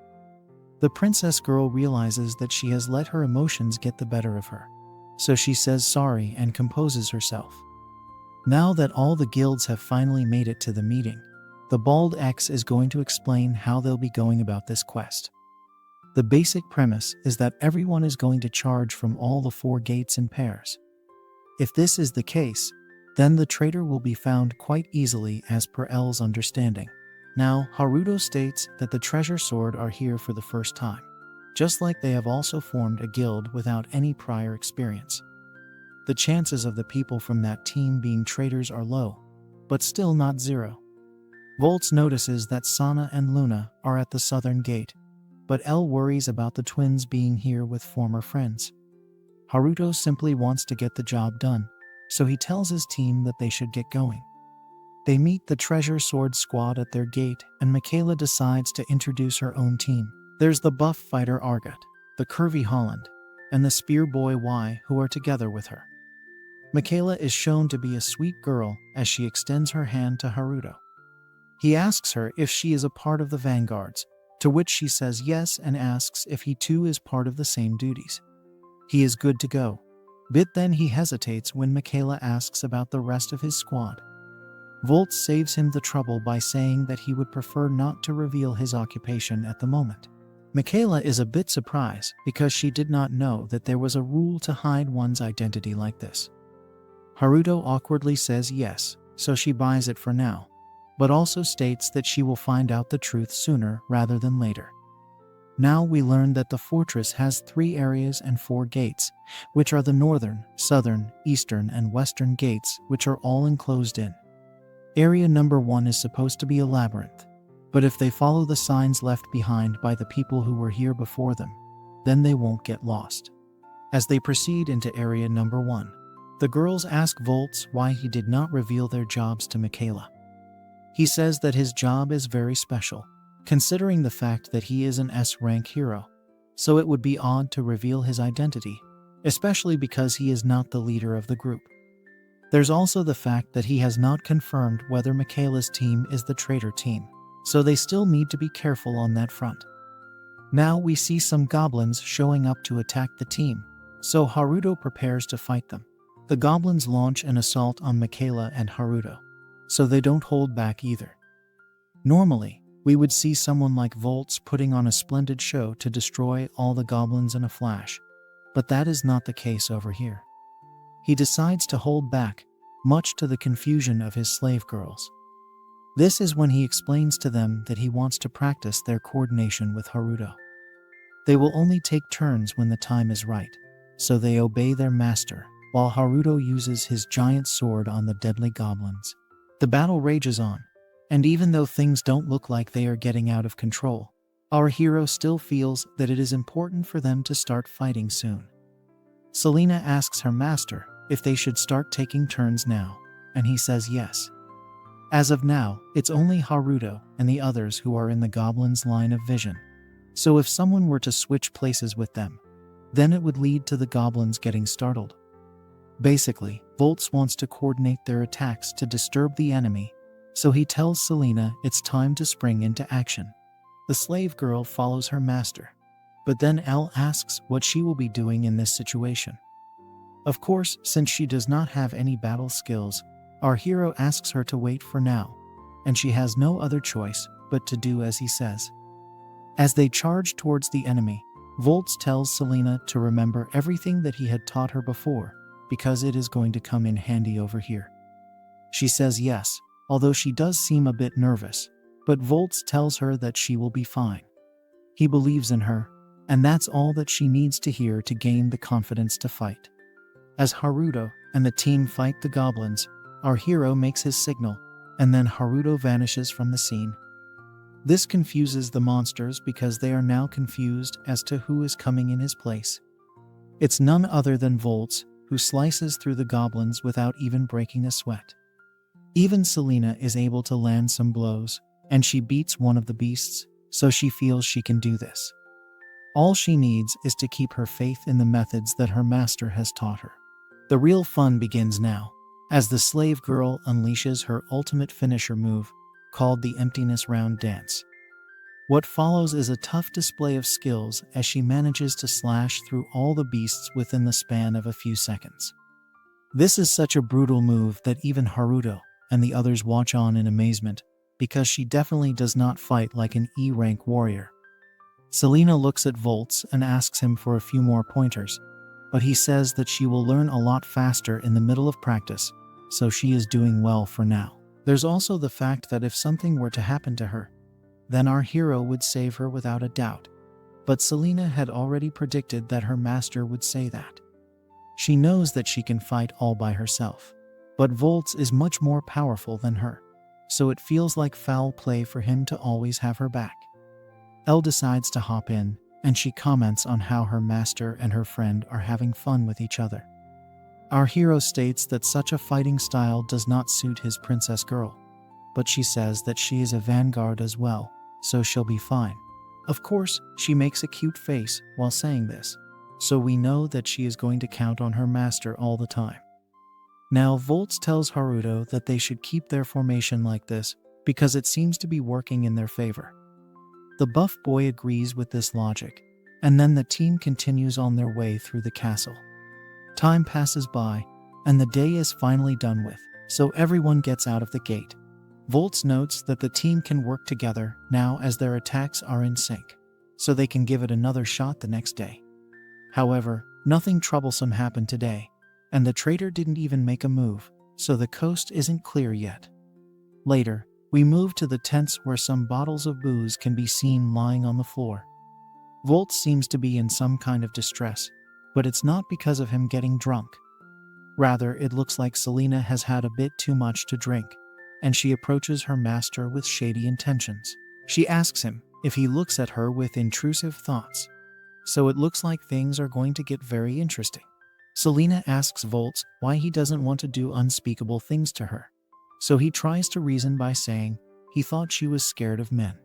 The princess girl realizes that she has let her emotions get the better of her, so she says sorry and composes herself. Now that all the guilds have finally made it to the meeting, The bald X is going to explain how they'll be going about this quest. The basic premise is that everyone is going to charge from all the 4 gates in pairs. If this is the case, then the traitor will be found quite easily as per L's understanding. Now, Haruto states that the treasure sword are here for the first time, just like they have also formed a guild without any prior experience. The chances of the people from that team being traitors are low, but still not zero. Volts notices that Sana and Luna are at the southern gate, but L worries about the twins being here with former friends. Haruto simply wants to get the job done, so he tells his team that they should get going. They meet the treasure sword squad at their gate, and Michaela decides to introduce her own team. There's the buff fighter Argot, the curvy Holland, and the spear boy Y who are together with her. Michaela is shown to be a sweet girl as she extends her hand to Haruto. He asks her if she is a part of the vanguards, to which she says yes and asks if he too is part of the same duties. He is good to go. But then he hesitates when Michaela asks about the rest of his squad. Volt saves him the trouble by saying that he would prefer not to reveal his occupation at the moment. Michaela is a bit surprised because she did not know that there was a rule to hide one's identity like this. Haruto awkwardly says yes, so she buys it for now, but also states that she will find out the truth sooner rather than later. Now we learn that the fortress has 3 areas and 4 gates, which are the northern, southern, eastern, and western gates, which are all enclosed in. Area number 1 is supposed to be a labyrinth, but if they follow the signs left behind by the people who were here before them, then they won't get lost. As they proceed into area number 1, the girls ask Volts why he did not reveal their jobs to Michaela. He says that his job is very special, considering the fact that he is an S-rank hero, so it would be odd to reveal his identity, especially because he is not the leader of the group. There's also the fact that he has not confirmed whether Michaela's team is the traitor team, so they still need to be careful on that front. Now we see some goblins showing up to attack the team, so Haruto prepares to fight them. The goblins launch an assault on Michaela and Haruto, so they don't hold back either. Normally, we would see someone like Volts putting on a splendid show to destroy all the goblins in a flash, but that is not the case over here. He decides to hold back, much to the confusion of his slave girls. This is when he explains to them that he wants to practice their coordination with Haruto. They will only take turns when the time is right, so they obey their master, while Haruto uses his giant sword on the deadly goblins. The battle rages on, and even though things don't look like they are getting out of control, our hero still feels that it is important for them to start fighting soon. Selena asks her master if they should start taking turns now, and he says yes. As of now, it's only Haruto and the others who are in the goblins' line of vision, so if someone were to switch places with them, then it would lead to the goblins getting startled. Basically, Volts wants to coordinate their attacks to disturb the enemy, so he tells Selena it's time to spring into action. The slave girl follows her master, but then L asks what she will be doing in this situation. Of course, since she does not have any battle skills, our hero asks her to wait for now, and she has no other choice but to do as he says. As they charge towards the enemy, Volts tells Selena to remember everything that he had taught her before, because it is going to come in handy over here. She says yes, although she does seem a bit nervous, but Volts tells her that she will be fine. He believes in her, and that's all that she needs to hear to gain the confidence to fight. As Haruto and the team fight the goblins, our hero makes his signal, and then Haruto vanishes from the scene. This confuses the monsters because they are now confused as to who is coming in his place. It's none other than Volts, who slices through the goblins without even breaking a sweat. Even Selena is able to land some blows, and she beats one of the beasts, so she feels she can do this. All she needs is to keep her faith in the methods that her master has taught her. The real fun begins now, as the slave girl unleashes her ultimate finisher move, called the Emptiness Round Dance. What follows is a tough display of skills as she manages to slash through all the beasts within the span of a few seconds. This is such a brutal move that even Haruto and the others watch on in amazement, because she definitely does not fight like an E-rank warrior. Selena looks at Volts and asks him for a few more pointers, but he says that she will learn a lot faster in the middle of practice, so she is doing well for now. There's also the fact that if something were to happen to her, then our hero would save her without a doubt. But Selena had already predicted that her master would say that. She knows that she can fight all by herself, but Volts is much more powerful than her, so it feels like foul play for him to always have her back. Elle decides to hop in, and she comments on how her master and her friend are having fun with each other. Our hero states that such a fighting style does not suit his princess girl, but she says that she is a vanguard as well, so she'll be fine. Of course, she makes a cute face while saying this, so we know that she is going to count on her master all the time. Now Volts tells Haruto that they should keep their formation like this because it seems to be working in their favor. The buff boy agrees with this logic, and then the team continues on their way through the castle. Time passes by, and the day is finally done with, so everyone gets out of the gate. Volts notes that the team can work together now as their attacks are in sync, so they can give it another shot the next day. However, nothing troublesome happened today, and the traitor didn't even make a move, so the coast isn't clear yet. Later, we move to the tents where some bottles of booze can be seen lying on the floor. Volts seems to be in some kind of distress, but it's not because of him getting drunk. Rather, it looks like Selena has had a bit too much to drink, and she approaches her master with shady intentions. She asks him if he looks at her with intrusive thoughts. So it looks like things are going to get very interesting. Selena asks Volts why he doesn't want to do unspeakable things to her. So he tries to reason by saying he thought she was scared of men.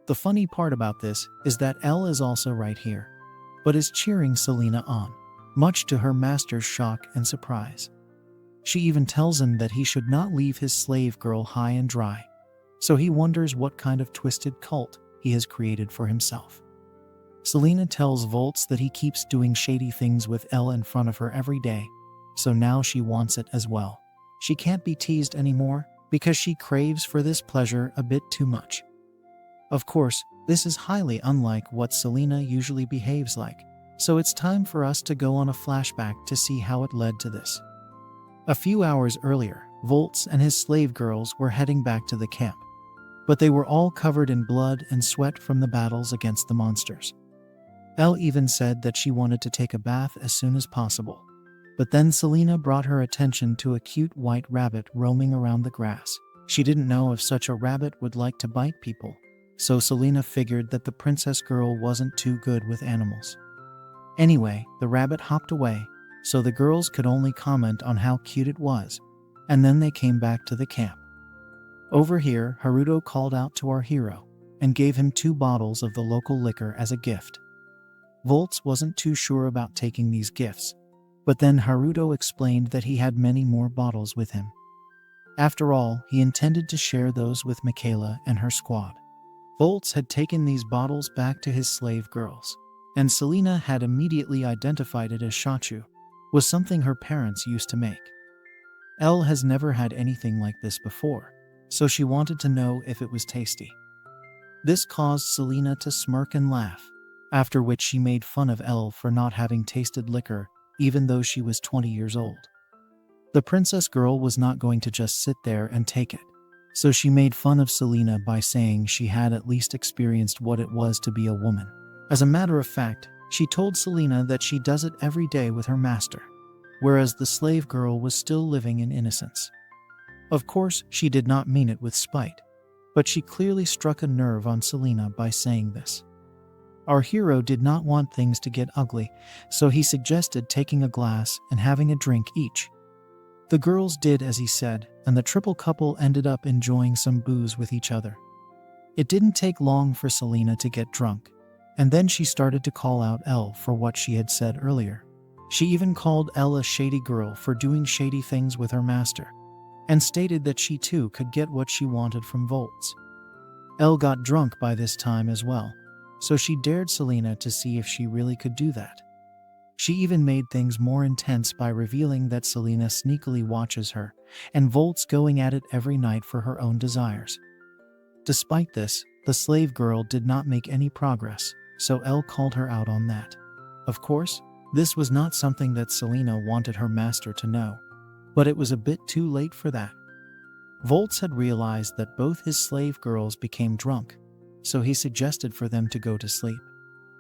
The funny part about this is that Elle is also right here, but is cheering Selena on, much to her master's shock and surprise. She even tells him that he should not leave his slave girl high and dry, so he wonders what kind of twisted cult he has created for himself. Selena tells Volts that he keeps doing shady things with Elle in front of her every day, so now she wants it as well. She can't be teased anymore because she craves for this pleasure a bit too much. Of course, this is highly unlike what Selena usually behaves like, so it's time for us to go on a flashback to see how it led to this. A few hours earlier, Volts and his slave girls were heading back to the camp, but they were all covered in blood and sweat from the battles against the monsters. Elle even said that she wanted to take a bath as soon as possible, but then Selena brought her attention to a cute white rabbit roaming around the grass. She didn't know if such a rabbit would like to bite people, so Selena figured that the princess girl wasn't too good with animals. Anyway, the rabbit hopped away, so the girls could only comment on how cute it was, and then they came back to the camp. Over here, Haruto called out to our hero and gave him 2 bottles of the local liquor as a gift. Volts wasn't too sure about taking these gifts, but then Haruto explained that he had many more bottles with him. After all, he intended to share those with Michaela and her squad. Volts had taken these bottles back to his slave girls, and Selena had immediately identified it as shachu, was something her parents used to make. Elle has never had anything like this before, so she wanted to know if it was tasty. This caused Selena to smirk and laugh, after which she made fun of Elle for not having tasted liquor even though she was 20 years old. The princess girl was not going to just sit there and take it, so she made fun of Selena by saying she had at least experienced what it was to be a woman. As a matter of fact, she told Selena that she does it every day with her master, whereas the slave girl was still living in innocence. Of course, she did not mean it with spite, but she clearly struck a nerve on Selena by saying this. Our hero did not want things to get ugly, so he suggested taking a glass and having a drink each. The girls did as he said, and the triple couple ended up enjoying some booze with each other. It didn't take long for Selena to get drunk, and then she started to call out Elle for what she had said earlier. She even called Elle a shady girl for doing shady things with her master, and stated that she too could get what she wanted from Volts. Elle got drunk by this time as well, so she dared Selena to see if she really could do that. She even made things more intense by revealing that Selena sneakily watches her, and Volts going at it every night for her own desires. Despite this, the slave girl did not make any progress, so Elle called her out on that. Of course, this was not something that Selena wanted her master to know, but it was a bit too late for that. Volts had realized that both his slave girls became drunk, so he suggested for them to go to sleep.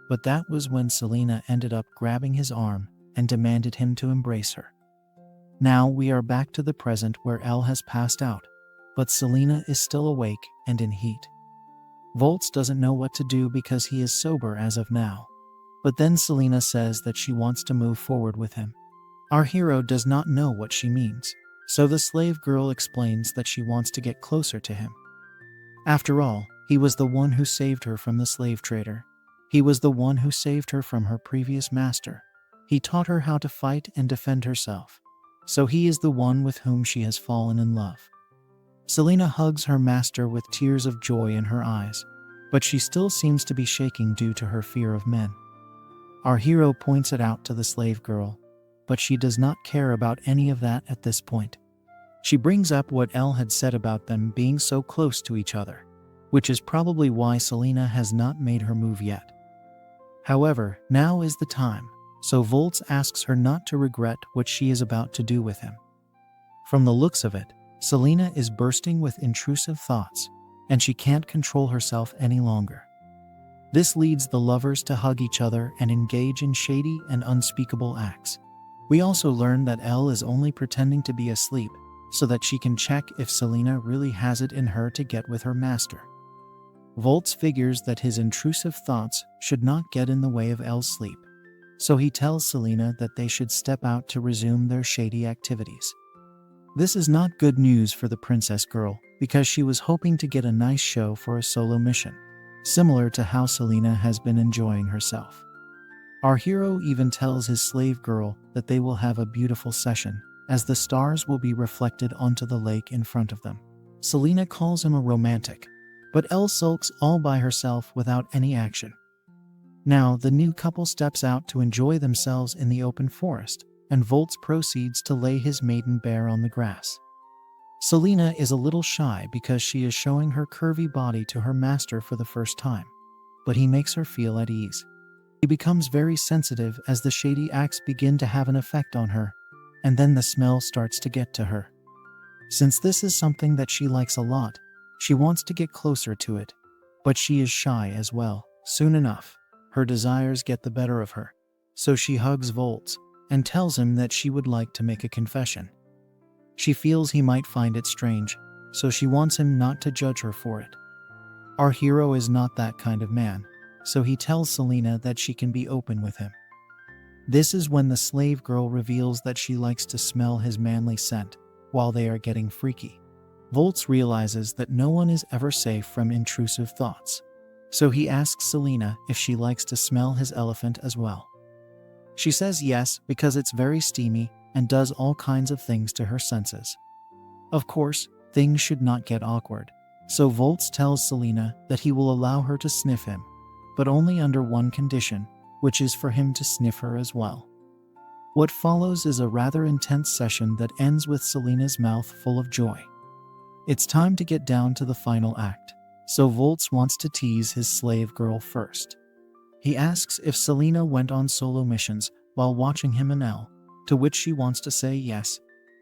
But that was when Selena ended up grabbing his arm and demanded him to embrace her. Now we are back to the present where Elle has passed out, but Selena is still awake and in heat. Volts doesn't know what to do because he is sober as of now. But then Selena says that she wants to move forward with him. Our hero does not know what she means, so the slave girl explains that she wants to get closer to him. After all, he was the one who saved her from the slave trader. He was the one who saved her from her previous master. He taught her how to fight and defend herself. So he is the one with whom she has fallen in love. Selena hugs her master with tears of joy in her eyes, but she still seems to be shaking due to her fear of men. Our hero points it out to the slave girl, but she does not care about any of that at this point. She brings up what Elle had said about them being so close to each other, which is probably why Selena has not made her move yet. However, now is the time, so Volts asks her not to regret what she is about to do with him. From the looks of it, Selena is bursting with intrusive thoughts, and she can't control herself any longer. This leads the lovers to hug each other and engage in shady and unspeakable acts. We also learn that Elle is only pretending to be asleep so that she can check if Selena really has it in her to get with her master. Volts figures that his intrusive thoughts should not get in the way of Elle's sleep, so he tells Selena that they should step out to resume their shady activities. This is not good news for the princess girl because she was hoping to get a nice show for a solo mission, similar to how Selena has been enjoying herself. Our hero even tells his slave girl that they will have a beautiful session, as the stars will be reflected onto the lake in front of them. Selena calls him a romantic, but Elle sulks all by herself without any action. Now, the new couple steps out to enjoy themselves in the open forest, and Volts proceeds to lay his maiden bare on the grass. Selena is a little shy because she is showing her curvy body to her master for the first time, but he makes her feel at ease. He becomes very sensitive as the shady acts begin to have an effect on her, and then the smell starts to get to her. Since this is something that she likes a lot, she wants to get closer to it, but she is shy as well. Soon enough, her desires get the better of her, so she hugs Volts and tells him that she would like to make a confession. She feels he might find it strange, so she wants him not to judge her for it. Our hero is not that kind of man, so he tells Selena that she can be open with him. This is when the slave girl reveals that she likes to smell his manly scent while they are getting freaky. Volts realizes that no one is ever safe from intrusive thoughts, so he asks Selena if she likes to smell his elephant as well. She says yes because it's very steamy and does all kinds of things to her senses. Of course, things should not get awkward, so Volts tells Selena that he will allow her to sniff him, but only under one condition, which is for him to sniff her as well. What follows is a rather intense session that ends with Selena's mouth full of joy. It's time to get down to the final act, so Volts wants to tease his slave girl first. He asks if Selena went on solo missions while watching him and Elle, to which she wants to say yes,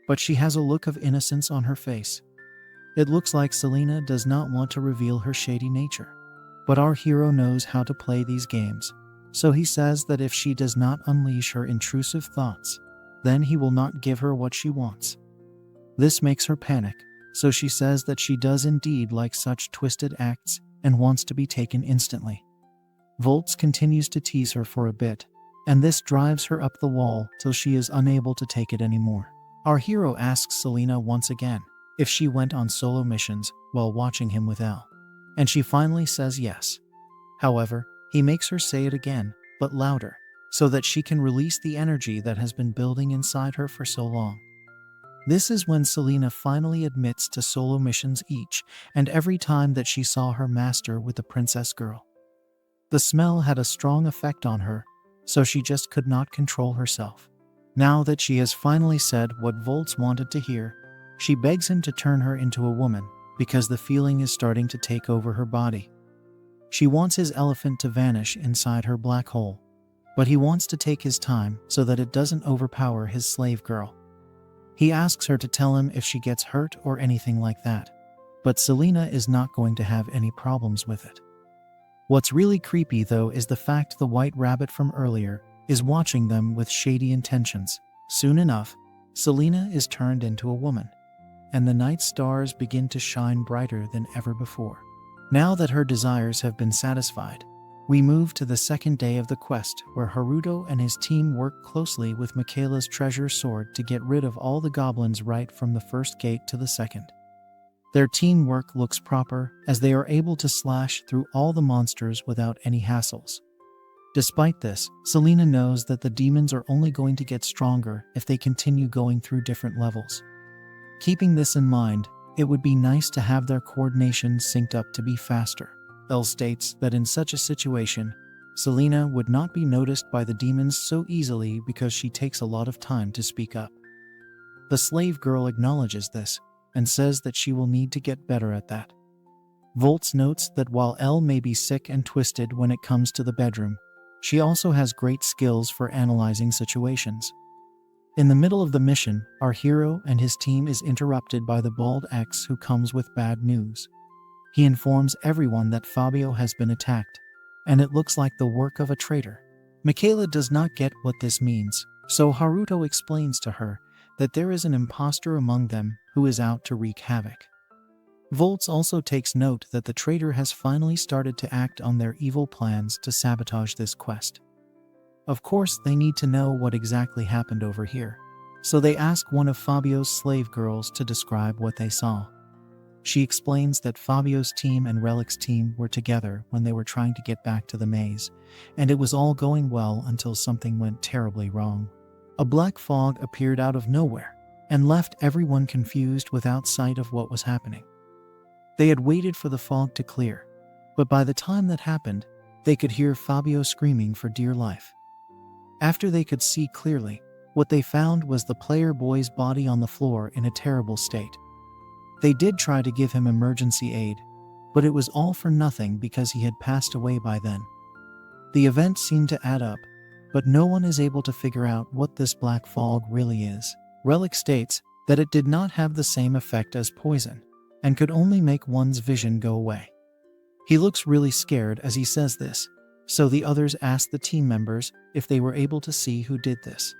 but she has a look of innocence on her face. It looks like Selena does not want to reveal her shady nature, but our hero knows how to play these games, so he says that if she does not unleash her intrusive thoughts, then he will not give her what she wants. This makes her panic, so she says that she does indeed like such twisted acts and wants to be taken instantly. Volts continues to tease her for a bit, and this drives her up the wall till she is unable to take it anymore. Our hero asks Selena once again if she went on solo missions while watching him with Elle, and she finally says yes. However, he makes her say it again, but louder, so that she can release the energy that has been building inside her for so long. This is when Selena finally admits to solo missions each and every time that she saw her master with the princess girl. The smell had a strong effect on her, so she just could not control herself. Now that she has finally said what Volts wanted to hear, she begs him to turn her into a woman, because the feeling is starting to take over her body. She wants his elephant to vanish inside her black hole, but he wants to take his time so that it doesn't overpower his slave girl. He asks her to tell him if she gets hurt or anything like that, but Selena is not going to have any problems with it. What's really creepy though is the fact the white rabbit from earlier is watching them with shady intentions. Soon enough, Selena is turned into a woman, and the night stars begin to shine brighter than ever before. Now that her desires have been satisfied, we move to the second day of the quest, where Haruto and his team work closely with Michaela's treasure sword to get rid of all the goblins right from the first gate to the second. Their teamwork looks proper, as they are able to slash through all the monsters without any hassles. Despite this, Selena knows that the demons are only going to get stronger if they continue going through different levels. Keeping this in mind, it would be nice to have their coordination synced up to be faster. Elle states that in such a situation, Selena would not be noticed by the demons so easily because she takes a lot of time to speak up. The slave girl acknowledges this and says that she will need to get better at that. Volts notes that while Elle may be sick and twisted when it comes to the bedroom, she also has great skills for analyzing situations. In the middle of the mission, our hero and his team is interrupted by the bald ex who comes with bad news. He informs everyone that Fabio has been attacked, and it looks like the work of a traitor. Michaela does not get what this means, so Haruto explains to her that there is an imposter among them who is out to wreak havoc. Volts also takes note that the traitor has finally started to act on their evil plans to sabotage this quest. Of course, they need to know what exactly happened over here, so they ask one of Fabio's slave girls to describe what they saw. She explains that Fabio's team and Relic's team were together when they were trying to get back to the maze, and it was all going well until something went terribly wrong. A black fog appeared out of nowhere and left everyone confused without sight of what was happening. They had waited for the fog to clear, but by the time that happened, they could hear Fabio screaming for dear life. After they could see clearly, what they found was the player boy's body on the floor in a terrible state. They did try to give him emergency aid, but it was all for nothing because he had passed away by then. The event seemed to add up, but no one is able to figure out what this black fog really is. Relic states that it did not have the same effect as poison, and could only make one's vision go away. He looks really scared as he says this, so the others ask the team members if they were able to see who did this.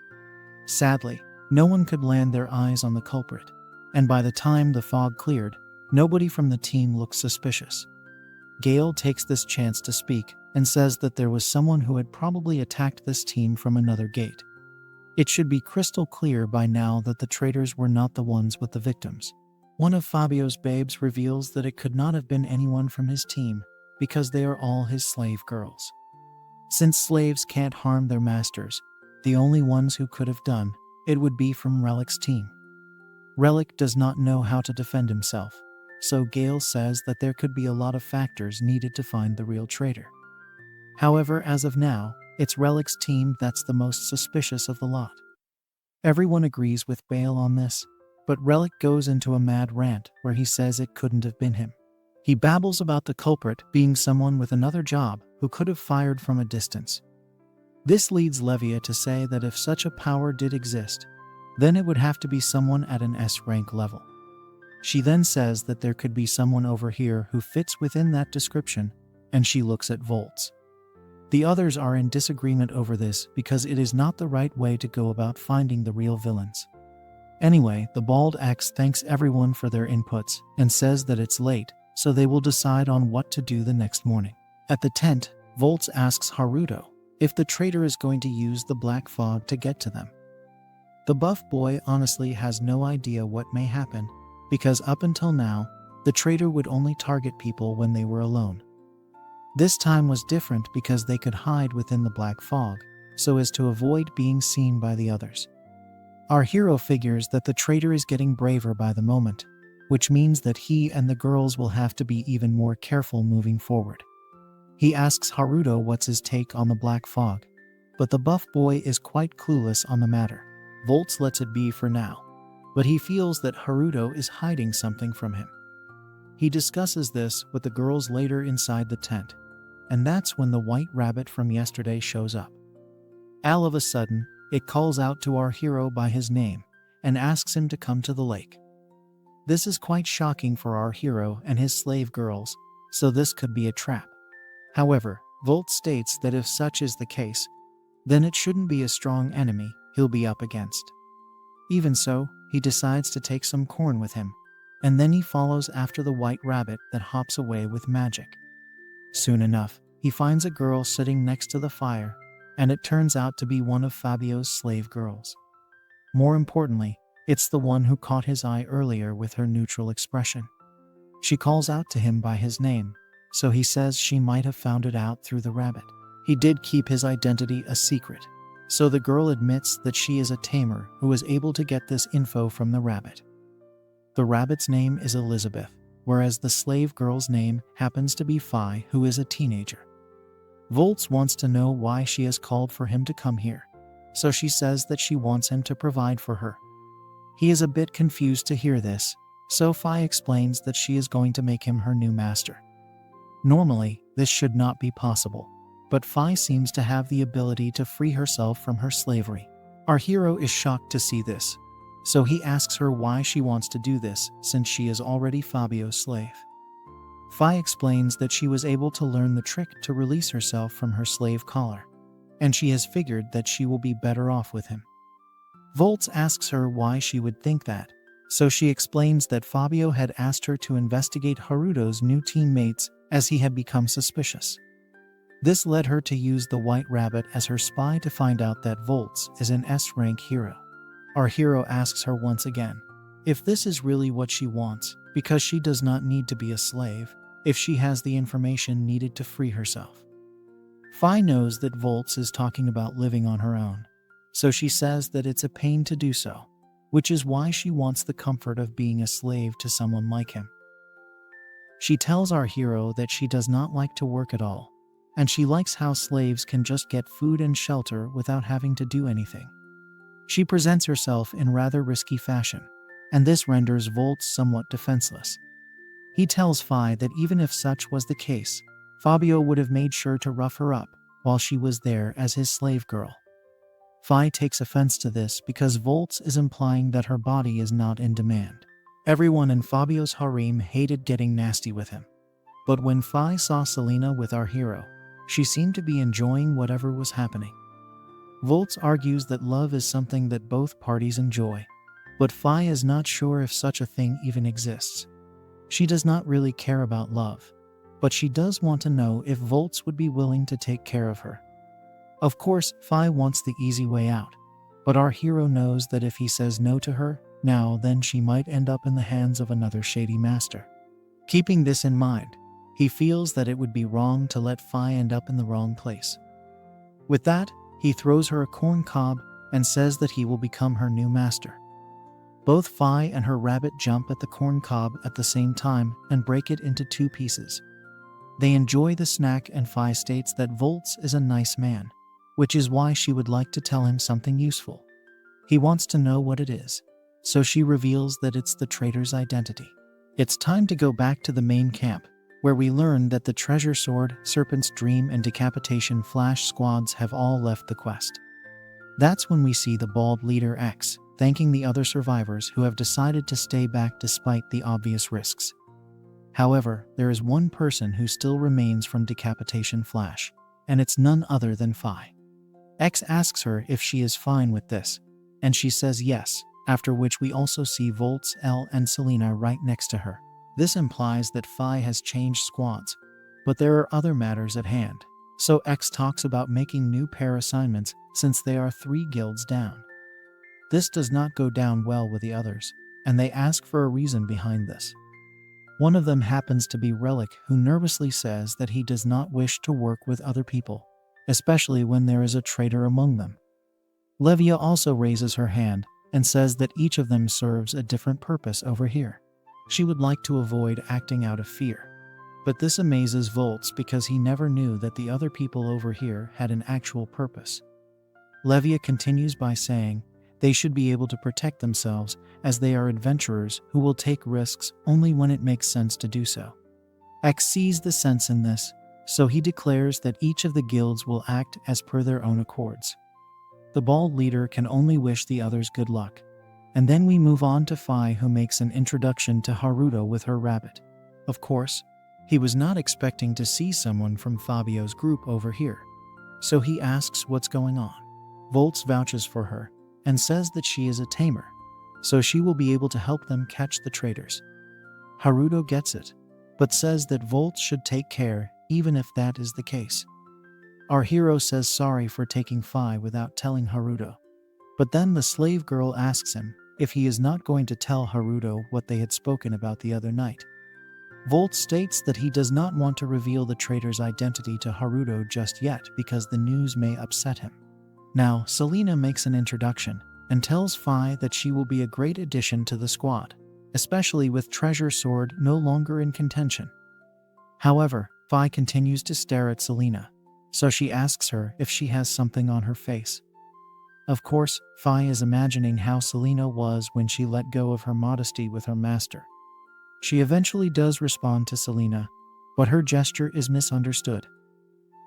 Sadly, no one could land their eyes on the culprit, and by the time the fog cleared, nobody from the team looked suspicious. Gale takes this chance to speak and says that there was someone who had probably attacked this team from another gate. It should be crystal clear by now that the traitors were not the ones with the victims. One of Fabio's babes reveals that it could not have been anyone from his team because they are all his slave girls. Since slaves can't harm their masters, the only ones who could have done it would be from Relic's team. Relic does not know how to defend himself, so Gale says that there could be a lot of factors needed to find the real traitor. However, as of now, it's Relic's team that's the most suspicious of the lot. Everyone agrees with Bale on this, but Relic goes into a mad rant where he says it couldn't have been him. He babbles about the culprit being someone with another job who could have fired from a distance. This leads Levia to say that if such a power did exist, then it would have to be someone at an S-rank level. She then says that there could be someone over here who fits within that description, and she looks at Volts. The others are in disagreement over this because it is not the right way to go about finding the real villains. Anyway, the bald ex thanks everyone for their inputs and says that it's late, so they will decide on what to do the next morning. At the tent, Volts asks Haruto if the traitor is going to use the black fog to get to them. The buff boy honestly has no idea what may happen, because up until now, the traitor would only target people when they were alone. This time was different because they could hide within the black fog, so as to avoid being seen by the others. Our hero figures that the traitor is getting braver by the moment, which means that he and the girls will have to be even more careful moving forward. He asks Haruto what's his take on the black fog, but the buff boy is quite clueless on the matter. Volts lets it be for now, but he feels that Haruto is hiding something from him. He discusses this with the girls later inside the tent, and that's when the white rabbit from yesterday shows up. All of a sudden, it calls out to our hero by his name and asks him to come to the lake. This is quite shocking for our hero and his slave girls, so this could be a trap. However, Volt states that if such is the case, then it shouldn't be a strong enemy he'll be up against. Even so, he decides to take some corn with him, and then he follows after the white rabbit that hops away with magic. Soon enough, he finds a girl sitting next to the fire, and it turns out to be one of Fabio's slave girls. More importantly, it's the one who caught his eye earlier with her neutral expression. She calls out to him by his name, so he says she might have found it out through the rabbit. He did keep his identity a secret, so the girl admits that she is a tamer who was able to get this info from the rabbit. The rabbit's name is Elizabeth, whereas the slave girl's name happens to be Phi, who is a teenager. Volts wants to know why she has called for him to come here, so she says that she wants him to provide for her. He is a bit confused to hear this, so Phi explains that she is going to make him her new master. Normally, this should not be possible, but Phi seems to have the ability to free herself from her slavery. Our hero is shocked to see this, so he asks her why she wants to do this since she is already Fabio's slave. Phi explains that she was able to learn the trick to release herself from her slave collar, and she has figured that she will be better off with him. Volts asks her why she would think that, so she explains that Fabio had asked her to investigate Haruto's new teammates as he had become suspicious. This led her to use the white rabbit as her spy to find out that Volts is an S-rank hero. Our hero asks her once again if this is really what she wants, because she does not need to be a slave if she has the information needed to free herself. Phi knows that Volts is talking about living on her own, so she says that it's a pain to do so, which is why she wants the comfort of being a slave to someone like him. She tells our hero that she does not like to work at all, and she likes how slaves can just get food and shelter without having to do anything. She presents herself in rather risky fashion, and this renders Volts somewhat defenseless. He tells Phi that even if such was the case, Fabio would have made sure to rough her up while she was there as his slave girl. Phi takes offense to this because Volts is implying that her body is not in demand. Everyone in Fabio's harem hated getting nasty with him, but when Phi saw Selena with our hero, she seemed to be enjoying whatever was happening. Volts argues that love is something that both parties enjoy, but Phi is not sure if such a thing even exists. She does not really care about love, but she does want to know if Volts would be willing to take care of her. Of course, Phi wants the easy way out, but our hero knows that if he says no to her now, then she might end up in the hands of another shady master. Keeping this in mind, he feels that it would be wrong to let Phi end up in the wrong place. With that, he throws her a corn cob and says that he will become her new master. Both Phi and her rabbit jump at the corn cob at the same time and break it into two pieces. They enjoy the snack, and Phi states that Volts is a nice man, which is why she would like to tell him something useful. He wants to know what it is, so she reveals that it's the traitor's identity. It's time to go back to the main camp, where we learn that the Treasure Sword, Serpent's Dream, and Decapitation Flash squads have all left the quest. That's when we see the bald leader X thanking the other survivors who have decided to stay back despite the obvious risks. However, there is one person who still remains from Decapitation Flash, and it's none other than Phi. X asks her if she is fine with this, and she says yes, after which we also see Volts, L, and Selena right next to her. This implies that Phi has changed squads, but there are other matters at hand, so X talks about making new pair assignments since they are 3 guilds down. This does not go down well with the others, and they ask for a reason behind this. One of them happens to be Relic, who nervously says that he does not wish to work with other people, especially when there is a traitor among them. Levia also raises her hand and says that each of them serves a different purpose over here. She would like to avoid acting out of fear. But this amazes Volts because he never knew that the other people over here had an actual purpose. Levia continues by saying They should be able to protect themselves, as they are adventurers who will take risks only when it makes sense to do so. X sees the sense in this, so he declares that each of the guilds will act as per their own accords. The bald leader can only wish the others good luck. And then we move on to Phi, who makes an introduction to Haruto with her rabbit. Of course, he was not expecting to see someone from Fabio's group over here, so he asks what's going on. Volts vouches for her and says that she is a tamer, so she will be able to help them catch the traitors. Haruto gets it, but says that Volts should take care even if that is the case. Our hero says sorry for taking Phi without telling Haruto, but then the slave girl asks him if he is not going to tell Haruto what they had spoken about the other night. Volts states that he does not want to reveal the traitor's identity to Haruto just yet because the news may upset him. Now, Selena makes an introduction and tells Phi that she will be a great addition to the squad, especially with Treasure Sword no longer in contention. However, Phi continues to stare at Selena, so she asks her if she has something on her face. Of course, Phi is imagining how Selena was when she let go of her modesty with her master. She eventually does respond to Selena, but her gesture is misunderstood.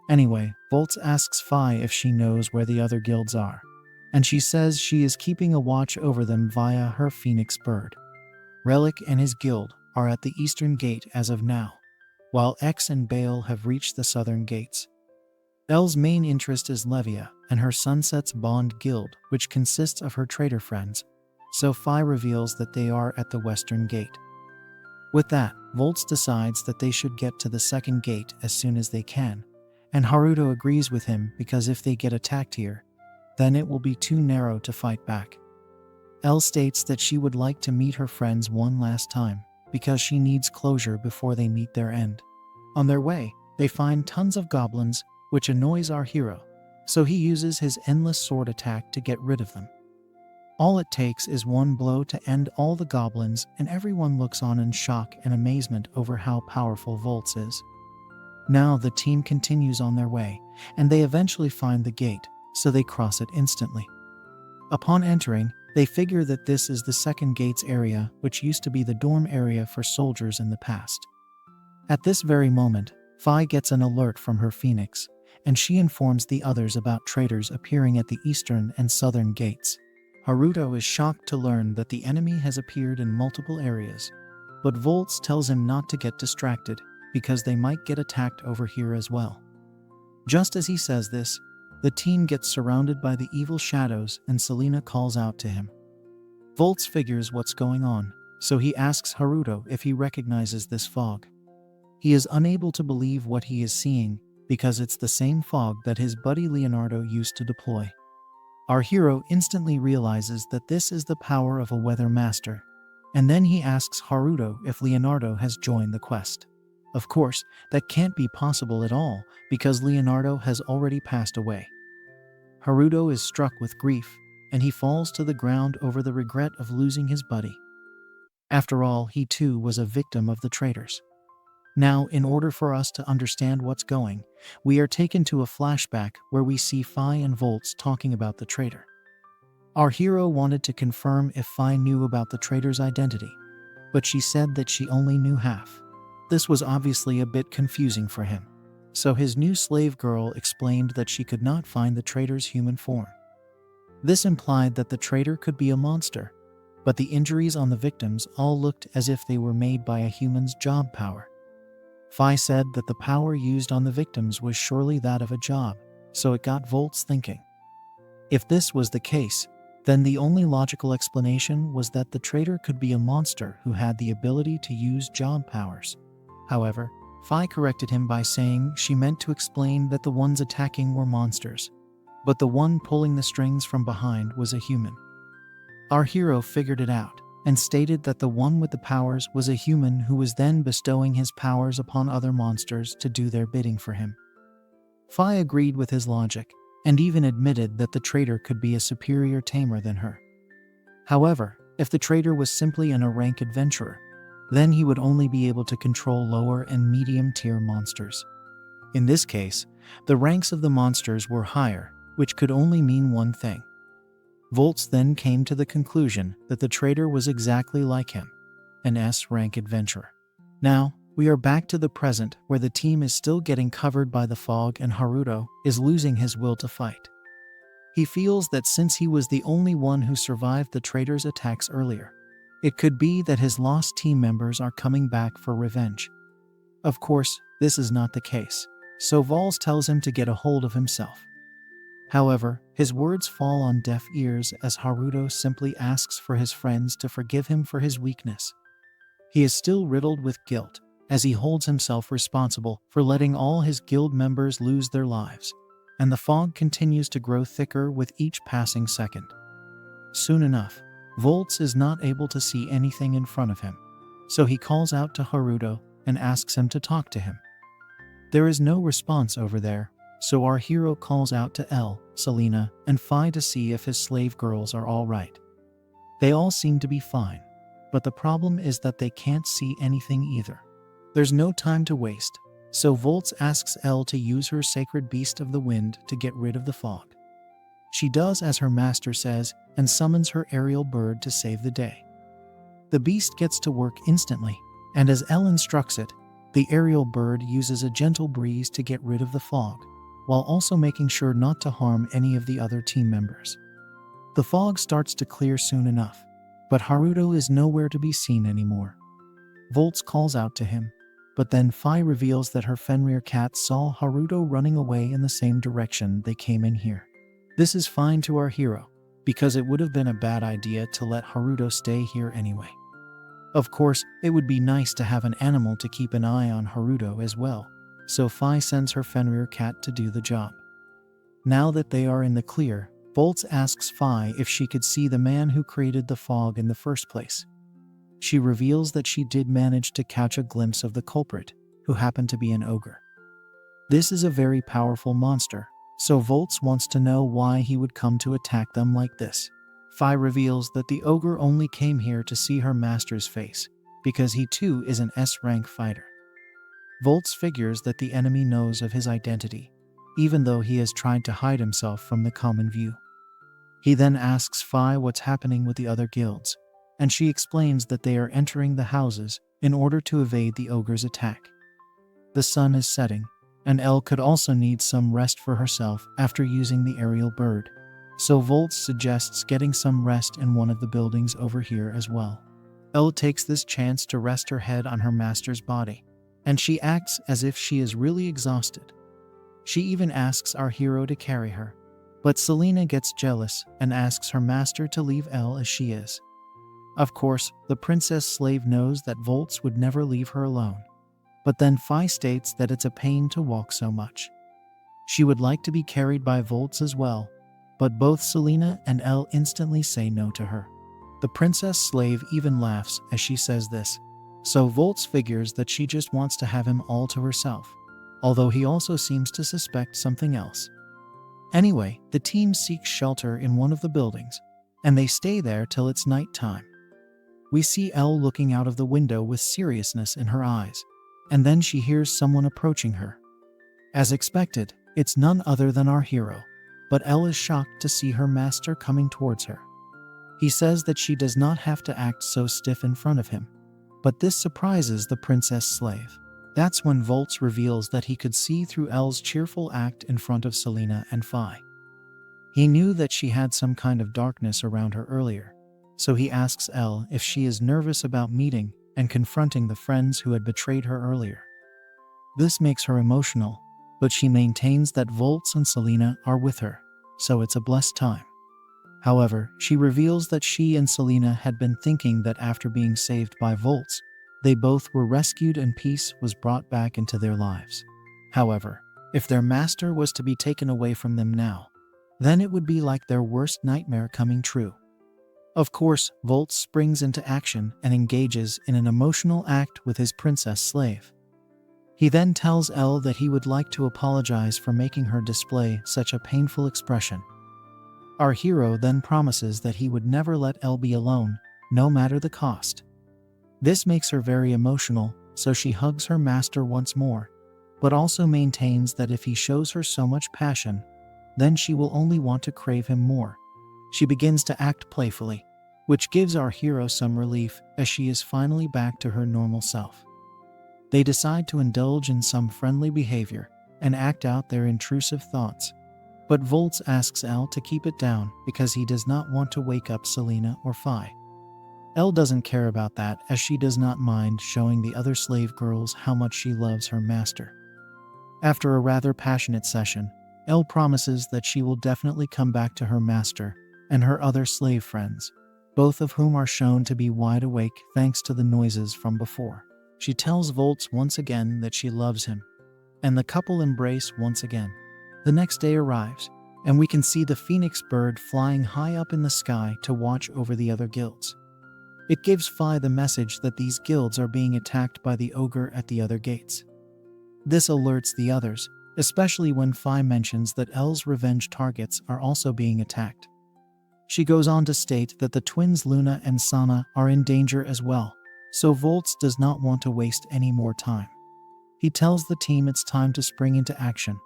Anyway, Volts asks Phi if she knows where the other guilds are, and she says she is keeping a watch over them via her phoenix bird. Relic and his guild are at the eastern gate as of now, while X and Bale have reached the southern gates. Elle's main interest is Levia and her Sunset's Bond guild, which consists of her traitor friends, so Phi reveals that they are at the western gate. With that, Volts decides that they should get to the second gate as soon as they can, and Haruto agrees with him because if they get attacked here, then it will be too narrow to fight back. Elle states that she would like to meet her friends one last time because she needs closure before they meet their end. On their way, they find tons of goblins, which annoys our hero, so he uses his endless sword attack to get rid of them. All it takes is one blow to end all the goblins, and everyone looks on in shock and amazement over how powerful Volts is. Now the team continues on their way, and they eventually find the gate, so they cross it instantly. Upon entering, they figure that this is the second gate's area, which used to be the dorm area for soldiers in the past. At this very moment, Phi gets an alert from her phoenix, and she informs the others about traitors appearing at the eastern and southern gates. Haruto is shocked to learn that the enemy has appeared in multiple areas, but Volts tells him not to get distracted because they might get attacked over here as well. Just as he says this, the team gets surrounded by the evil shadows and Selena calls out to him. Volts figures what's going on, so he asks Haruto if he recognizes this fog. He is unable to believe what he is seeing because it's the same fog that his buddy Leonardo used to deploy. Our hero instantly realizes that this is the power of a weather master, and then he asks Haruto if Leonardo has joined the quest. Of course, that can't be possible at all because Leonardo has already passed away. Haruto is struck with grief, and he falls to the ground over the regret of losing his buddy. After all, he too was a victim of the traitors. Now, in order for us to understand what's going, we are taken to a flashback where we see Phi and Volts talking about the traitor. Our hero wanted to confirm if Phi knew about the traitor's identity, but she said that she only knew half. This was obviously a bit confusing for him, so his new slave girl explained that she could not find the traitor's human form. This implied that the traitor could be a monster, but the injuries on the victims all looked as if they were made by a human's job power. Phi said that the power used on the victims was surely that of a job, so it got Volts thinking. If this was the case, then the only logical explanation was that the traitor could be a monster who had the ability to use job powers. However, Phi corrected him by saying she meant to explain that the ones attacking were monsters, but the one pulling the strings from behind was a human. Our hero figured it out and stated that the one with the powers was a human who was then bestowing his powers upon other monsters to do their bidding for him. Phi agreed with his logic and even admitted that the traitor could be a superior tamer than her. However, if the traitor was simply an A-rank adventurer, then he would only be able to control lower and medium-tier monsters. In this case, the ranks of the monsters were higher, which could only mean one thing. Volts then came to the conclusion that the traitor was exactly like him, an S-rank adventurer. Now, we are back to the present where the team is still getting covered by the fog and Haruto is losing his will to fight. He feels that since he was the only one who survived the traitor's attacks earlier, it could be that his lost team members are coming back for revenge. Of course, this is not the case, so Vols tells him to get a hold of himself. However, his words fall on deaf ears as Haruto simply asks for his friends to forgive him for his weakness. He is still riddled with guilt, as he holds himself responsible for letting all his guild members lose their lives, and the fog continues to grow thicker with each passing second. Soon enough, Volts is not able to see anything in front of him, so he calls out to Haruto and asks him to talk to him. There is no response over there, so our hero calls out to L, Selena, and Phi to see if his slave girls are all right. They all seem to be fine, but the problem is that they can't see anything either. There's no time to waste, so Volts asks L to use her sacred beast of the wind to get rid of the fog. She does as her master says and summons her aerial bird to save the day. The beast gets to work instantly, and as L instructs it, the aerial bird uses a gentle breeze to get rid of the fog, while also making sure not to harm any of the other team members. The fog starts to clear soon enough, but Haruto is nowhere to be seen anymore. Volts calls out to him, but then Phi reveals that her Fenrir cat saw Haruto running away in the same direction they came in here. This is fine to our hero, because it would have been a bad idea to let Haruto stay here anyway. Of course, it would be nice to have an animal to keep an eye on Haruto as well, so Phi sends her Fenrir cat to do the job. Now that they are in the clear, Volts asks Phi if she could see the man who created the fog in the first place. She reveals that she did manage to catch a glimpse of the culprit, who happened to be an ogre. This is a very powerful monster, so Volts wants to know why he would come to attack them like this. Phi reveals that the ogre only came here to see her master's face, because he too is an S-rank fighter. Volts figures that the enemy knows of his identity, even though he has tried to hide himself from the common view. He then asks Phi what's happening with the other guilds, and she explains that they are entering the houses in order to evade the ogre's attack. The sun is setting, and Elle could also need some rest for herself after using the aerial bird, so Volts suggests getting some rest in one of the buildings over here as well. Elle takes this chance to rest her head on her master's body, and she acts as if she is really exhausted. She even asks our hero to carry her, but Selena gets jealous and asks her master to leave Elle as she is. Of course, the princess slave knows that Volts would never leave her alone, but then Phi states that it's a pain to walk so much. She would like to be carried by Volts as well, but both Selena and Elle instantly say no to her. The princess slave even laughs as she says this, so Volts figures that she just wants to have him all to herself, although he also seems to suspect something else. Anyway, the team seeks shelter in one of the buildings, and they stay there till it's night time. We see Elle looking out of the window with seriousness in her eyes, and then she hears someone approaching her. As expected, it's none other than our hero, but Elle is shocked to see her master coming towards her. He says that she does not have to act so stiff in front of him, but this surprises the princess slave. That's when Volts reveals that he could see through Elle's cheerful act in front of Selena and Phi. He knew that she had some kind of darkness around her earlier, so he asks Elle if she is nervous about meeting and confronting the friends who had betrayed her earlier. This makes her emotional, but she maintains that Volts and Selena are with her, so it's a blessed time. However, she reveals that she and Selena had been thinking that after being saved by Volts, they both were rescued and peace was brought back into their lives. However, if their master was to be taken away from them now, then it would be like their worst nightmare coming true. Of course, Volts springs into action and engages in an emotional act with his princess slave. He then tells Elle that he would like to apologize for making her display such a painful expression. Our hero then promises that he would never let Elle be alone, no matter the cost. This makes her very emotional, so she hugs her master once more, but also maintains that if he shows her so much passion, then she will only want to crave him more. She begins to act playfully, which gives our hero some relief as she is finally back to her normal self. They decide to indulge in some friendly behavior and act out their intrusive thoughts. But Volts asks Elle to keep it down because he does not want to wake up Selena or Phi. Elle doesn't care about that as she does not mind showing the other slave girls how much she loves her master. After a rather passionate session, Elle promises that she will definitely come back to her master and her other slave friends, both of whom are shown to be wide awake thanks to the noises from before. She tells Volts once again that she loves him, and the couple embrace once again. The next day arrives, and we can see the phoenix bird flying high up in the sky to watch over the other guilds. It gives Phi the message that these guilds are being attacked by the ogre at the other gates. This alerts the others, especially when Phi mentions that Elle's revenge targets are also being attacked. She goes on to state that the twins Luna and Sana are in danger as well, so Volts does not want to waste any more time. He tells the team it's time to spring into action,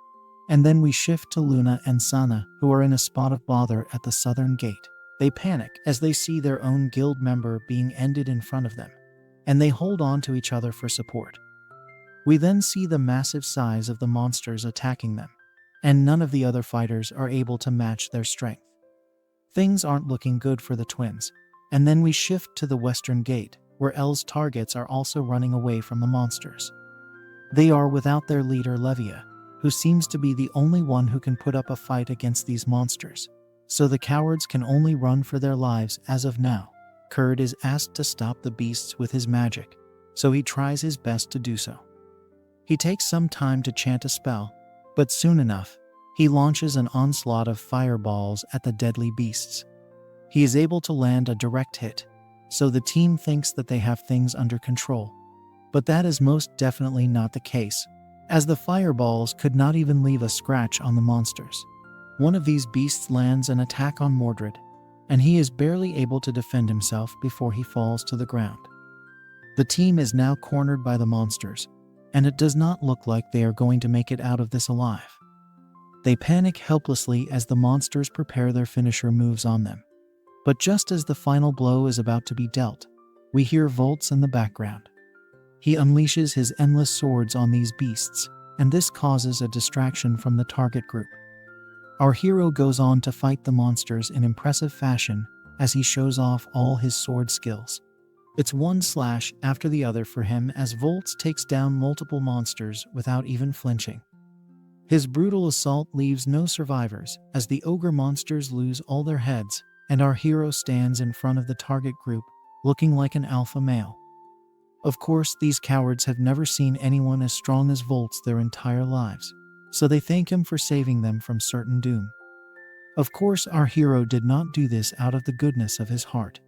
and then we shift to Luna and Sana, who are in a spot of bother at the southern gate. They panic as they see their own guild member being ended in front of them, and they hold on to each other for support. We then see the massive size of the monsters attacking them, and none of the other fighters are able to match their strength. Things aren't looking good for the twins, and then we shift to the western gate, where Elle's targets are also running away from the monsters. They are without their leader Levia, who seems to be the only one who can put up a fight against these monsters, so the cowards can only run for their lives as of now. Kurd is asked to stop the beasts with his magic, so he tries his best to do so. He takes some time to chant a spell, but soon enough, he launches an onslaught of fireballs at the deadly beasts. He is able to land a direct hit, so the team thinks that they have things under control. But that is most definitely not the case, as the fireballs could not even leave a scratch on the monsters. One of these beasts lands an attack on Mordred, and he is barely able to defend himself before he falls to the ground. The team is now cornered by the monsters, and it does not look like they are going to make it out of this alive. They panic helplessly as the monsters prepare their finisher moves on them. But just as the final blow is about to be dealt, we hear Volts in the background. He unleashes his endless swords on these beasts, and this causes a distraction from the target group. Our hero goes on to fight the monsters in impressive fashion as he shows off all his sword skills. It's one slash after the other for him as Volts takes down multiple monsters without even flinching. His brutal assault leaves no survivors as the ogre monsters lose all their heads, and our hero stands in front of the target group, looking like an alpha male. Of course, these cowards have never seen anyone as strong as Volts their entire lives, so they thank him for saving them from certain doom. Of course, our hero did not do this out of the goodness of his heart.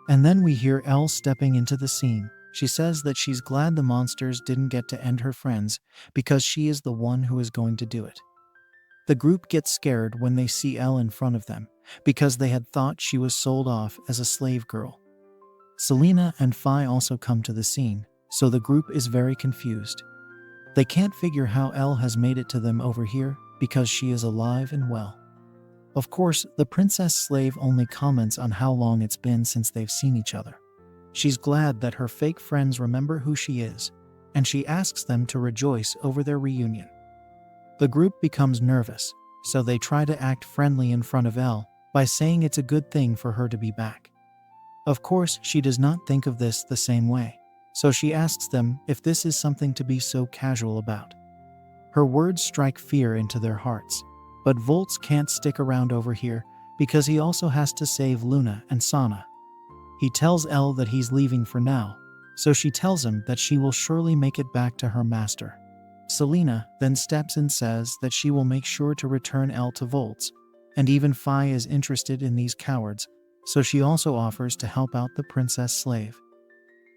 And then we hear Elle stepping into the scene. She says that she's glad the monsters didn't get to end her friends because she is the one who is going to do it. The group gets scared when they see Elle in front of them because they had thought she was sold off as a slave girl. Selena and Phi also come to the scene, so the group is very confused. They can't figure how Elle has made it to them over here because she is alive and well. Of course, the princess slave only comments on how long it's been since they've seen each other. She's glad that her fake friends remember who she is, and she asks them to rejoice over their reunion. The group becomes nervous, so they try to act friendly in front of Elle by saying it's a good thing for her to be back. Of course, she does not think of this the same way, so she asks them if this is something to be so casual about. Her words strike fear into their hearts, but Volts can't stick around over here because he also has to save Luna and Sana. He tells Elle that he's leaving for now, so she tells him that she will surely make it back to her master. Selena then steps in and says that she will make sure to return Elle to Volts, and even Phi is interested in these cowards, so she also offers to help out the princess slave.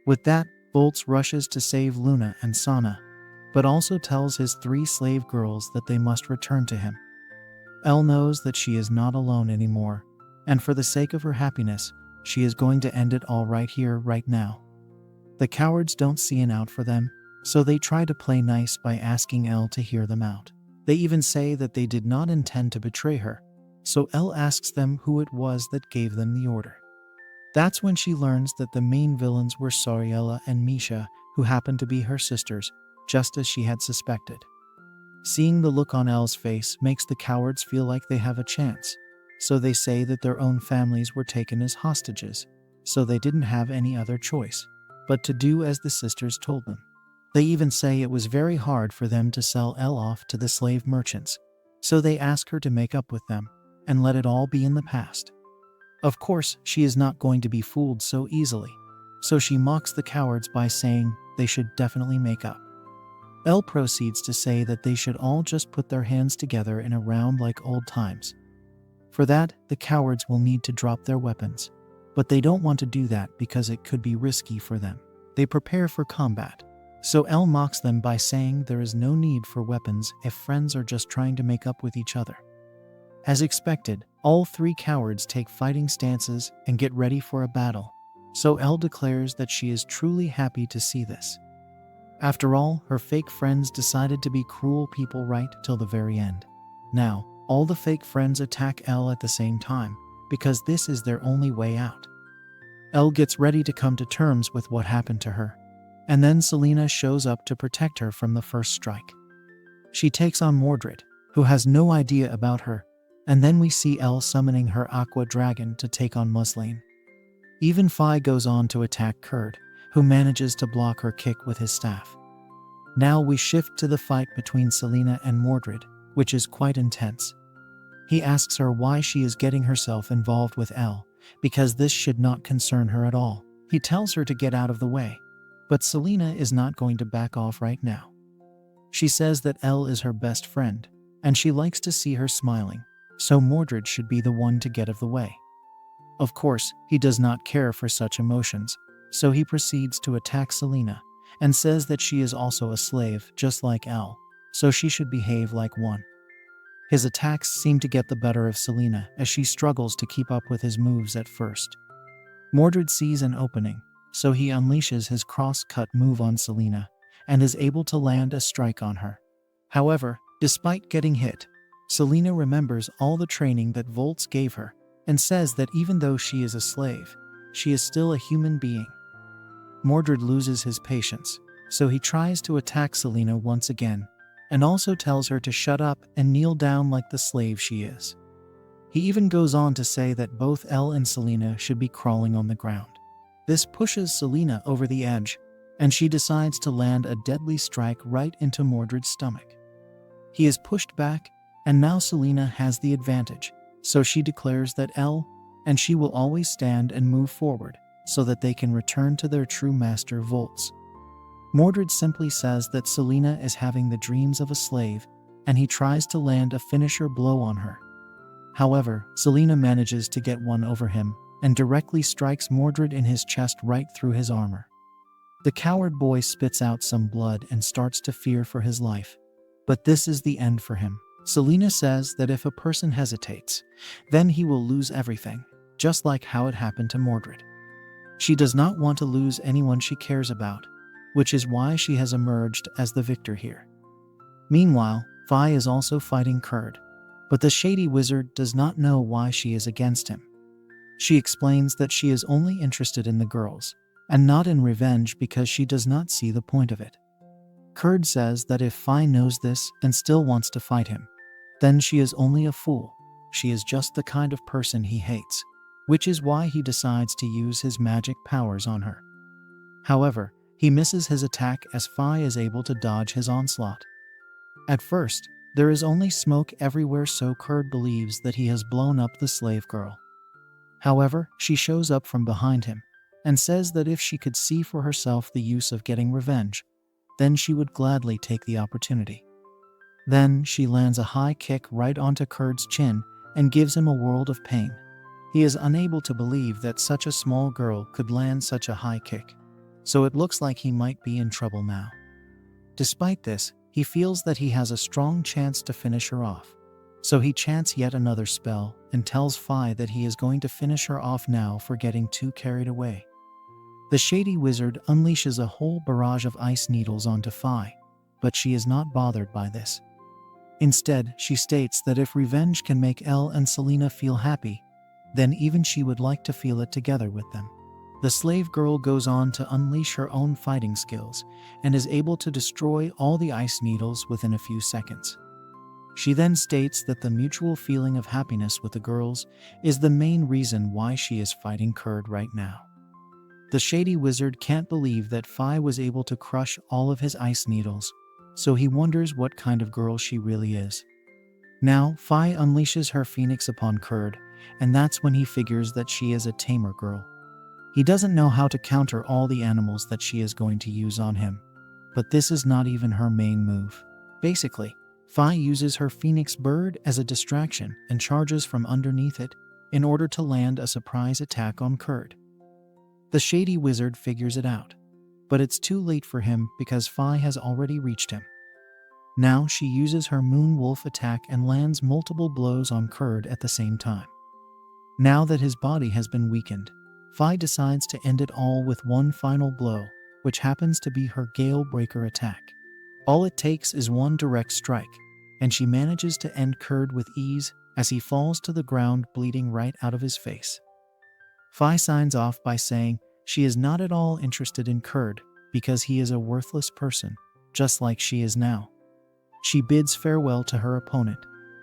With that, Volts rushes to save Luna and Sana, but also tells his 3 slave girls that they must return to him. Elle knows that she is not alone anymore, and for the sake of her happiness, she is going to end it all right here, right now. The cowards don't see an out for them, so they try to play nice by asking Elle to hear them out. They even say that they did not intend to betray her, so Elle asks them who it was that gave them the order. That's when she learns that the main villains were Soriella and Misha, who happened to be her sisters, just as she had suspected. Seeing the look on Elle's face makes the cowards feel like they have a chance, so they say that their own families were taken as hostages, so they didn't have any other choice but to do as the sisters told them. They even say it was very hard for them to sell Elle off to the slave merchants, so they ask her to make up with them and let it all be in the past. Of course, she is not going to be fooled so easily, so she mocks the cowards by saying they should definitely make up. Elle proceeds to say that they should all just put their hands together in a round like old times. For that, the cowards will need to drop their weapons, but they don't want to do that because it could be risky for them. They prepare for combat, so Elle mocks them by saying there is no need for weapons if friends are just trying to make up with each other. As expected, all three cowards take fighting stances and get ready for a battle, so Elle declares that she is truly happy to see this. After all, her fake friends decided to be cruel people right till the very end. Now, all the fake friends attack Elle at the same time, because this is their only way out. Elle gets ready to come to terms with what happened to her, and then Selena shows up to protect her from the first strike. She takes on Mordred, who has no idea about her, and then we see Elle summoning her aqua dragon to take on Muslin. Even Fi goes on to attack Kurd, who manages to block her kick with his staff. Now we shift to the fight between Selena and Mordred, which is quite intense. He asks her why she is getting herself involved with Elle, because this should not concern her at all. He tells her to get out of the way, but Selena is not going to back off right now. She says that Elle is her best friend, and she likes to see her smiling, so Mordred should be the one to get out of the way. Of course, he does not care for such emotions, so he proceeds to attack Selena, and says that she is also a slave just like Elle, so she should behave like one. His attacks seem to get the better of Selena as she struggles to keep up with his moves at first. Mordred sees an opening, so he unleashes his cross-cut move on Selena and is able to land a strike on her. However, despite getting hit, Selena remembers all the training that Volts gave her and says that even though she is a slave, she is still a human being. Mordred loses his patience, so he tries to attack Selena once again, and also tells her to shut up and kneel down like the slave she is. He even goes on to say that both Elle and Selena should be crawling on the ground. This pushes Selena over the edge, and she decides to land a deadly strike right into Mordred's stomach. He is pushed back, and now Selena has the advantage, so she declares that Elle and she will always stand and move forward, so that they can return to their true master Volts. Mordred simply says that Selena is having the dreams of a slave, and he tries to land a finisher blow on her. However, Selena manages to get one over him, and directly strikes Mordred in his chest right through his armor. The coward boy spits out some blood and starts to fear for his life. But this is the end for him. Selena says that if a person hesitates, then he will lose everything, just like how it happened to Mordred. She does not want to lose anyone she cares about, which is why she has emerged as the victor here. Meanwhile, Vi is also fighting Kurd, but the shady wizard does not know why she is against him. She explains that she is only interested in the girls, and not in revenge because she does not see the point of it. Kurd says that if Vi knows this and still wants to fight him, then she is only a fool. She is just the kind of person he hates, which is why he decides to use his magic powers on her. However, he misses his attack as Vi is able to dodge his onslaught. At first, there is only smoke everywhere, so Kurd believes that he has blown up the slave girl. However, she shows up from behind him and says that if she could see for herself the use of getting revenge, then she would gladly take the opportunity. Then she lands a high kick right onto Kurd's chin and gives him a world of pain. He is unable to believe that such a small girl could land such a high kick, so it looks like he might be in trouble now. Despite this, he feels that he has a strong chance to finish her off, so he chants yet another spell and tells Vi that he is going to finish her off now for getting too carried away. The shady wizard unleashes a whole barrage of ice needles onto Vi, but she is not bothered by this. Instead, she states that if revenge can make Elle and Selena feel happy, then even she would like to feel it together with them. The slave girl goes on to unleash her own fighting skills and is able to destroy all the ice needles within a few seconds. She then states that the mutual feeling of happiness with the girls is the main reason why she is fighting Kurd right now. The shady wizard can't believe that Fi was able to crush all of his ice needles, so he wonders what kind of girl she really is. Now, Fi unleashes her phoenix upon Kurd, and that's when he figures that she is a tamer girl. He doesn't know how to counter all the animals that she is going to use on him, but this is not even her main move. Basically, Fi uses her phoenix bird as a distraction and charges from underneath it in order to land a surprise attack on Kurd. The shady wizard figures it out, but it's too late for him because Fi has already reached him. Now she uses her moon wolf attack and lands multiple blows on Kurd at the same time. Now that his body has been weakened, Fi decides to end it all with one final blow, which happens to be her Gale Breaker attack. All it takes is one direct strike, and she manages to end Kurd with ease as he falls to the ground bleeding right out of his face. Fi signs off by saying she is not at all interested in Kurd because he is a worthless person, just like she is now. She bids farewell to her opponent,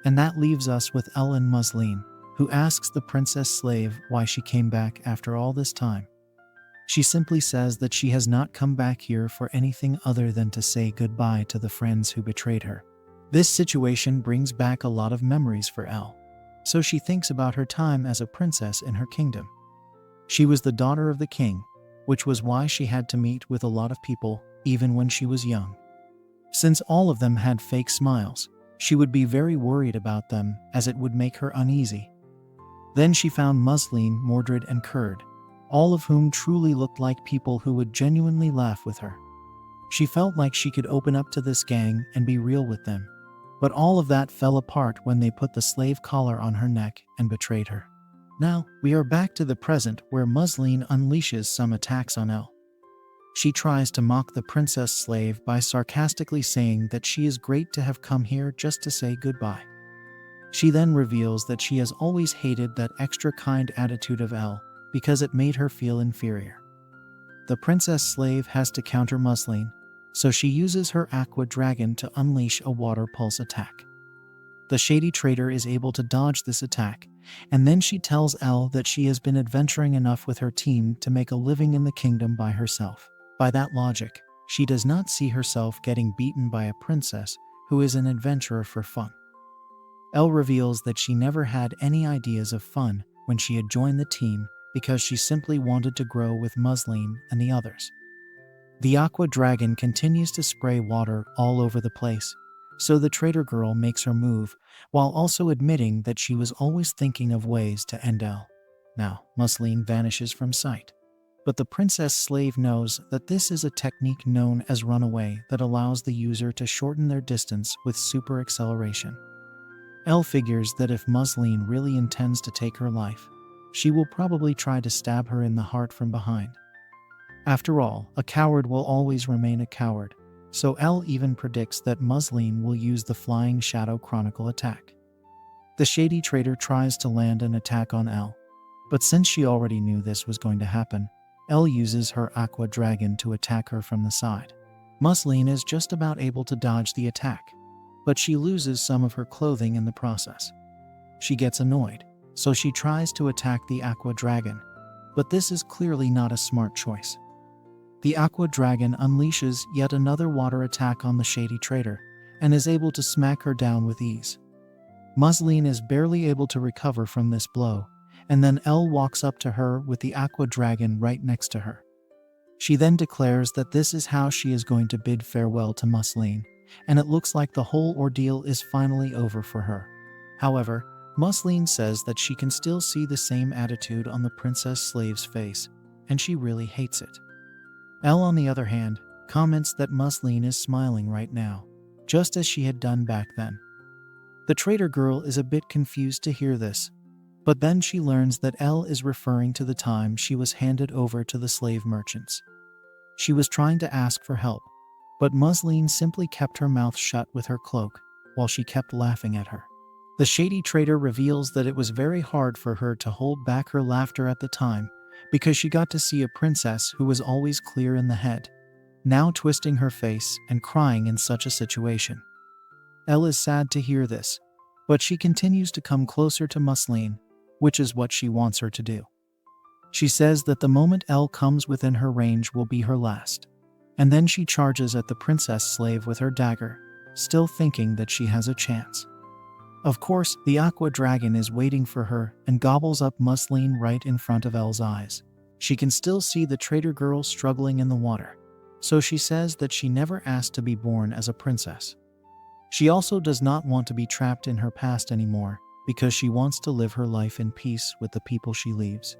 and that leaves us with Elle and Muslin, who asks the princess slave why she came back after all this time. She simply says that she has not come back here for anything other than to say goodbye to the friends who betrayed her. This situation brings back a lot of memories for Elle, so she thinks about her time as a princess in her kingdom. She was the daughter of the king, which was why she had to meet with a lot of people even when she was young. Since all of them had fake smiles, she would be very worried about them as it would make her uneasy. Then she found Muslin, Mordred, and Kurd, all of whom truly looked like people who would genuinely laugh with her. She felt like she could open up to this gang and be real with them, but all of that fell apart when they put the slave collar on her neck and betrayed her. Now, we are back to the present where Muslin unleashes some attacks on Elle. She tries to mock the princess slave by sarcastically saying that she is great to have come here just to say goodbye. She then reveals that she has always hated that extra kind attitude of Elle because it made her feel inferior. The princess slave has to counter Muslin, so she uses her aqua dragon to unleash a water pulse attack. The shady traitor is able to dodge this attack, and then she tells Elle that she has been adventuring enough with her team to make a living in the kingdom by herself. By that logic, she does not see herself getting beaten by a princess who is an adventurer for fun. Elle reveals that she never had any ideas of fun when she had joined the team because she simply wanted to grow with Muslin and the others. The aqua dragon continues to spray water all over the place, so the traitor girl makes her move, while also admitting that she was always thinking of ways to end Elle. Now, Muslin vanishes from sight. But the princess slave knows that this is a technique known as runaway that allows the user to shorten their distance with super acceleration. Elle figures that if Muslin really intends to take her life, she will probably try to stab her in the heart from behind. After all, a coward will always remain a coward, so Elle even predicts that Muslin will use the Flying Shadow Chronicle attack. The shady traitor tries to land an attack on Elle, but since she already knew this was going to happen, Elle uses her aqua dragon to attack her from the side. Muslin is just about able to dodge the attack, but she loses some of her clothing in the process. She gets annoyed, so she tries to attack the aqua dragon, but this is clearly not a smart choice. The aqua dragon unleashes yet another water attack on the shady traitor and is able to smack her down with ease. Muslin is barely able to recover from this blow, and then Elle walks up to her with the aqua dragon right next to her. She then declares that this is how she is going to bid farewell to Muslin, and it looks like the whole ordeal is finally over for her. However, Muslin says that she can still see the same attitude on the princess slave's face, and she really hates it. Elle, on the other hand, comments that Muslin is smiling right now, just as she had done back then. The traitor girl is a bit confused to hear this, but then she learns that Elle is referring to the time she was handed over to the slave merchants. She was trying to ask for help, but Muslin simply kept her mouth shut with her cloak, while she kept laughing at her. The shady traitor reveals that it was very hard for her to hold back her laughter at the time because she got to see a princess who was always clear in the head, now twisting her face and crying in such a situation. Elle is sad to hear this, but she continues to come closer to Musline, which is what she wants her to do. She says that the moment Elle comes within her range will be her last, and then she charges at the princess slave with her dagger, still thinking that she has a chance. Of course, the aqua dragon is waiting for her and gobbles up Musline right in front of Elle's eyes. She can still see the traitor girl struggling in the water, so she says that she never asked to be born as a princess. She also does not want to be trapped in her past anymore because she wants to live her life in peace with the people she leaves.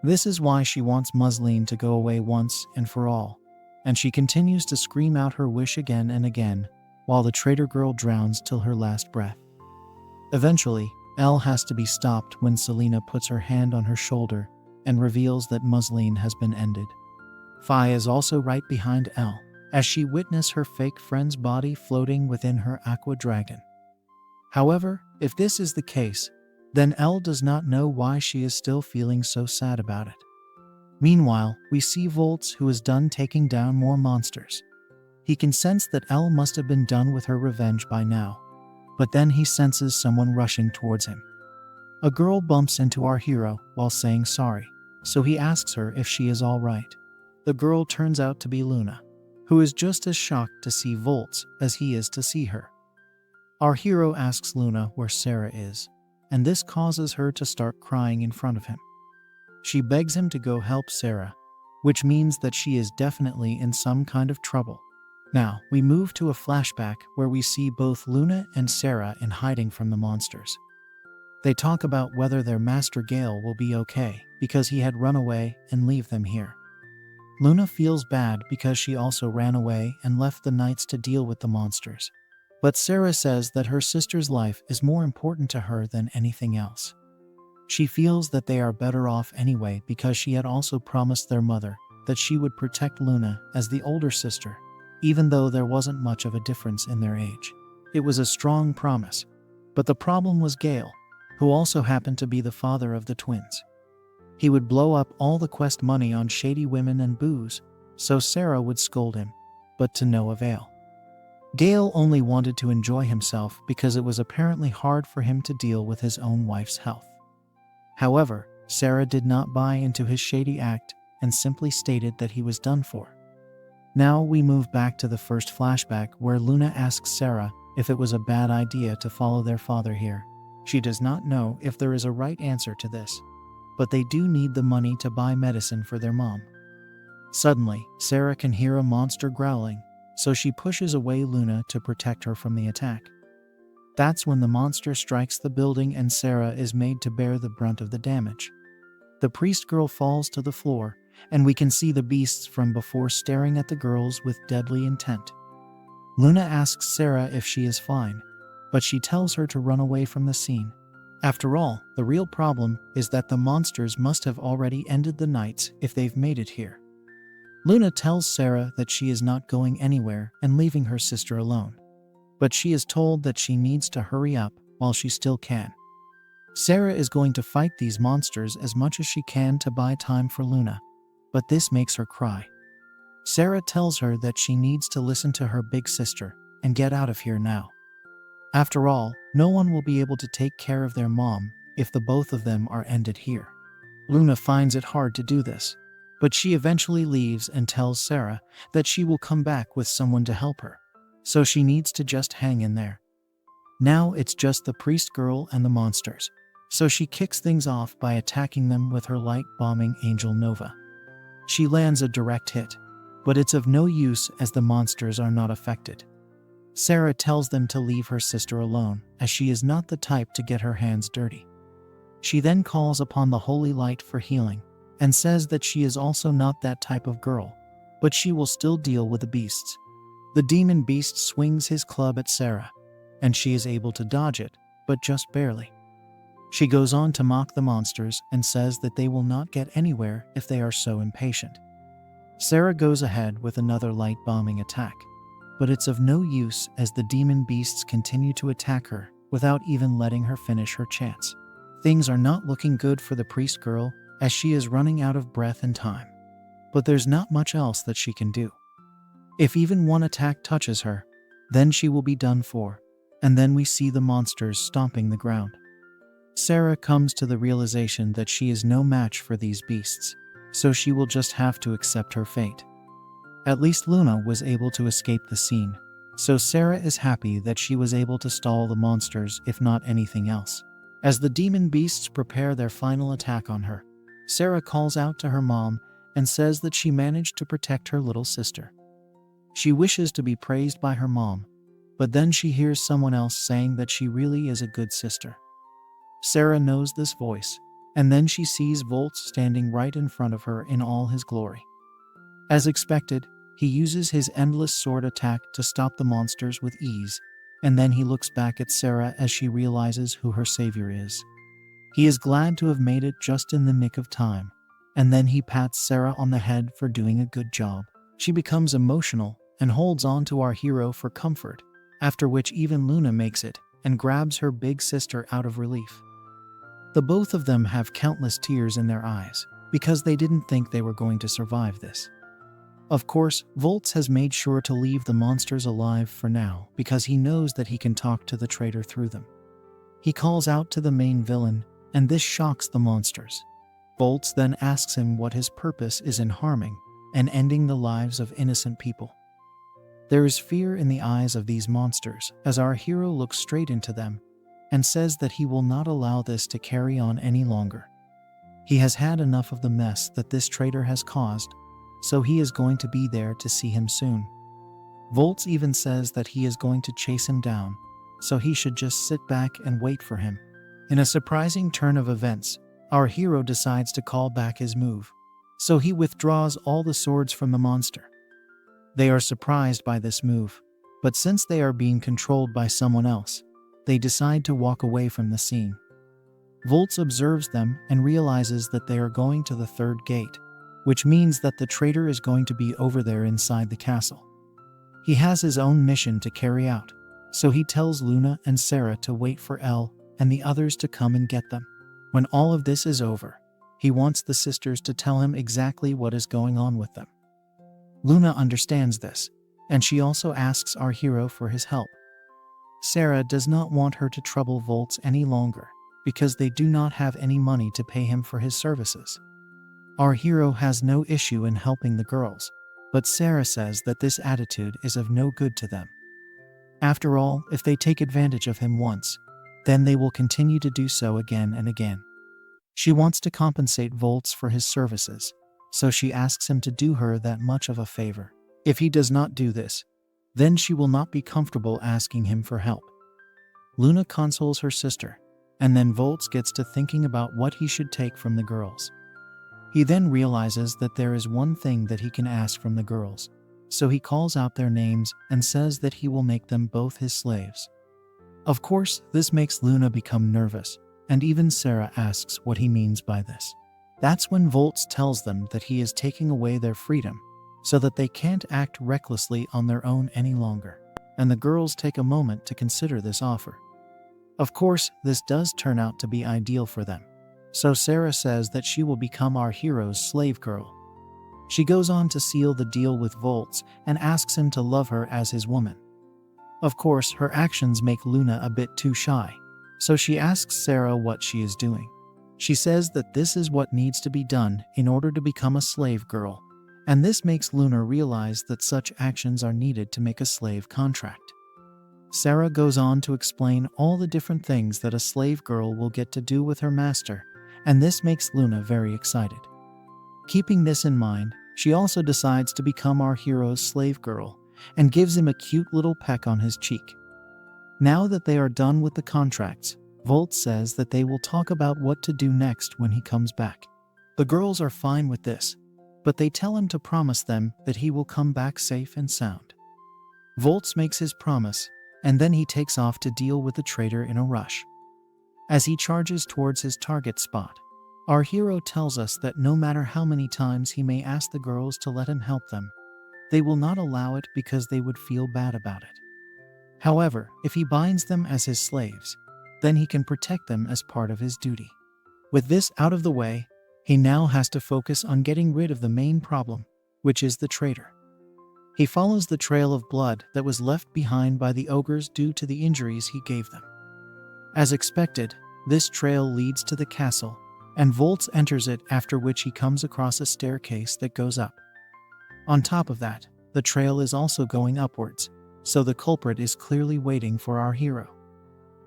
This is why she wants Musline to go away once and for all, and she continues to scream out her wish again and again while the traitor girl drowns till her last breath. Eventually, Elle has to be stopped when Selena puts her hand on her shoulder and reveals that Musline has been ended. Fi is also right behind Elle, as she witnesses her fake friend's body floating within her aqua dragon. However, if this is the case, then Elle does not know why she is still feeling so sad about it. Meanwhile, we see Volts, who is done taking down more monsters. He can sense that Elle must have been done with her revenge by now, but then he senses someone rushing towards him. A girl bumps into our hero while saying sorry, so he asks her if she is all right. The girl turns out to be Luna, who is just as shocked to see Volts as he is to see her. Our hero asks Luna where Sarah is, and this causes her to start crying in front of him. She begs him to go help Sarah, which means that she is definitely in some kind of trouble. Now, we move to a flashback where we see both Luna and Sarah in hiding from the monsters. They talk about whether their master Gale will be okay because he had run away and leave them here. Luna feels bad because she also ran away and left the knights to deal with the monsters. But Sarah says that her sister's life is more important to her than anything else. She feels that they are better off anyway because she had also promised their mother that she would protect Luna as the older sister, even though there wasn't much of a difference in their age. It was a strong promise. But the problem was Gale, who also happened to be the father of the twins. He would blow up all the quest money on shady women and booze, so Sarah would scold him, but to no avail. Gale only wanted to enjoy himself because it was apparently hard for him to deal with his own wife's health. However, Sarah did not buy into his shady act and simply stated that he was done for. Now we move back to the first flashback where Luna asks Sarah if it was a bad idea to follow their father here. She does not know if there is a right answer to this, but they do need the money to buy medicine for their mom. Suddenly, Sarah can hear a monster growling, so she pushes away Luna to protect her from the attack. That's when the monster strikes the building and Sarah is made to bear the brunt of the damage. The priest girl falls to the floor, and we can see the beasts from before staring at the girls with deadly intent. Luna asks Sarah if she is fine, but she tells her to run away from the scene. After all, the real problem is that the monsters must have already ended the knights if they've made it here. Luna tells Sarah that she is not going anywhere and leaving her sister alone, but she is told that she needs to hurry up while she still can. Sarah is going to fight these monsters as much as she can to buy time for Luna, but this makes her cry. Sarah tells her that she needs to listen to her big sister and get out of here now. After all, no one will be able to take care of their mom if the both of them are ended here. Luna finds it hard to do this, but she eventually leaves and tells Sarah that she will come back with someone to help her, so she needs to just hang in there. Now it's just the priest girl and the monsters, so she kicks things off by attacking them with her light bombing Angel Nova. She lands a direct hit, but it's of no use as the monsters are not affected. Sarah tells them to leave her sister alone, as she is not the type to get her hands dirty. She then calls upon the holy light for healing, and says that she is also not that type of girl, but she will still deal with the beasts. The demon beast swings his club at Sarah, and she is able to dodge it, but just barely. She goes on to mock the monsters and says that they will not get anywhere if they are so impatient. Sarah goes ahead with another light bombing attack. but it's of no use as the demon beasts continue to attack her without even letting her finish her chants. Things are not looking good for the priest girl as she is running out of breath and time. But there's not much else that she can do. If even one attack touches her, then she will be done for, and then we see the monsters stomping the ground. Sarah comes to the realization that she is no match for these beasts, so she will just have to accept her fate. At least Luna was able to escape the scene, so Sarah is happy that she was able to stall the monsters if not anything else. As the demon beasts prepare their final attack on her, Sarah calls out to her mom and says that she managed to protect her little sister. She wishes to be praised by her mom, but then she hears someone else saying that she really is a good sister. Sarah knows this voice, and then she sees Volts standing right in front of her in all his glory. As expected, he uses his endless sword attack to stop the monsters with ease, and then he looks back at Sarah as she realizes who her savior is. He is glad to have made it just in the nick of time, and then he pats Sarah on the head for doing a good job. She becomes emotional and holds on to our hero for comfort, after which even Luna makes it and grabs her big sister out of relief. The both of them have countless tears in their eyes because they didn't think they were going to survive this. Of course, Volts has made sure to leave the monsters alive for now because he knows that he can talk to the traitor through them. He calls out to the main villain, and this shocks the monsters. Volts then asks him what his purpose is in harming and ending the lives of innocent people. There is fear in the eyes of these monsters as our hero looks straight into them and says that he will not allow this to carry on any longer. He has had enough of the mess that this traitor has caused, so he is going to be there to see him soon. Volts even says that he is going to chase him down, so he should just sit back and wait for him. In a surprising turn of events, our hero decides to call back his move, so he withdraws all the swords from the monster. They are surprised by this move, but since they are being controlled by someone else, they decide to walk away from the scene. Volts observes them and realizes that they are going to the third gate, which means that the traitor is going to be over there inside the castle. He has his own mission to carry out, so he tells Luna and Sarah to wait for Elle and the others to come and get them. When all of this is over, he wants the sisters to tell him exactly what is going on with them. Luna understands this, and she also asks our hero for his help. Sarah does not want her to trouble Volts any longer, because they do not have any money to pay him for his services. Our hero has no issue in helping the girls, but Sarah says that this attitude is of no good to them. After all, if they take advantage of him once, then they will continue to do so again and again. She wants to compensate Volts for his services, so she asks him to do her that much of a favor. If he does not do this, then she will not be comfortable asking him for help. Luna consoles her sister, and then Volts gets to thinking about what he should take from the girls. He then realizes that there is one thing that he can ask from the girls, so he calls out their names and says that he will make them both his slaves. Of course, this makes Luna become nervous, and even Sarah asks what he means by this. That's when Volts tells them that he is taking away their freedom, so that they can't act recklessly on their own any longer, and the girls take a moment to consider this offer. Of course, this does turn out to be ideal for them, so Sarah says that she will become our hero's slave girl. She goes on to seal the deal with Volts and asks him to love her as his woman. Of course, her actions make Luna a bit too shy, so she asks Sarah what she is doing. She says that this is what needs to be done in order to become a slave girl, and this makes Luna realize that such actions are needed to make a slave contract. Sarah goes on to explain all the different things that a slave girl will get to do with her master, and this makes Luna very excited. Keeping this in mind, she also decides to become our hero's slave girl and gives him a cute little peck on his cheek. Now that they are done with the contracts, Volts says that they will talk about what to do next when he comes back. The girls are fine with this, but they tell him to promise them that he will come back safe and sound. Volts makes his promise, and then he takes off to deal with the traitor in a rush. As he charges towards his target spot, our hero tells us that no matter how many times he may ask the girls to let him help them, they will not allow it because they would feel bad about it. However, if he binds them as his slaves, then he can protect them as part of his duty. With this out of the way, he now has to focus on getting rid of the main problem, which is the traitor. He follows the trail of blood that was left behind by the ogres due to the injuries he gave them. As expected, this trail leads to the castle, and Volts enters it, after which he comes across a staircase that goes up. On top of that, the trail is also going upwards, so the culprit is clearly waiting for our hero.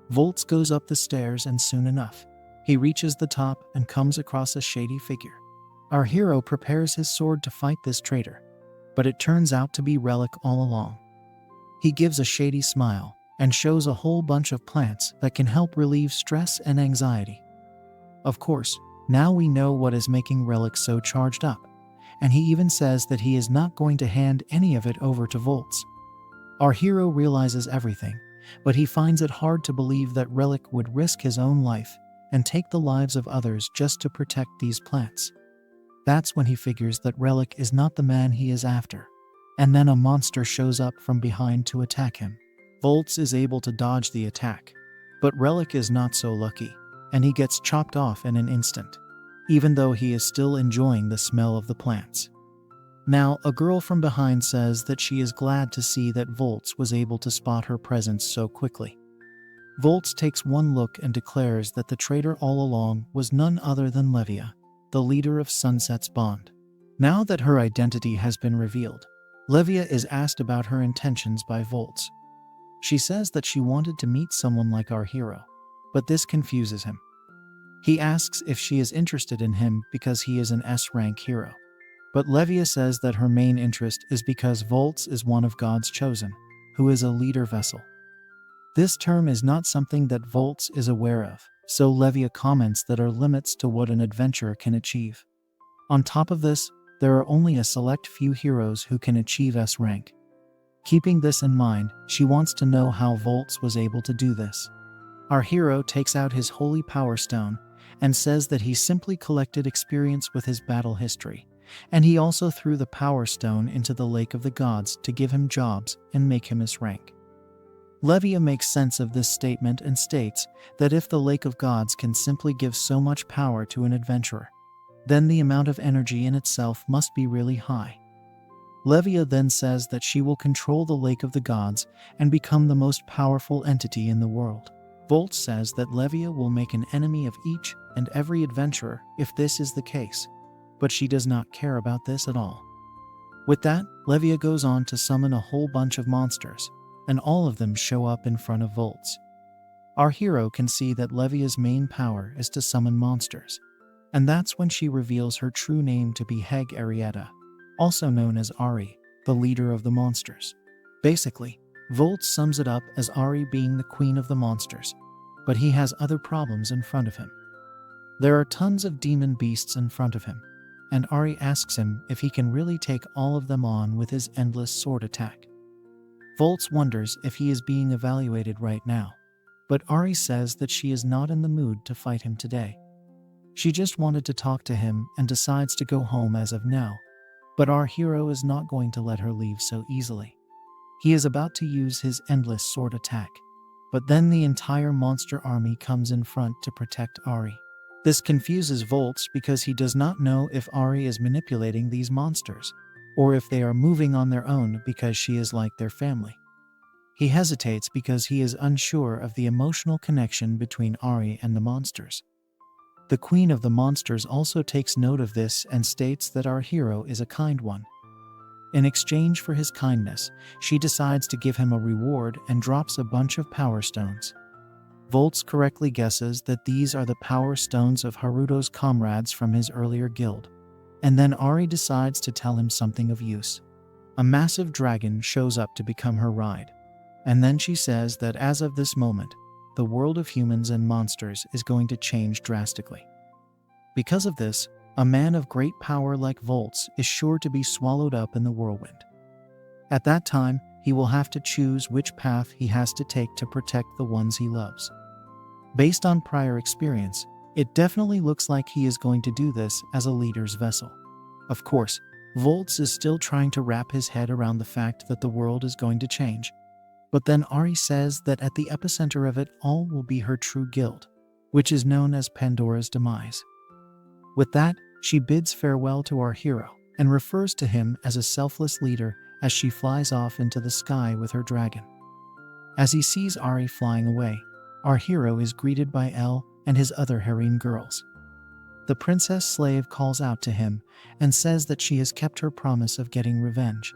Volts goes up the stairs, and soon enough, he reaches the top and comes across a shady figure. Our hero prepares his sword to fight this traitor, but it turns out to be Relic all along. He gives a shady smile and shows a whole bunch of plants that can help relieve stress and anxiety. Of course, now we know what is making Relic so charged up, and he even says that he is not going to hand any of it over to Volts. Our hero realizes everything, but he finds it hard to believe that Relic would risk his own life and take the lives of others just to protect these plants. That's when he figures that Relic is not the man he is after, and then a monster shows up from behind to attack him. Volts is able to dodge the attack, but Relic is not so lucky, and he gets chopped off in an instant, even though he is still enjoying the smell of the plants. Now, a girl from behind says that she is glad to see that Volts was able to spot her presence so quickly. Volts takes one look and declares that the traitor all along was none other than Levia, the leader of Sunset's band. Now that her identity has been revealed, Levia is asked about her intentions by Volts. She says that she wanted to meet someone like our hero, but this confuses him. He asks if she is interested in him because he is an S-rank hero, but Levia says that her main interest is because Volts is one of God's chosen, who is a leader vessel. This term is not something that Volts is aware of, so Levia comments that there are limits to what an adventurer can achieve. On top of this, there are only a select few heroes who can achieve S rank. Keeping this in mind, she wants to know how Volts was able to do this. Our hero takes out his holy power stone and says that he simply collected experience with his battle history, and he also threw the power stone into the lake of the gods to give him jobs and make him S rank. Levia makes sense of this statement and states that if the Lake of Gods can simply give so much power to an adventurer, then the amount of energy in itself must be really high. Levia then says that she will control the Lake of the Gods and become the most powerful entity in the world. Volts says that Levia will make an enemy of each and every adventurer if this is the case, but she does not care about this at all. With that, Levia goes on to summon a whole bunch of monsters, and all of them show up in front of Volts. Our hero can see that Levia's main power is to summon monsters, and that's when she reveals her true name to be Heg Arietta, also known as Ari, the leader of the monsters. Basically, Volts sums it up as Ari being the queen of the monsters, but he has other problems in front of him. There are tons of demon beasts in front of him, and Ari asks him if he can really take all of them on with his endless sword attack. Volts wonders if he is being evaluated right now, but Ari says that she is not in the mood to fight him today. She just wanted to talk to him and decides to go home as of now, but our hero is not going to let her leave so easily. He is about to use his endless sword attack, but then the entire monster army comes in front to protect Ari. This confuses Volts because he does not know if Ari is manipulating these monsters, or if they are moving on their own because she is like their family. He hesitates because he is unsure of the emotional connection between Ari and the monsters. The queen of the monsters also takes note of this and states that our hero is a kind one. In exchange for his kindness, she decides to give him a reward and drops a bunch of power stones. Volts correctly guesses that these are the power stones of Haruto's comrades from his earlier guild, and then Ari decides to tell him something of use. A massive dragon shows up to become her ride, and then she says that as of this moment, the world of humans and monsters is going to change drastically. Because of this, a man of great power like Volts is sure to be swallowed up in the whirlwind. At that time, he will have to choose which path he has to take to protect the ones he loves. Based on prior experience, it definitely looks like he is going to do this as a leader's vessel. Of course, Volts is still trying to wrap his head around the fact that the world is going to change. But then Ari says that at the epicenter of it all will be her true guild, which is known as Pandora's Demise. With that, she bids farewell to our hero and refers to him as a selfless leader as she flies off into the sky with her dragon. As he sees Ari flying away, our hero is greeted by El and his other harem girls. The princess slave calls out to him and says that she has kept her promise of getting revenge.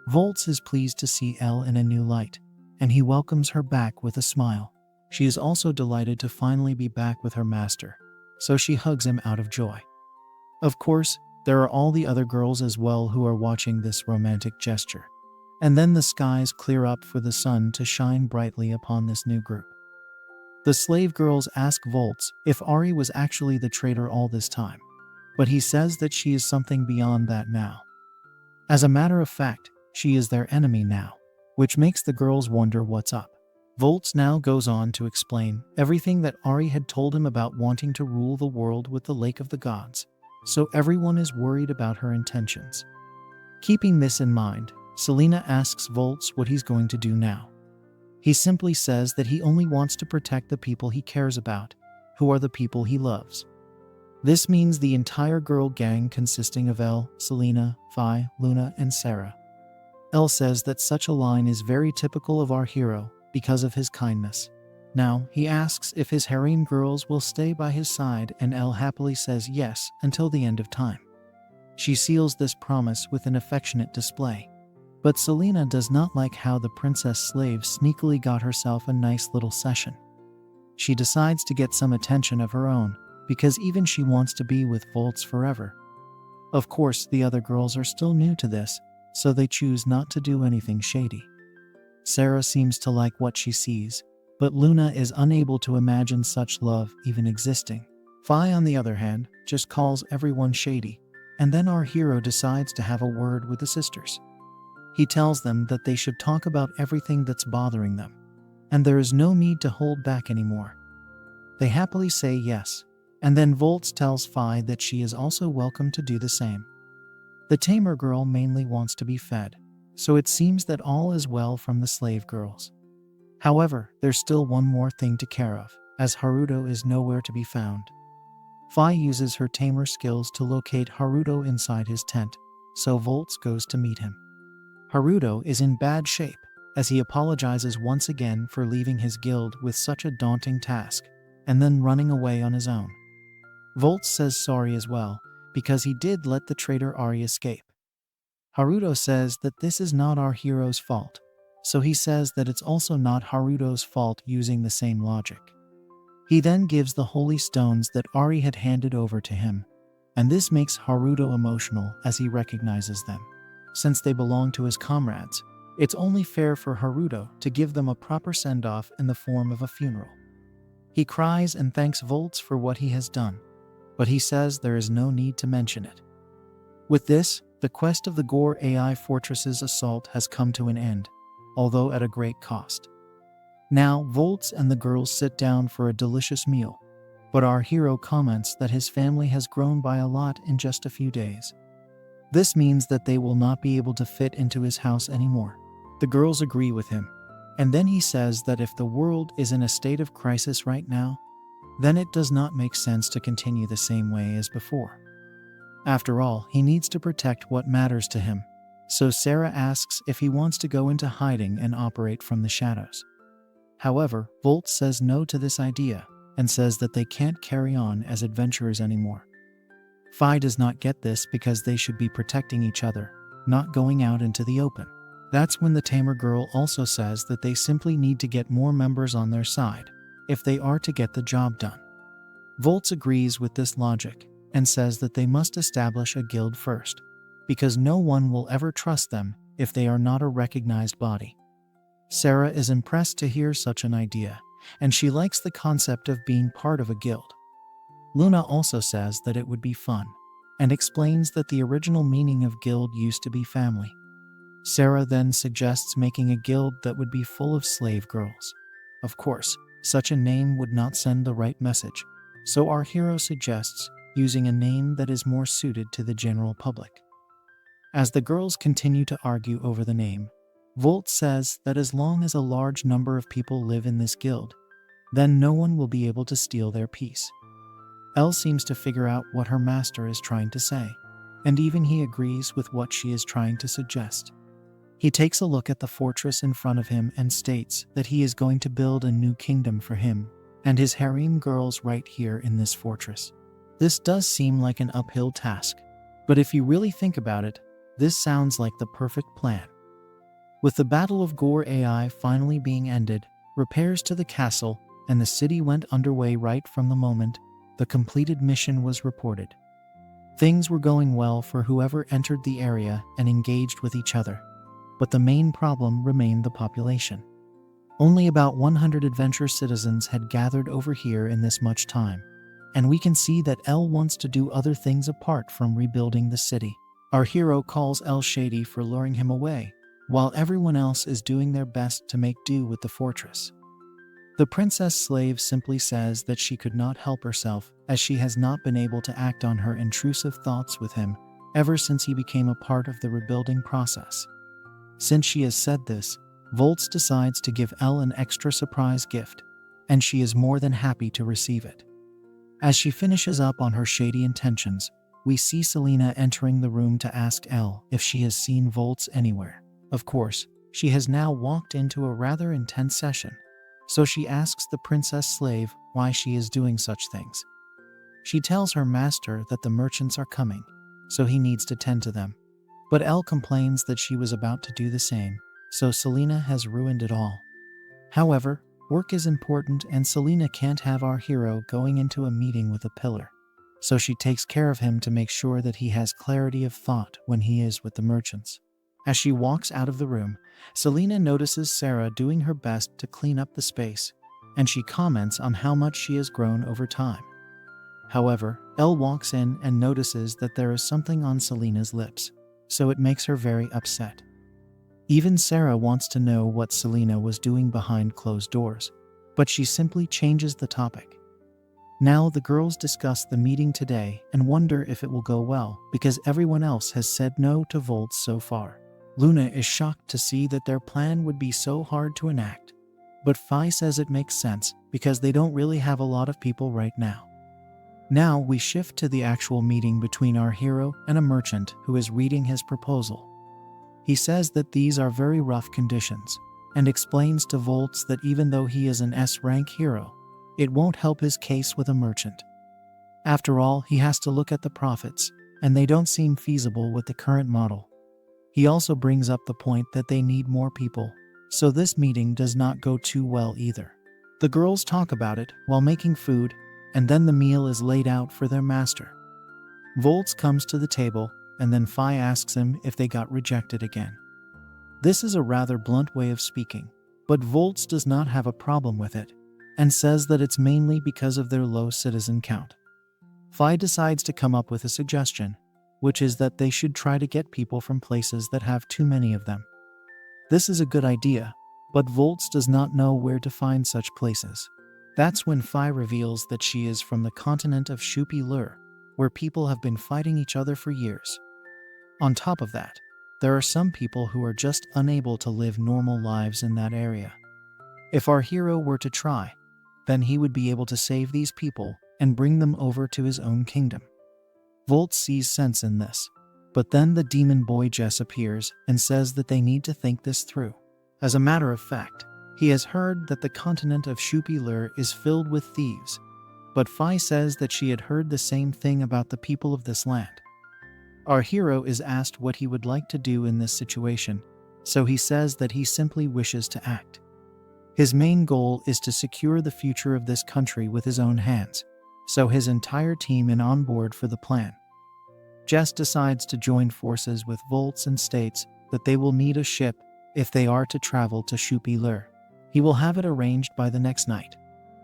Volts is pleased to see El in a new light, and he welcomes her back with a smile. She is also delighted to finally be back with her master, so she hugs him out of joy. Of course, there are all the other girls as well who are watching this romantic gesture. And then the skies clear up for the sun to shine brightly upon this new group. The slave girls ask Volts if Ari was actually the traitor all this time, but he says that she is something beyond that now. As a matter of fact, she is their enemy now, which makes the girls wonder what's up. Volts now goes on to explain everything that Ari had told him about wanting to rule the world with the Lake of the Gods, so everyone is worried about her intentions. Keeping this in mind, Selena asks Volts what he's going to do now. He simply says that he only wants to protect the people he cares about, who are the people he loves. This means the entire girl gang consisting of El, Selena, Fi, Luna, and Sarah. El says that such a line is very typical of our hero because of his kindness. Now, he asks if his harem girls will stay by his side, and El happily says yes until the end of time. She seals this promise with an affectionate display. But Selena does not like how the princess slave sneakily got herself a nice little session. She decides to get some attention of her own, because even she wants to be with Volts forever. Of course, the other girls are still new to this, so they choose not to do anything shady. Sarah seems to like what she sees, but Luna is unable to imagine such love even existing. Fi, on the other hand, just calls everyone shady, and then our hero decides to have a word with the sisters. He tells them that they should talk about everything that's bothering them, and there is no need to hold back anymore. They happily say yes, and then Volts tells Fi that she is also welcome to do the same. The tamer girl mainly wants to be fed, so it seems that all is well from the slave girls. However, there's still one more thing to care of, as Haruto is nowhere to be found. Fi uses her tamer skills to locate Haruto inside his tent, so Volts goes to meet him. Haruto is in bad shape, as he apologizes once again for leaving his guild with such a daunting task, and then running away on his own. Volts says sorry as well, because he did let the traitor Ari escape. Haruto says that this is not our hero's fault, so he says that it's also not Haruto's fault using the same logic. He then gives the holy stones that Ari had handed over to him, and this makes Haruto emotional as he recognizes them. Since they belong to his comrades, it's only fair for Haruto to give them a proper send-off in the form of a funeral. He cries and thanks Volts for what he has done, but he says there is no need to mention it. With this, the quest of the Gore AI Fortress's assault has come to an end, although at a great cost. Now, Volts and the girls sit down for a delicious meal, but our hero comments that his family has grown by a lot in just a few days. This means that they will not be able to fit into his house anymore. The girls agree with him, and then he says that if the world is in a state of crisis right now, then it does not make sense to continue the same way as before. After all, he needs to protect what matters to him, so Sarah asks if he wants to go into hiding and operate from the shadows. However, Volts says no to this idea, and says that they can't carry on as adventurers anymore. Fi does not get this because they should be protecting each other, not going out into the open. That's when the tamer girl also says that they simply need to get more members on their side, if they are to get the job done. Volts agrees with this logic, and says that they must establish a guild first, because no one will ever trust them if they are not a recognized body. Sarah is impressed to hear such an idea, and she likes the concept of being part of a guild. Luna also says that it would be fun, and explains that the original meaning of guild used to be family. Sarah then suggests making a guild that would be full of slave girls. Of course, such a name would not send the right message, so our hero suggests using a name that is more suited to the general public. As the girls continue to argue over the name, Volt says that as long as a large number of people live in this guild, then no one will be able to steal their peace. Elle seems to figure out what her master is trying to say, and even he agrees with what she is trying to suggest. He takes a look at the fortress in front of him and states that he is going to build a new kingdom for him and his harem girls right here in this fortress. This does seem like an uphill task, but if you really think about it, this sounds like the perfect plan. With the Battle of Gore AI finally being ended, repairs to the castle and the city went underway right from the moment the completed mission was reported. Things were going well for whoever entered the area and engaged with each other, but the main problem remained the population. Only about 100 adventure citizens had gathered over here in this much time, and we can see that Elle wants to do other things apart from rebuilding the city. Our hero calls Elle shady for luring him away, while everyone else is doing their best to make do with the fortress. The princess slave simply says that she could not help herself as she has not been able to act on her intrusive thoughts with him ever since he became a part of the rebuilding process. Since she has said this, Volts decides to give Elle an extra surprise gift, and she is more than happy to receive it. As she finishes up on her shady intentions, we see Selena entering the room to ask Elle if she has seen Volts anywhere. Of course, she has now walked into a rather intense session, so she asks the princess slave why she is doing such things. She tells her master that the merchants are coming, so he needs to tend to them. But Elle complains that she was about to do the same, so Selena has ruined it all. However, work is important and Selena can't have our hero going into a meeting with a pillar, so she takes care of him to make sure that he has clarity of thought when he is with the merchants. As she walks out of the room, Selena notices Sarah doing her best to clean up the space, and she comments on how much she has grown over time. However, Elle walks in and notices that there is something on Selena's lips, so it makes her very upset. Even Sarah wants to know what Selena was doing behind closed doors, but she simply changes the topic. Now the girls discuss the meeting today and wonder if it will go well because everyone else has said no to Volts so far. Luna is shocked to see that their plan would be so hard to enact, but Phi says it makes sense because they don't really have a lot of people right now. Now we shift to the actual meeting between our hero and a merchant who is reading his proposal. He says that these are very rough conditions and explains to Volts that even though he is an S-rank hero, it won't help his case with a merchant. After all, he has to look at the profits, and they don't seem feasible with the current model. He also brings up the point that they need more people, so this meeting does not go too well either. The girls talk about it while making food, and then the meal is laid out for their master. Volts comes to the table, and then Phi asks him if they got rejected again. This is a rather blunt way of speaking, but Volts does not have a problem with it, and says that it's mainly because of their low citizen count. Phi decides to come up with a suggestion, which is that they should try to get people from places that have too many of them. This is a good idea, but Volts does not know where to find such places. That's when Phi reveals that she is from the continent of Shupil, where people have been fighting each other for years. On top of that, there are some people who are just unable to live normal lives in that area. If our hero were to try, then he would be able to save these people and bring them over to his own kingdom. Volt sees sense in this, but then the demon boy Jess appears and says that they need to think this through. As a matter of fact, he has heard that the continent of Shupil is filled with thieves, but Phi says that she had heard the same thing about the people of this land. Our hero is asked what he would like to do in this situation, so he says that he simply wishes to act. His main goal is to secure the future of this country with his own hands, so his entire team is on board for the plan. Jess decides to join forces with Volts and states that they will need a ship if they are to travel to Shupil. He will have it arranged by the next night.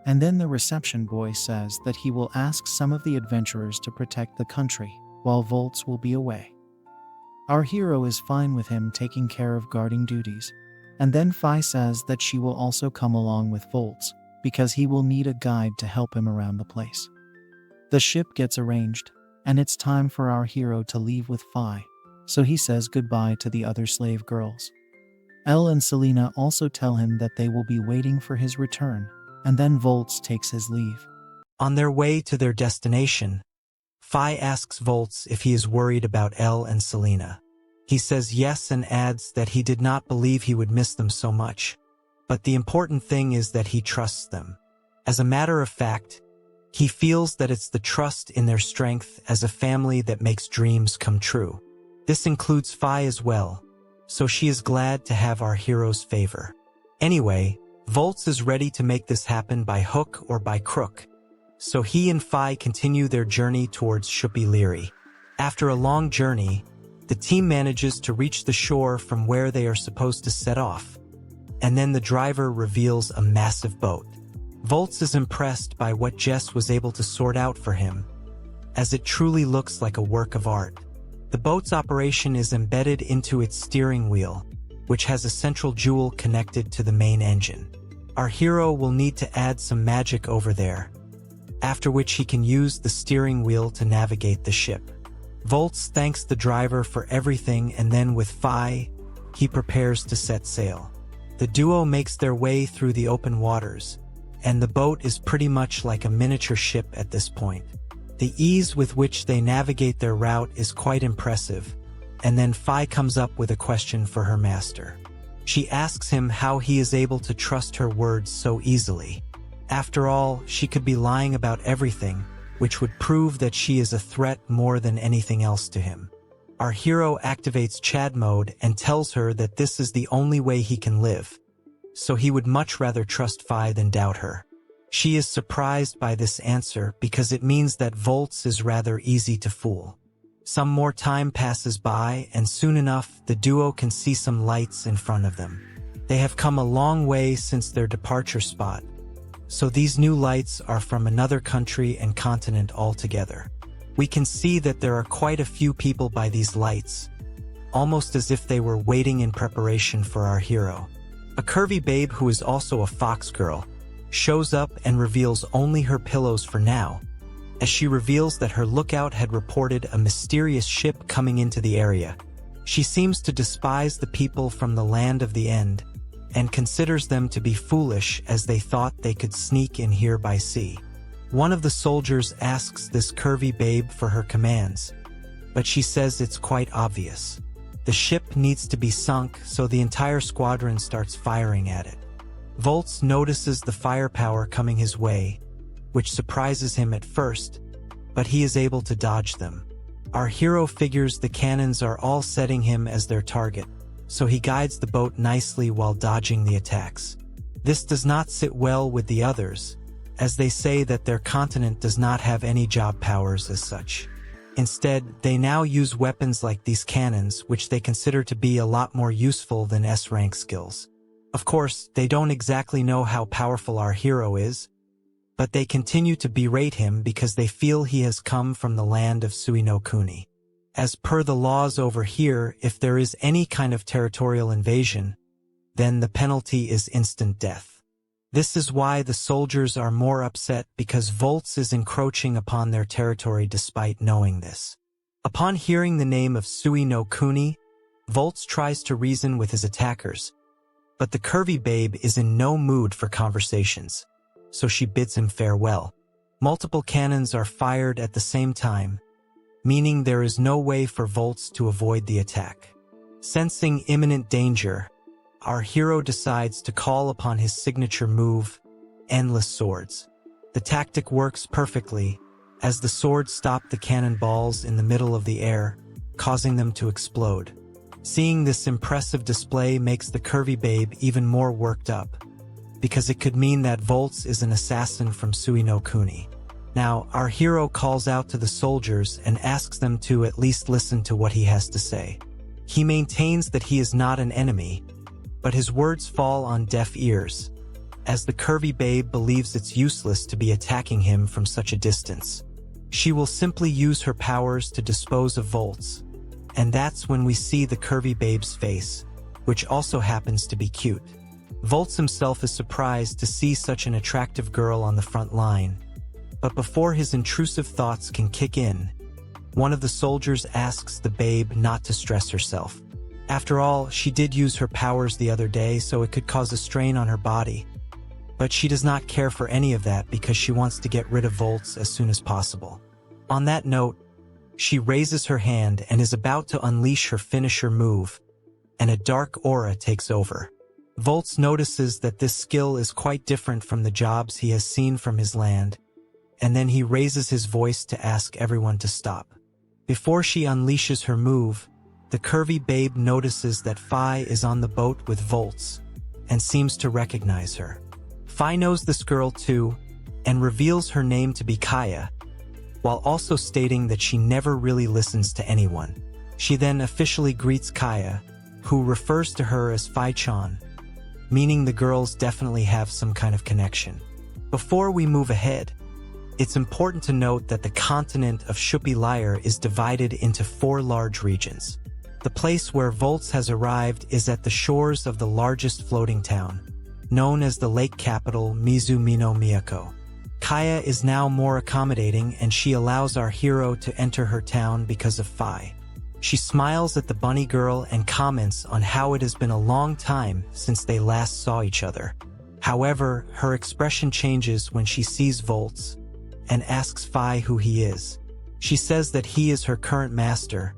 And then the reception boy says that he will ask some of the adventurers to protect the country while Volts will be away. Our hero is fine with him taking care of guarding duties, and then Phi says that she will also come along with Volts because he will need a guide to help him around the place. The ship gets arranged, and it's time for our hero to leave with Phi, so he says goodbye to the other slave girls. Elle and Selena also tell him that they will be waiting for his return, and then Volts takes his leave. On their way to their destination, Fi asks Volts if he is worried about Elle and Selena. He says yes and adds that he did not believe he would miss them so much. But the important thing is that he trusts them. As a matter of fact, he feels that it's the trust in their strength as a family that makes dreams come true. This includes Fi as well, so she is glad to have our hero's favor. Anyway, Volts is ready to make this happen by hook or by crook, so he and Fi continue their journey towards Shupil. After a long journey, the team manages to reach the shore from where they are supposed to set off, and then the driver reveals a massive boat. Volts is impressed by what Jess was able to sort out for him, as it truly looks like a work of art. The boat's operation is embedded into its steering wheel, which has a central jewel connected to the main engine. Our hero will need to add some magic over there, after which he can use the steering wheel to navigate the ship. Volts thanks the driver for everything, and then with Fi, he prepares to set sail. The duo makes their way through the open waters, and the boat is pretty much like a miniature ship at this point. The ease with which they navigate their route is quite impressive, and then Fi comes up with a question for her master. She asks him how he is able to trust her words so easily. After all, she could be lying about everything, which would prove that she is a threat more than anything else to him. Our hero activates Chad mode and tells her that this is the only way he can live, so he would much rather trust Fi than doubt her. She is surprised by this answer because it means that Volts is rather easy to fool. Some more time passes by, and soon enough the duo can see some lights in front of them. They have come a long way since their departure spot, so these new lights are from another country and continent altogether. We can see that there are quite a few people by these lights, almost as if they were waiting in preparation for our hero. A curvy babe who is also a fox girl shows up and reveals only her pillows for now, as she reveals that her lookout had reported a mysterious ship coming into the area. She seems to despise the people from the land of the end, and considers them to be foolish as they thought they could sneak in here by sea. One of the soldiers asks this curvy babe for her commands, but she says it's quite obvious. The ship needs to be sunk, so the entire squadron starts firing at it. Volts notices the firepower coming his way, which surprises him at first, but he is able to dodge them. Our hero figures the cannons are all setting him as their target, so he guides the boat nicely while dodging the attacks. This does not sit well with the others, as they say that their continent does not have any job powers as such. Instead, they now use weapons like these cannons, which they consider to be a lot more useful than S-rank skills. Of course, they don't exactly know how powerful our hero is, but they continue to berate him because they feel he has come from the land of Sui no Kuni. As per the laws over here, if there is any kind of territorial invasion, then the penalty is instant death. This is why the soldiers are more upset, because Volts is encroaching upon their territory despite knowing this. Upon hearing the name of Sui no Kuni, Volts tries to reason with his attackers, but the curvy babe is in no mood for conversations, so she bids him farewell. Multiple cannons are fired at the same time, meaning there is no way for Volts to avoid the attack. Sensing imminent danger, our hero decides to call upon his signature move, Endless Swords. The tactic works perfectly, as the swords stop the cannonballs in the middle of the air, causing them to explode. Seeing this impressive display makes the curvy babe even more worked up, because it could mean that Volts is an assassin from Sui no Kuni. Now, our hero calls out to the soldiers and asks them to at least listen to what he has to say. He maintains that he is not an enemy, but his words fall on deaf ears, as the curvy babe believes it's useless to be attacking him from such a distance. She will simply use her powers to dispose of Volts, and that's when we see the curvy babe's face, which also happens to be cute. Volts himself is surprised to see such an attractive girl on the front line, but before his intrusive thoughts can kick in, One of the soldiers asks the babe not to stress herself. After all, she did use her powers the other day, so it could cause a strain on her body. But she does not care for any of that because she wants to get rid of Volts as soon as possible. On that note, she raises her hand and is about to unleash her finisher move, and a dark aura takes over. Volts notices that this skill is quite different from the jobs he has seen from his land, and then he raises his voice to ask everyone to stop. Before she unleashes her move, the curvy babe notices that Fi is on the boat with Volts, and seems to recognize her. Fi knows this girl too, and reveals her name to be Kaia, while also stating that she never really listens to anyone. She then officially greets Kaia, who refers to her as Fi-chan, meaning the girls definitely have some kind of connection. Before we move ahead, it's important to note that the continent of Shupil is divided into 4 large regions. The place where Volts has arrived is at the shores of the largest floating town, known as the lake capital Mizu Mino Miyako. Kaia is now more accommodating and she allows our hero to enter her town because of Fi. She smiles at the bunny girl and comments on how it has been a long time since they last saw each other. However, her expression changes when she sees Volts and asks Fi who he is. She says that he is her current master,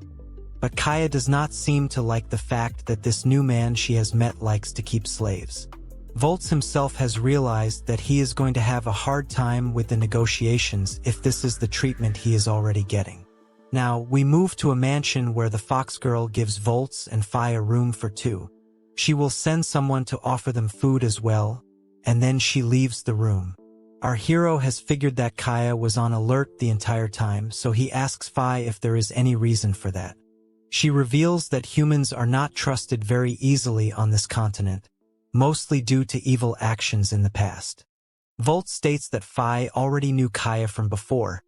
but Kaia does not seem to like the fact that this new man she has met likes to keep slaves. Volts himself has realized that he is going to have a hard time with the negotiations if this is the treatment he is already getting. Now, we move to a mansion where the fox girl gives Volts and Fi a room for 2. She will send someone to offer them food as well, and then she leaves the room. Our hero has figured that Kaia was on alert the entire time, so he asks Fi if there is any reason for that. She reveals that humans are not trusted very easily on this continent, mostly due to evil actions in the past. Volts states that Fi already knew Kaia from before,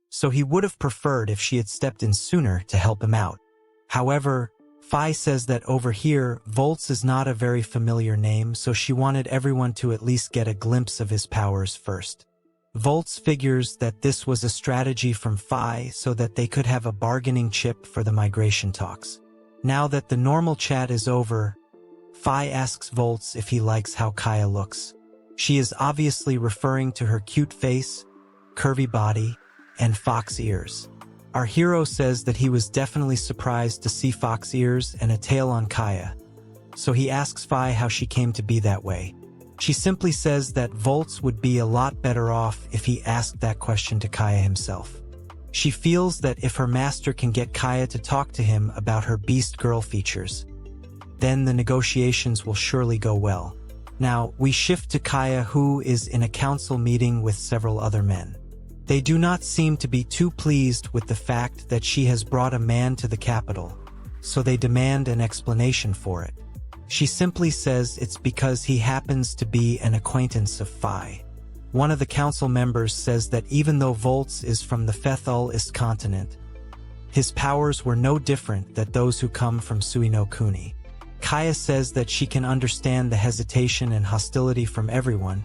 so he would have preferred if she had stepped in sooner to help him out. However, Fi says that over here, Volts is not a very familiar name, so she wanted everyone to at least get a glimpse of his powers first. Volts figures that this was a strategy from Fi so that they could have a bargaining chip for the migration talks. Now that the normal chat is over, Fi asks Volts if he likes how Kaia looks. She is obviously referring to her cute face, curvy body, and fox ears. Our hero says that he was definitely surprised to see fox ears and a tail on Kaia, so he asks Fi how she came to be that way. She simply says that Volts would be a lot better off if he asked that question to Kaia himself. She feels that if her master can get Kaia to talk to him about her beast girl features, then the negotiations will surely go well. Now, we shift to Kaia, who is in a council meeting with several other men. They do not seem to be too pleased with the fact that she has brought a man to the capital, so they demand an explanation for it. She simply says it's because he happens to be an acquaintance of Fi. One of the council members says that even though Volts is from the Fethul-ist continent, his powers were no different than those who come from Sui no Kuni. Kaia says that she can understand the hesitation and hostility from everyone,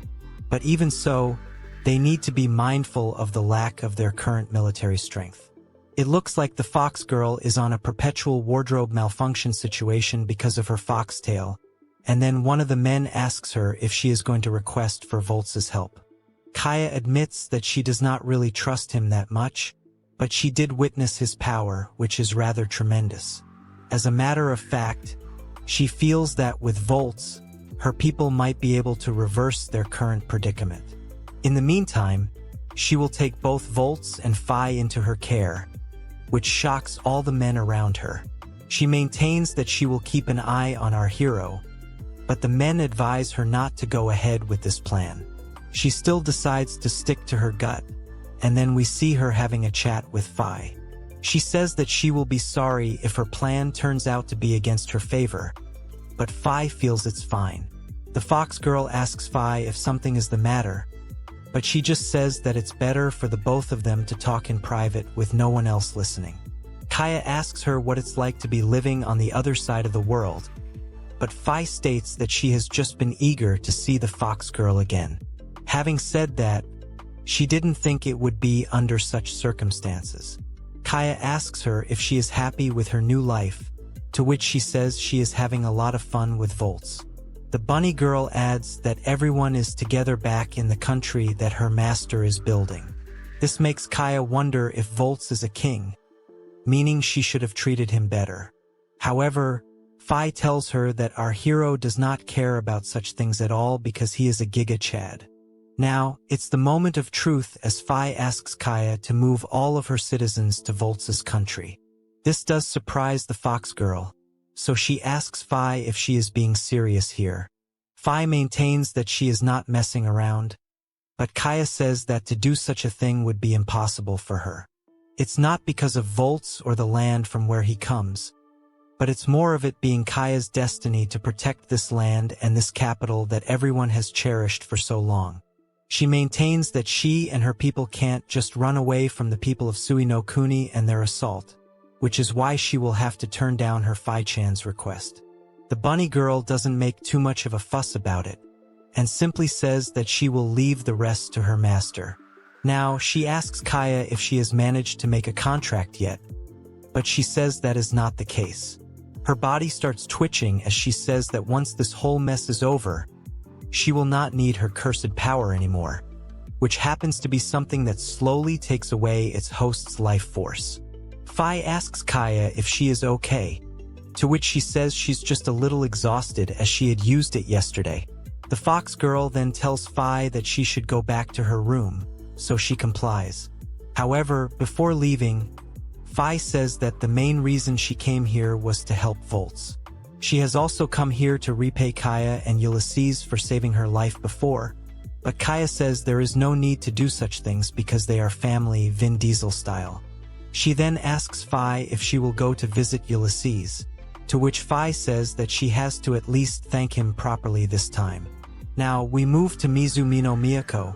but even so, they need to be mindful of the lack of their current military strength. It looks like the fox girl is on a perpetual wardrobe malfunction situation because of her foxtail, and then one of the men asks her if she is going to request for Volts' help. Kaia admits that she does not really trust him that much, but she did witness his power, which is rather tremendous. As a matter of fact, she feels that with Volts, her people might be able to reverse their current predicament. In the meantime, she will take both Volts and Fi into her care, which shocks all the men around her. She maintains that she will keep an eye on our hero, but the men advise her not to go ahead with this plan. She still decides to stick to her gut, and then we see her having a chat with Fi. She says that she will be sorry if her plan turns out to be against her favor, but Fi feels it's fine. The fox girl asks Fi if something is the matter, but she just says that it's better for the both of them to talk in private with no one else listening. Kaia asks her what it's like to be living on the other side of the world, but Fi states that she has just been eager to see the fox girl again. Having said that, she didn't think it would be under such circumstances. Kaia asks her if she is happy with her new life, to which she says she is having a lot of fun with Volts. The bunny girl adds that everyone is together back in the country that her master is building. This makes Kaia wonder if Volts is a king, meaning she should have treated him better. However, Fi tells her that our hero does not care about such things at all because he is a Giga Chad. Now, it's the moment of truth as Fi asks Kaia to move all of her citizens to Volts' country. This does surprise the fox girl, so she asks Fi if she is being serious here. Fi maintains that she is not messing around, but Kaia says that to do such a thing would be impossible for her. It's not because of Volts or the land from where he comes, but it's more of it being Kaia's destiny to protect this land and this capital that everyone has cherished for so long. She maintains that she and her people can't just run away from the people of Sui no Kuni and their assault, which is why she will have to turn down her Fi-chan's request. The bunny girl doesn't make too much of a fuss about it, and simply says that she will leave the rest to her master. Now, she asks Kaia if she has managed to make a contract yet, but she says that is not the case. Her body starts twitching as she says that once this whole mess is over, she will not need her cursed power anymore, which happens to be something that slowly takes away its host's life force. Fi asks Kaia if she is okay, to which she says she's just a little exhausted as she had used it yesterday. The fox girl then tells Fi that she should go back to her room, so she complies. However, before leaving, Fi says that the main reason she came here was to help Volts. She has also come here to repay Kaia and Ulysses for saving her life before, but Kaia says there is no need to do such things because they are family, Vin Diesel style. She then asks Fi if she will go to visit Ulysses, to which Fi says that she has to at least thank him properly this time. Now, we move to Mizu Mino Miyako,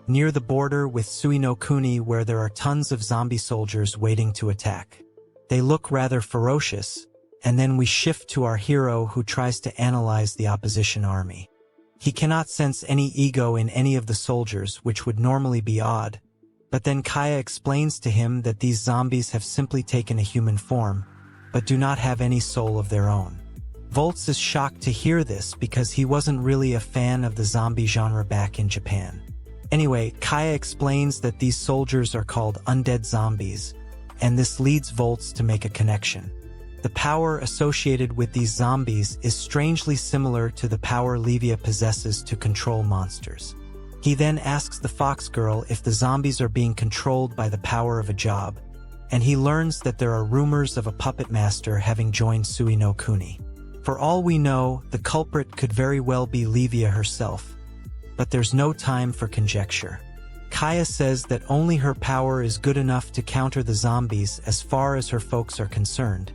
near the border with Sui no Kuni where there are tons of zombie soldiers waiting to attack. They look rather ferocious, and then we shift to our hero who tries to analyze the opposition army. He cannot sense any ego in any of the soldiers, which would normally be odd, but then Kaia explains to him that these zombies have simply taken a human form, but do not have any soul of their own. Volts is shocked to hear this because he wasn't really a fan of the zombie genre back in Japan. Anyway, Kaia explains that these soldiers are called undead zombies, and this leads Volts to make a connection. The power associated with these zombies is strangely similar to the power Livia possesses to control monsters. He then asks the fox girl if the zombies are being controlled by the power of a job, and he learns that there are rumors of a puppet master having joined Sui no Kuni. For all we know, the culprit could very well be Livia herself, but there's no time for conjecture. Kaia says that only her power is good enough to counter the zombies as far as her folks are concerned,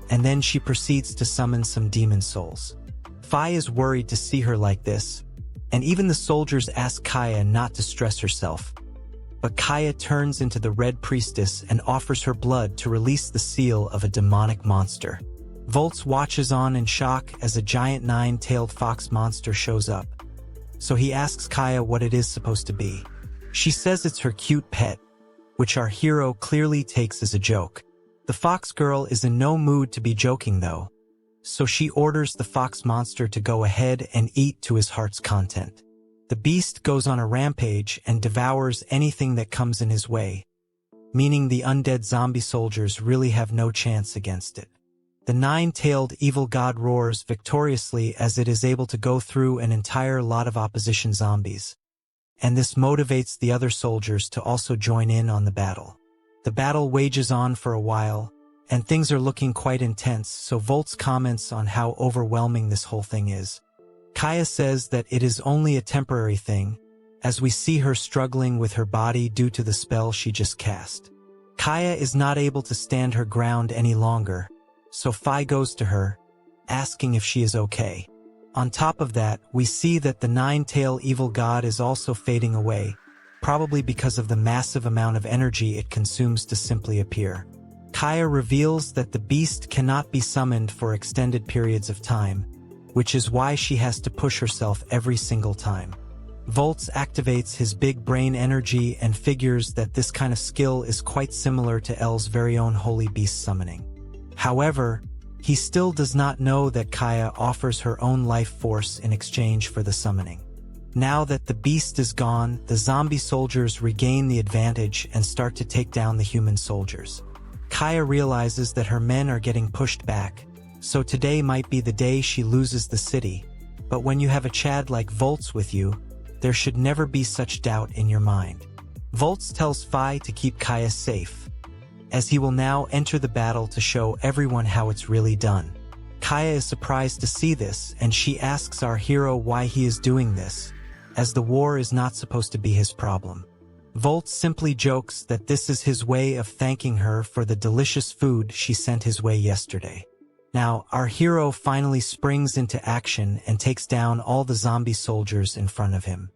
and then she proceeds to summon some demon souls. Fi is worried to see her like this, and even the soldiers ask Kaia not to stress herself. But Kaia turns into the Red Priestess and offers her blood to release the seal of a demonic monster. Volts watches on in shock as a giant nine-tailed fox monster shows up, so he asks Kaia what it is supposed to be. She says it's her cute pet, which our hero clearly takes as a joke. The fox girl is in no mood to be joking though, so she orders the fox monster to go ahead and eat to his heart's content. The beast goes on a rampage and devours anything that comes in his way, meaning the undead zombie soldiers really have no chance against it. The nine-tailed evil god roars victoriously as it is able to go through an entire lot of opposition zombies, and this motivates the other soldiers to also join in on the battle. The battle wages on for a while, and things are looking quite intense, so Volts comments on how overwhelming this whole thing is. Kaia says that it is only a temporary thing, as we see her struggling with her body due to the spell she just cast. Kaia is not able to stand her ground any longer, so Fi goes to her, asking if she is okay. On top of that, we see that the nine-tailed evil god is also fading away, probably because of the massive amount of energy it consumes to simply appear. Kaia reveals that the beast cannot be summoned for extended periods of time, which is why she has to push herself every single time. Volts activates his big brain energy and figures that this kind of skill is quite similar to L's very own holy beast summoning. However, he still does not know that Kaia offers her own life force in exchange for the summoning. Now that the beast is gone, the zombie soldiers regain the advantage and start to take down the human soldiers. Kaia realizes that her men are getting pushed back, so today might be the day she loses the city. But when you have a Chad like Volts with you, there should never be such doubt in your mind. Volts tells Fi to keep Kaia safe, as he will now enter the battle to show everyone how it's really done. Kaia is surprised to see this, and she asks our hero why he is doing this, as the war is not supposed to be his problem. Volts simply jokes that this is his way of thanking her for the delicious food she sent his way yesterday. Now, our hero finally springs into action and takes down all the zombie soldiers in front of him.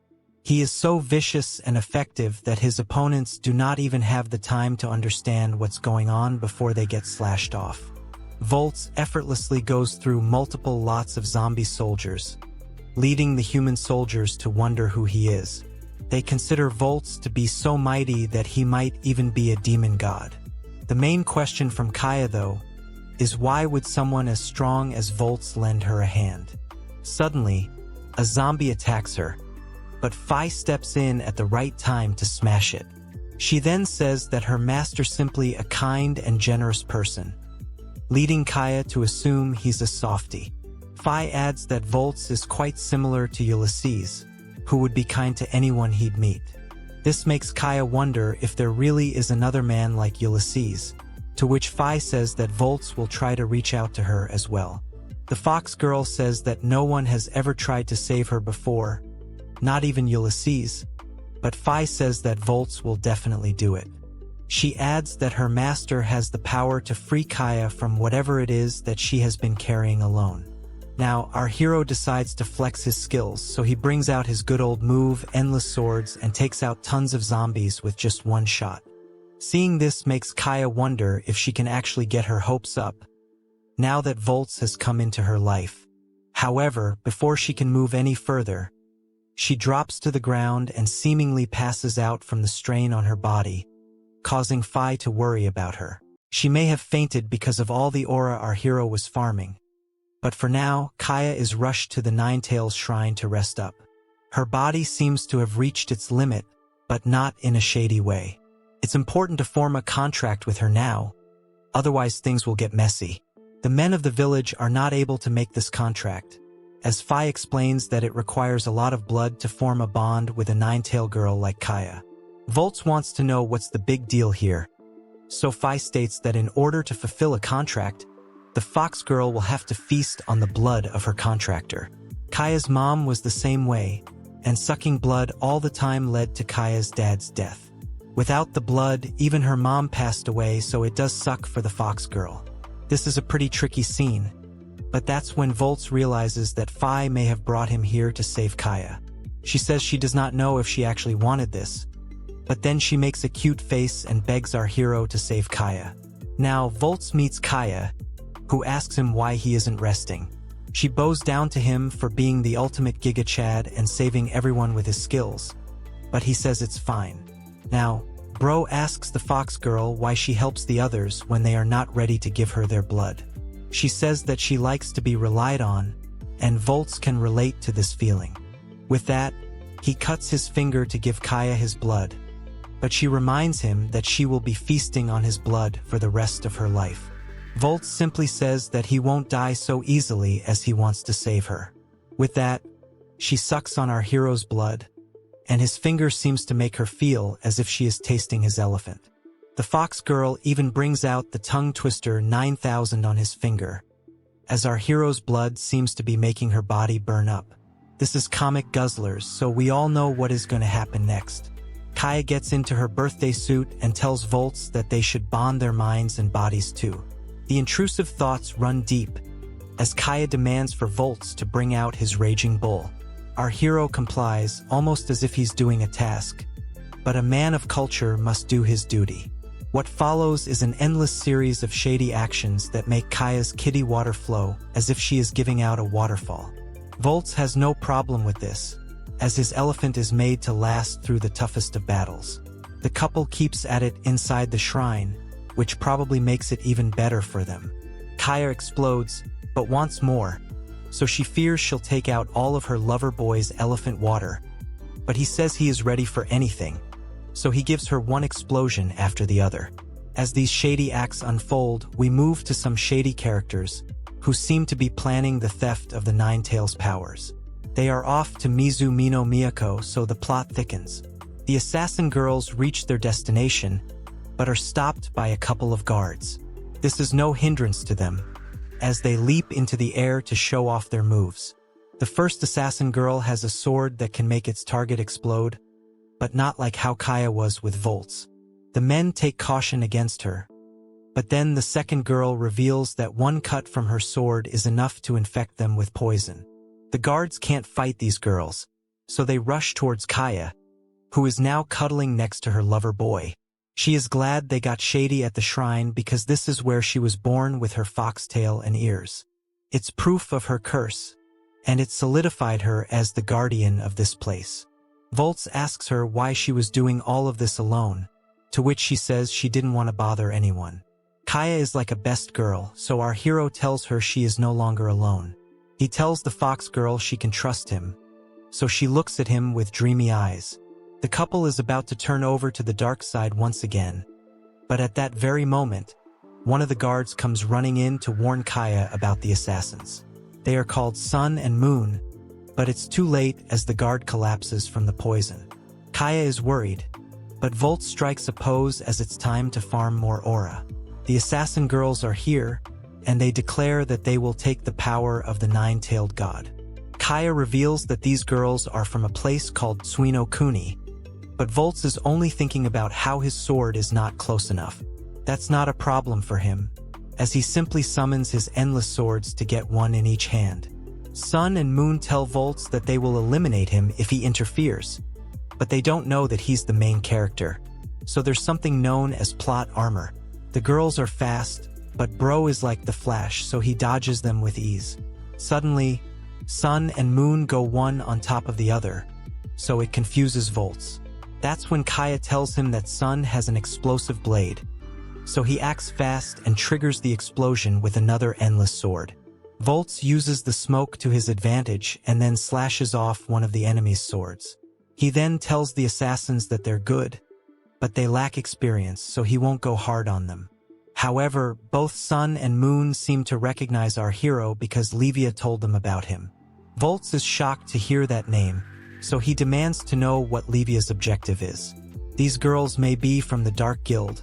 He is so vicious and effective that his opponents do not even have the time to understand what's going on before they get slashed off. Volts effortlessly goes through multiple lots of zombie soldiers, leading the human soldiers to wonder who he is. They consider Volts to be so mighty that he might even be a demon god. The main question from Kaia, though, is why would someone as strong as Volts lend her a hand? Suddenly, a zombie attacks her, but Fi steps in at the right time to smash it. She then says that her master simply a kind and generous person, leading Kaia to assume he's a softie. Fi adds that Volts is quite similar to Ulysses, who would be kind to anyone he'd meet. This makes Kaia wonder if there really is another man like Ulysses, to which Fi says that Volts will try to reach out to her as well. The fox girl says that no one has ever tried to save her before, not even Ulysses, but Fi says that Volts will definitely do it. She adds that her master has the power to free Kaia from whatever it is that she has been carrying alone. Now, our hero decides to flex his skills, so he brings out his good old move, Endless Swords, and takes out tons of zombies with just one shot. Seeing this makes Kaia wonder if she can actually get her hopes up, now that Volts has come into her life. However, before she can move any further, she drops to the ground and seemingly passes out from the strain on her body, causing Fi to worry about her. She may have fainted because of all the aura our hero was farming. But for now, Kaia is rushed to the Nine-Tails Shrine to rest up. Her body seems to have reached its limit, but not in a shady way. It's important to form a contract with her now, otherwise things will get messy. The men of the village are not able to make this contract, as Fi explains that it requires a lot of blood to form a bond with a nine-tail girl like Kaia. Volts wants to know what's the big deal here, so Fi states that in order to fulfill a contract, the fox girl will have to feast on the blood of her contractor. Kaia's mom was the same way, and sucking blood all the time led to Kaia's dad's death. Without the blood, even her mom passed away, so it does suck for the fox girl. This is a pretty tricky scene, but that's when Volts realizes that Fi may have brought him here to save Kaia. She says she does not know if she actually wanted this, but then she makes a cute face and begs our hero to save Kaia. Now, Volts meets Kaia, who asks him why he isn't resting. She bows down to him for being the ultimate Giga Chad and saving everyone with his skills, but he says it's fine. Now, Bro asks the fox girl why she helps the others when they are not ready to give her their blood. She says that she likes to be relied on, and Volts can relate to this feeling. With that, he cuts his finger to give Kaia his blood, but she reminds him that she will be feasting on his blood for the rest of her life. Volts simply says that he won't die so easily as he wants to save her. With that, she sucks on our hero's blood, and his finger seems to make her feel as if she is tasting his elephant. The fox girl even brings out the tongue twister 9000 on his finger, as our hero's blood seems to be making her body burn up. This is comic guzzlers, so we all know what is going to happen next. Kaia gets into her birthday suit and tells Volts that they should bond their minds and bodies too. The intrusive thoughts run deep, as Kaia demands for Volts to bring out his raging bull. Our hero complies, almost as if he's doing a task, but a man of culture must do his duty. What follows is an endless series of shady actions that make Kaia's kitty water flow as if she is giving out a waterfall. Volts has no problem with this, as his elephant is made to last through the toughest of battles. The couple keeps at it inside the shrine, which probably makes it even better for them. Kaia explodes, but wants more, so she fears she'll take out all of her lover boy's elephant water. But he says he is ready for anything, so he gives her one explosion after the other. As these shady acts unfold, we move to some shady characters who seem to be planning the theft of the Nine Tails powers. They are off to Mizu Mino Miyako, so the plot thickens. The assassin girls reach their destination, but are stopped by a couple of guards. This is no hindrance to them, as they leap into the air to show off their moves. The first assassin girl has a sword that can make its target explode, but not like how Kaia was with Volts. The men take caution against her, but then the second girl reveals that one cut from her sword is enough to infect them with poison. The guards can't fight these girls, so they rush towards Kaia, who is now cuddling next to her lover boy. She is glad they got shady at the shrine because this is where she was born with her foxtail and ears. It's proof of her curse, and it solidified her as the guardian of this place. Volts asks her why she was doing all of this alone, to which she says she didn't want to bother anyone. Kaia is like a best girl, so our hero tells her she is no longer alone. He tells the fox girl she can trust him, so she looks at him with dreamy eyes. The couple is about to turn over to the dark side once again, but at that very moment, one of the guards comes running in to warn Kaia about the assassins. They are called Sun and Moon, but it's too late as the guard collapses from the poison. Kaia is worried, but Volt strikes a pose as it's time to farm more aura. The assassin girls are here, and they declare that they will take the power of the nine-tailed god. Kaia reveals that these girls are from a place called Tsuino Kuni, but Volts is only thinking about how his sword is not close enough. That's not a problem for him, as he simply summons his endless swords to get one in each hand. Sun and Moon tell Volts that they will eliminate him if he interferes, but they don't know that he's the main character, so there's something known as plot armor. The girls are fast, but Bro is like the Flash, so he dodges them with ease. Suddenly, Sun and Moon go one on top of the other, so it confuses Volts. That's when Kaia tells him that Sun has an explosive blade, so he acts fast and triggers the explosion with another endless sword. Volts uses the smoke to his advantage and then slashes off one of the enemy's swords. He then tells the assassins that they're good, but they lack experience, so he won't go hard on them. However, both Sun and Moon seem to recognize our hero because Livia told them about him. Volts is shocked to hear that name, so he demands to know what Livia's objective is. These girls may be from the Dark Guild,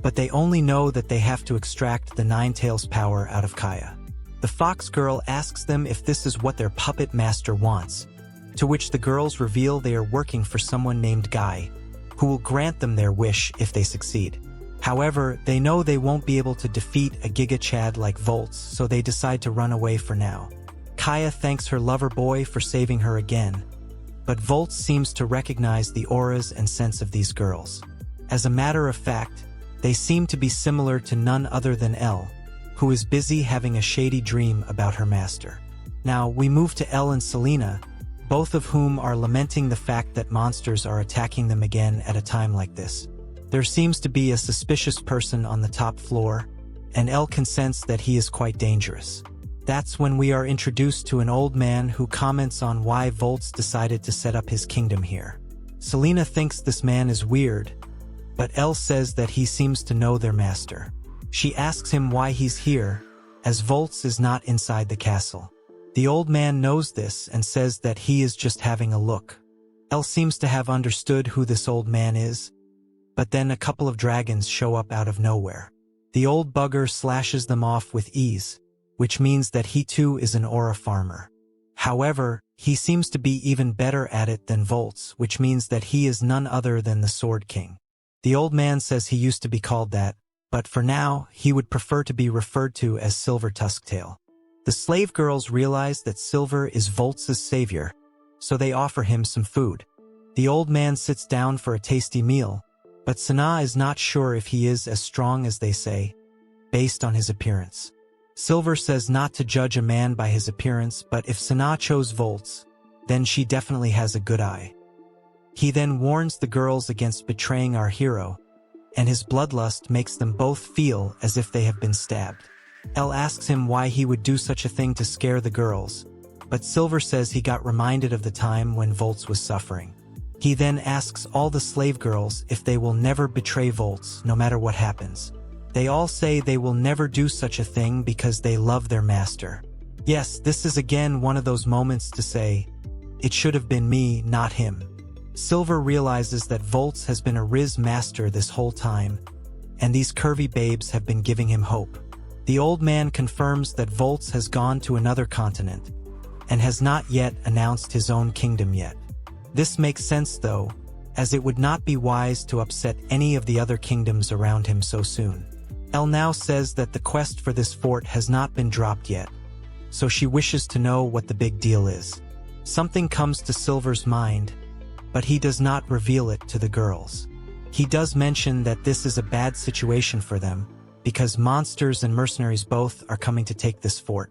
but they only know that they have to extract the Nine Tails power out of Kaia. The fox girl asks them if this is what their puppet master wants, to which the girls reveal they are working for someone named Guy, who will grant them their wish if they succeed. However, they know they won't be able to defeat a Giga Chad like Volts, so they decide to run away for now. Kaia thanks her lover boy for saving her again, but Volts seems to recognize the auras and sense of these girls. As a matter of fact, they seem to be similar to none other than Elle, who is busy having a shady dream about her master. Now, we move to Elle and Selena, both of whom are lamenting the fact that monsters are attacking them again at a time like this. There seems to be a suspicious person on the top floor, and Elle can sense that he is quite dangerous. That's when we are introduced to an old man who comments on why Volts decided to set up his kingdom here. Selena thinks this man is weird, but Elle says that he seems to know their master. She asks him why he's here, as Volts is not inside the castle. The old man knows this and says that he is just having a look. Elle seems to have understood who this old man is, but then a couple of dragons show up out of nowhere. The old bugger slashes them off with ease, which means that he too is an aura farmer. However, he seems to be even better at it than Volts, which means that he is none other than the Sword King. The old man says he used to be called that, but for now, he would prefer to be referred to as Silver Tusktail. The slave girls realize that Silver is Volts' savior, so they offer him some food. The old man sits down for a tasty meal, but Sana is not sure if he is as strong as they say, based on his appearance. Silver says not to judge a man by his appearance, but if Sana chose Volts, then she definitely has a good eye. He then warns the girls against betraying our hero, and his bloodlust makes them both feel as if they have been stabbed. Elle asks him why he would do such a thing to scare the girls, but Silver says he got reminded of the time when Volts was suffering. He then asks all the slave girls if they will never betray Volts, no matter what happens. They all say they will never do such a thing because they love their master. Yes, this is again one of those moments to say, it should have been me, not him. Silver realizes that Volts has been a Riz master this whole time, and these curvy babes have been giving him hope. The old man confirms that Volts has gone to another continent, and has not yet announced his own kingdom yet. This makes sense though, as it would not be wise to upset any of the other kingdoms around him so soon. Elle now says that the quest for this fort has not been dropped yet, so she wishes to know what the big deal is. Something comes to Silver's mind, but he does not reveal it to the girls. He does mention that this is a bad situation for them, because monsters and mercenaries both are coming to take this fort.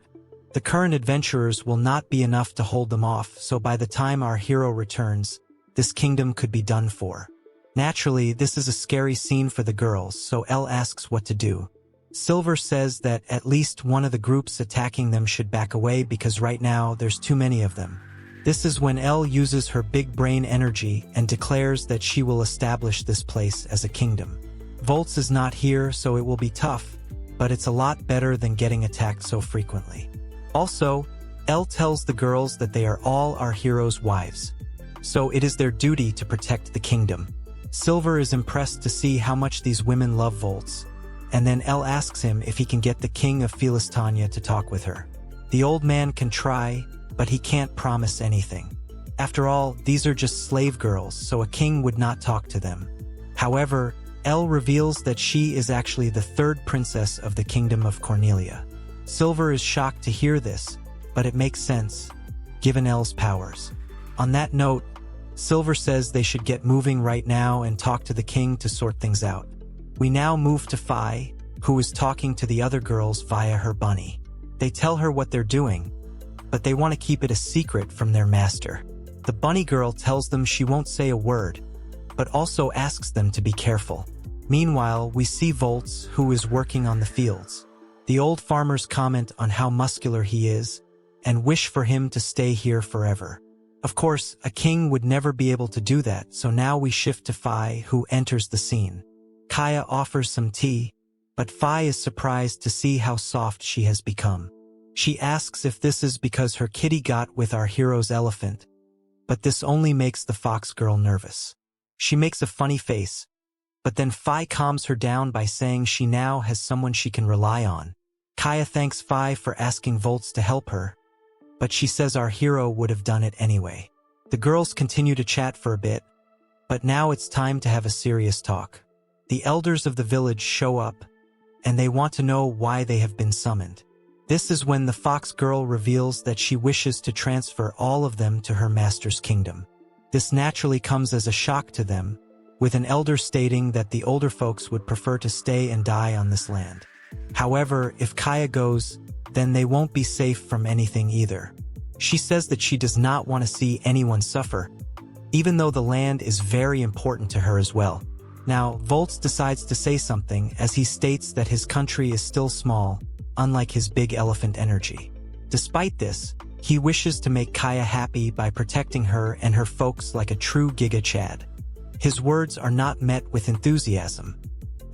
The current adventurers will not be enough to hold them off, so by the time our hero returns, this kingdom could be done for. Naturally, this is a scary scene for the girls, so Elle asks what to do. Silver says that at least one of the groups attacking them should back away because right now there's too many of them. This is when Elle uses her big brain energy and declares that she will establish this place as a kingdom. Volts is not here, so it will be tough, but it's a lot better than getting attacked so frequently. Also, Elle tells the girls that they are all our hero's wives, so it is their duty to protect the kingdom. Silver is impressed to see how much these women love Volts, and then Elle asks him if he can get the king of Philistania to talk with her. The old man can try, but he can't promise anything. After all, these are just slave girls, so a king would not talk to them. However, Elle reveals that she is actually the third princess of the kingdom of Cornelia. Silver is shocked to hear this, but it makes sense, given Elle's powers. On that note, Silver says they should get moving right now and talk to the king to sort things out. We now move to Phi, who is talking to the other girls via her bunny. They tell her what they're doing, but they want to keep it a secret from their master. The bunny girl tells them she won't say a word, but also asks them to be careful. Meanwhile, we see Volts, who is working on the fields. The old farmers comment on how muscular he is, and wish for him to stay here forever. Of course, a king would never be able to do that, so now we shift to Phi, who enters the scene. Kaia offers some tea, but Phi is surprised to see how soft she has become. She asks if this is because her kitty got with our hero's elephant, but this only makes the fox girl nervous. She makes a funny face, but then Phi calms her down by saying she now has someone she can rely on. Kaia thanks Phi for asking Volts to help her, but she says our hero would have done it anyway. The girls continue to chat for a bit, but now it's time to have a serious talk. The elders of the village show up, and they want to know why they have been summoned. This is when the fox girl reveals that she wishes to transfer all of them to her master's kingdom. This naturally comes as a shock to them, with an elder stating that the older folks would prefer to stay and die on this land. However, if Kaia goes, then they won't be safe from anything either. She says that she does not want to see anyone suffer, even though the land is very important to her as well. Now, Volts decides to say something as he states that his country is still small, unlike his big elephant energy. Despite this, he wishes to make Kaia happy by protecting her and her folks like a true Giga Chad. His words are not met with enthusiasm,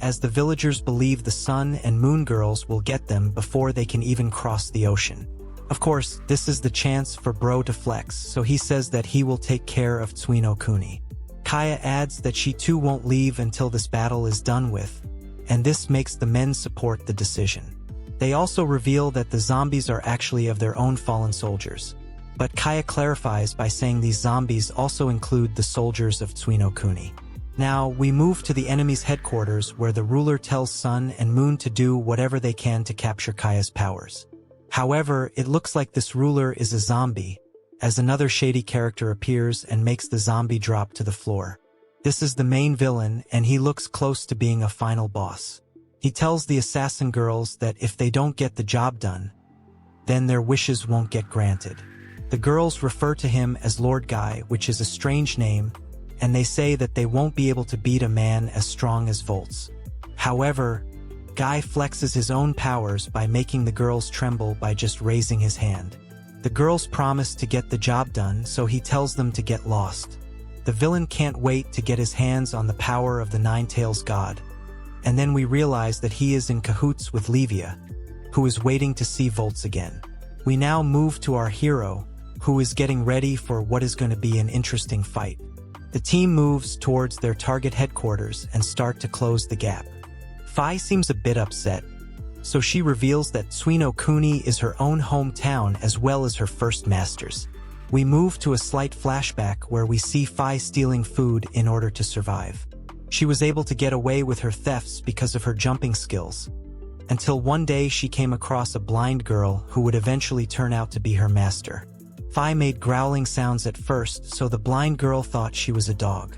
as the villagers believe the sun and moon girls will get them before they can even cross the ocean. Of course, this is the chance for Bro to flex, so he says that he will take care of Tsuino Kuni. Kaia adds that she too won't leave until this battle is done with, and this makes the men support the decision. They also reveal that the zombies are actually of their own fallen soldiers, but Kaia clarifies by saying these zombies also include the soldiers of Tsuino Kuni. Now, we move to the enemy's headquarters where the ruler tells Sun and Moon to do whatever they can to capture Kaia's powers. However, it looks like this ruler is a zombie, as another shady character appears and makes the zombie drop to the floor. This is the main villain, and he looks close to being a final boss. He tells the assassin girls that if they don't get the job done, then their wishes won't get granted. The girls refer to him as Lord Guy, which is a strange name, and they say that they won't be able to beat a man as strong as Volts. However, Guy flexes his own powers by making the girls tremble by just raising his hand. The girls promise to get the job done, so he tells them to get lost. The villain can't wait to get his hands on the power of the Nine-Tails God, and then we realize that he is in cahoots with Livia, who is waiting to see Volts again. We now move to our hero, who is getting ready for what is going to be an interesting fight. The team moves towards their target headquarters and start to close the gap. Fi seems a bit upset, so she reveals that Suino Kuni is her own hometown as well as her first master's. We move to a slight flashback where we see Fi stealing food in order to survive. She was able to get away with her thefts because of her jumping skills, until one day she came across a blind girl who would eventually turn out to be her master. Fi made growling sounds at first, so the blind girl thought she was a dog.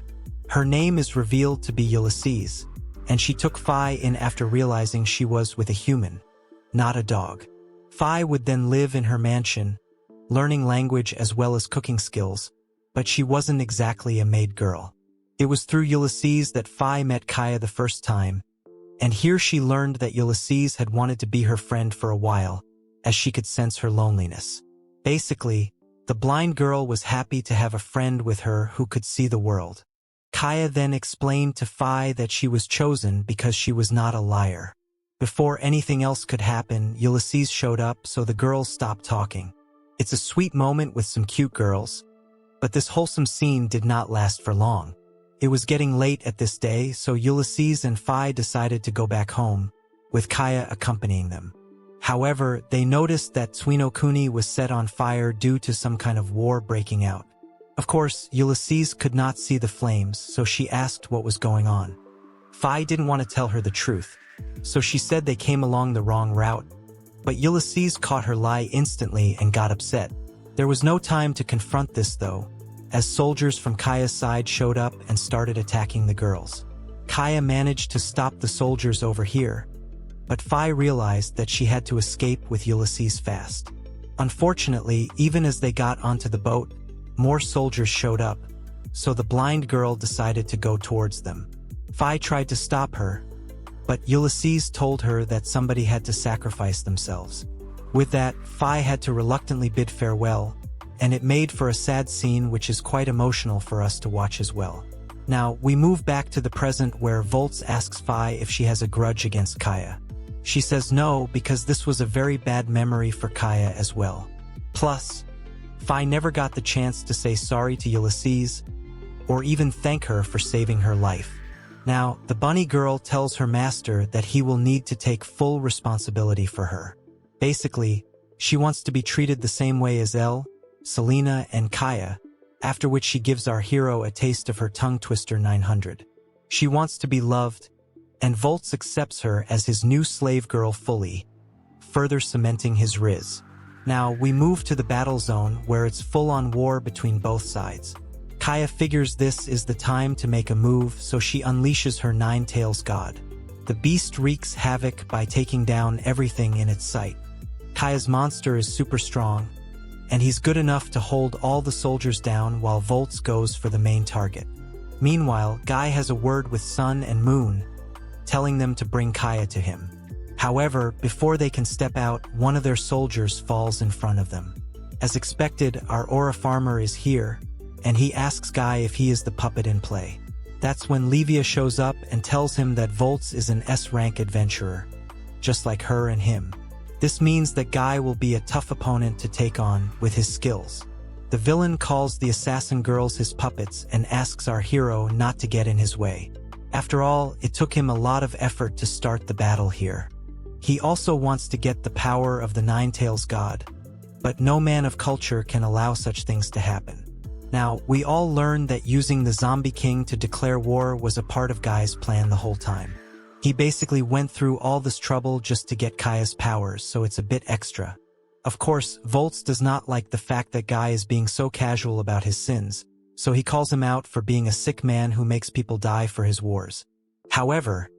Her name is revealed to be Ulysses, and she took Fi in after realizing she was with a human, not a dog. Fi would then live in her mansion, learning language as well as cooking skills, but she wasn't exactly a maid girl. It was through Ulysses that Fi met Kaia the first time, and here she learned that Ulysses had wanted to be her friend for a while, as she could sense her loneliness. Basically, the blind girl was happy to have a friend with her who could see the world. Kaia then explained to Fi that she was chosen because she was not a liar. Before anything else could happen, Ulysses showed up, so the girls stopped talking. It's a sweet moment with some cute girls, but this wholesome scene did not last for long. It was getting late at this day, so Ulysses and Fi decided to go back home, with Kaia accompanying them. However, they noticed that Suino Kuni was set on fire due to some kind of war breaking out. Of course, Ulysses could not see the flames, so she asked what was going on. Fi didn't want to tell her the truth, so she said they came along the wrong route, but Ulysses caught her lie instantly and got upset. There was no time to confront this though, as soldiers from Kaia's side showed up and started attacking the girls. Kaia managed to stop the soldiers over here, but Fi realized that she had to escape with Ulysses fast. Unfortunately, even as they got onto the boat, more soldiers showed up, so the blind girl decided to go towards them. Fi tried to stop her, but Ulysses told her that somebody had to sacrifice themselves. With that, Fi had to reluctantly bid farewell, and it made for a sad scene which is quite emotional for us to watch as well. Now, we move back to the present where Volts asks Fi if she has a grudge against Kaia. She says no, because this was a very bad memory for Kaia as well. Plus, Fi never got the chance to say sorry to Ulysses, or even thank her for saving her life. Now, the bunny girl tells her master that he will need to take full responsibility for her. Basically, she wants to be treated the same way as Elle, Selena, and Kaia, after which she gives our hero a taste of her tongue twister 900. She wants to be loved, and Volts accepts her as his new slave girl fully, further cementing his riz. Now, we move to the battle zone where it's full-on war between both sides. Kaia figures this is the time to make a move, so she unleashes her Nine-Tails God. The beast wreaks havoc by taking down everything in its sight. Kaia's monster is super strong, and he's good enough to hold all the soldiers down while Volts goes for the main target. Meanwhile, Guy has a word with Sun and Moon, telling them to bring Kaia to him. However, before they can step out, one of their soldiers falls in front of them. As expected, our Aura farmer is here, and he asks Guy if he is the puppet in play. That's when Livia shows up and tells him that Volts is an S-rank adventurer, just like her and him. This means that Guy will be a tough opponent to take on with his skills. The villain calls the assassin girls his puppets and asks our hero not to get in his way. After all, it took him a lot of effort to start the battle here. He also wants to get the power of the Nine-Tails God, but no man of culture can allow such things to happen. Now, we all learned that using the Zombie King to declare war was a part of Guy's plan the whole time. He basically went through all this trouble just to get Kaia's powers, so it's a bit extra. Of course, Volts does not like the fact that Guy is being so casual about his sins, so he calls him out for being a sick man who makes people die for his wars. However,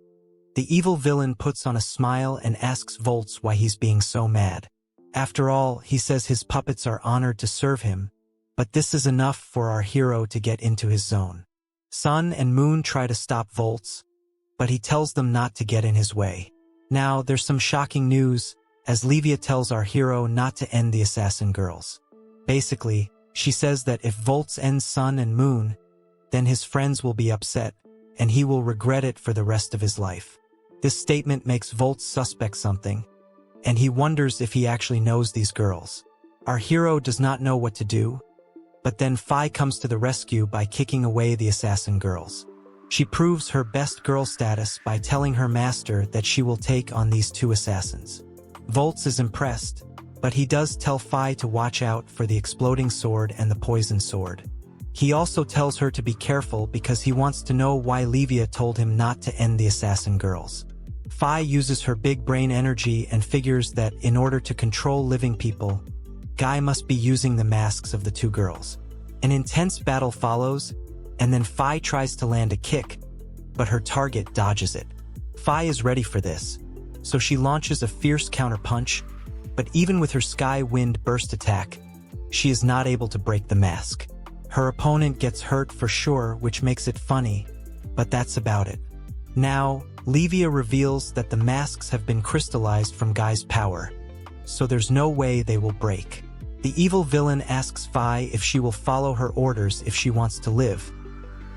the evil villain puts on a smile and asks Volts why he's being so mad. After all, he says his puppets are honored to serve him, but this is enough for our hero to get into his zone. Sun and Moon try to stop Volts, but he tells them not to get in his way. Now, there's some shocking news, as Livia tells our hero not to end the assassin girls. Basically, she says that if Volts ends Sun and Moon, then his friends will be upset, and he will regret it for the rest of his life. This statement makes Volts suspect something, and he wonders if he actually knows these girls. Our hero does not know what to do, but then Fi comes to the rescue by kicking away the assassin girls. She proves her best girl status by telling her master that she will take on these two assassins. Volts is impressed, but he does tell Fi to watch out for the exploding sword and the poison sword. He also tells her to be careful because he wants to know why Livia told him not to end the assassin girls. Fi uses her big brain energy and figures that in order to control living people, Guy must be using the masks of the two girls. An intense battle follows, and then Fi tries to land a kick, but her target dodges it. Fi is ready for this, so she launches a fierce counterpunch, but even with her sky wind burst attack, she is not able to break the mask. Her opponent gets hurt for sure, which makes it funny, but that's about it. Now, Livia reveals that the masks have been crystallized from Guy's power, so there's no way they will break. The evil villain asks Fi if she will follow her orders if she wants to live,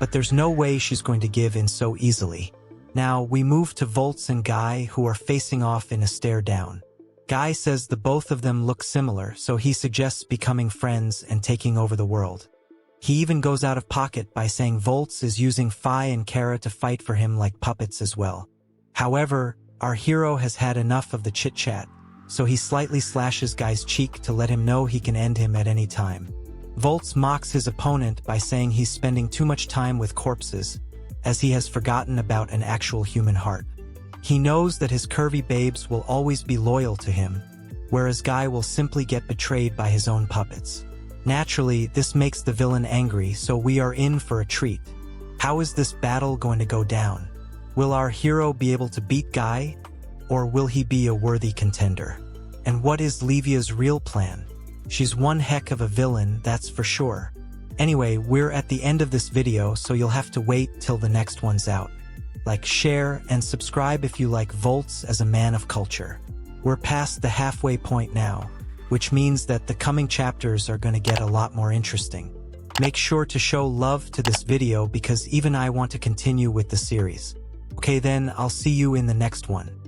but there's no way she's going to give in so easily. Now, we move to Volts and Guy, who are facing off in a stare down. Guy says the both of them look similar, so he suggests becoming friends and taking over the world. He even goes out of pocket by saying Volts is using Fi and Kara to fight for him like puppets as well. However, our hero has had enough of the chit-chat, so he slightly slashes Guy's cheek to let him know he can end him at any time. Volts mocks his opponent by saying he's spending too much time with corpses, as he has forgotten about an actual human heart. He knows that his curvy babes will always be loyal to him, whereas Guy will simply get betrayed by his own puppets. Naturally, this makes the villain angry, so we are in for a treat. How is this battle going to go down? Will our hero be able to beat Guy, or will he be a worthy contender? And what is Livia's real plan? She's one heck of a villain, that's for sure. Anyway, we're at the end of this video, so you'll have to wait till the next one's out. Like, share, and subscribe if you like Volts as a man of culture. We're past the halfway point now, which means that the coming chapters are going to get a lot more interesting. Make sure to show love to this video because even I want to continue with the series. Okay then, I'll see you in the next one.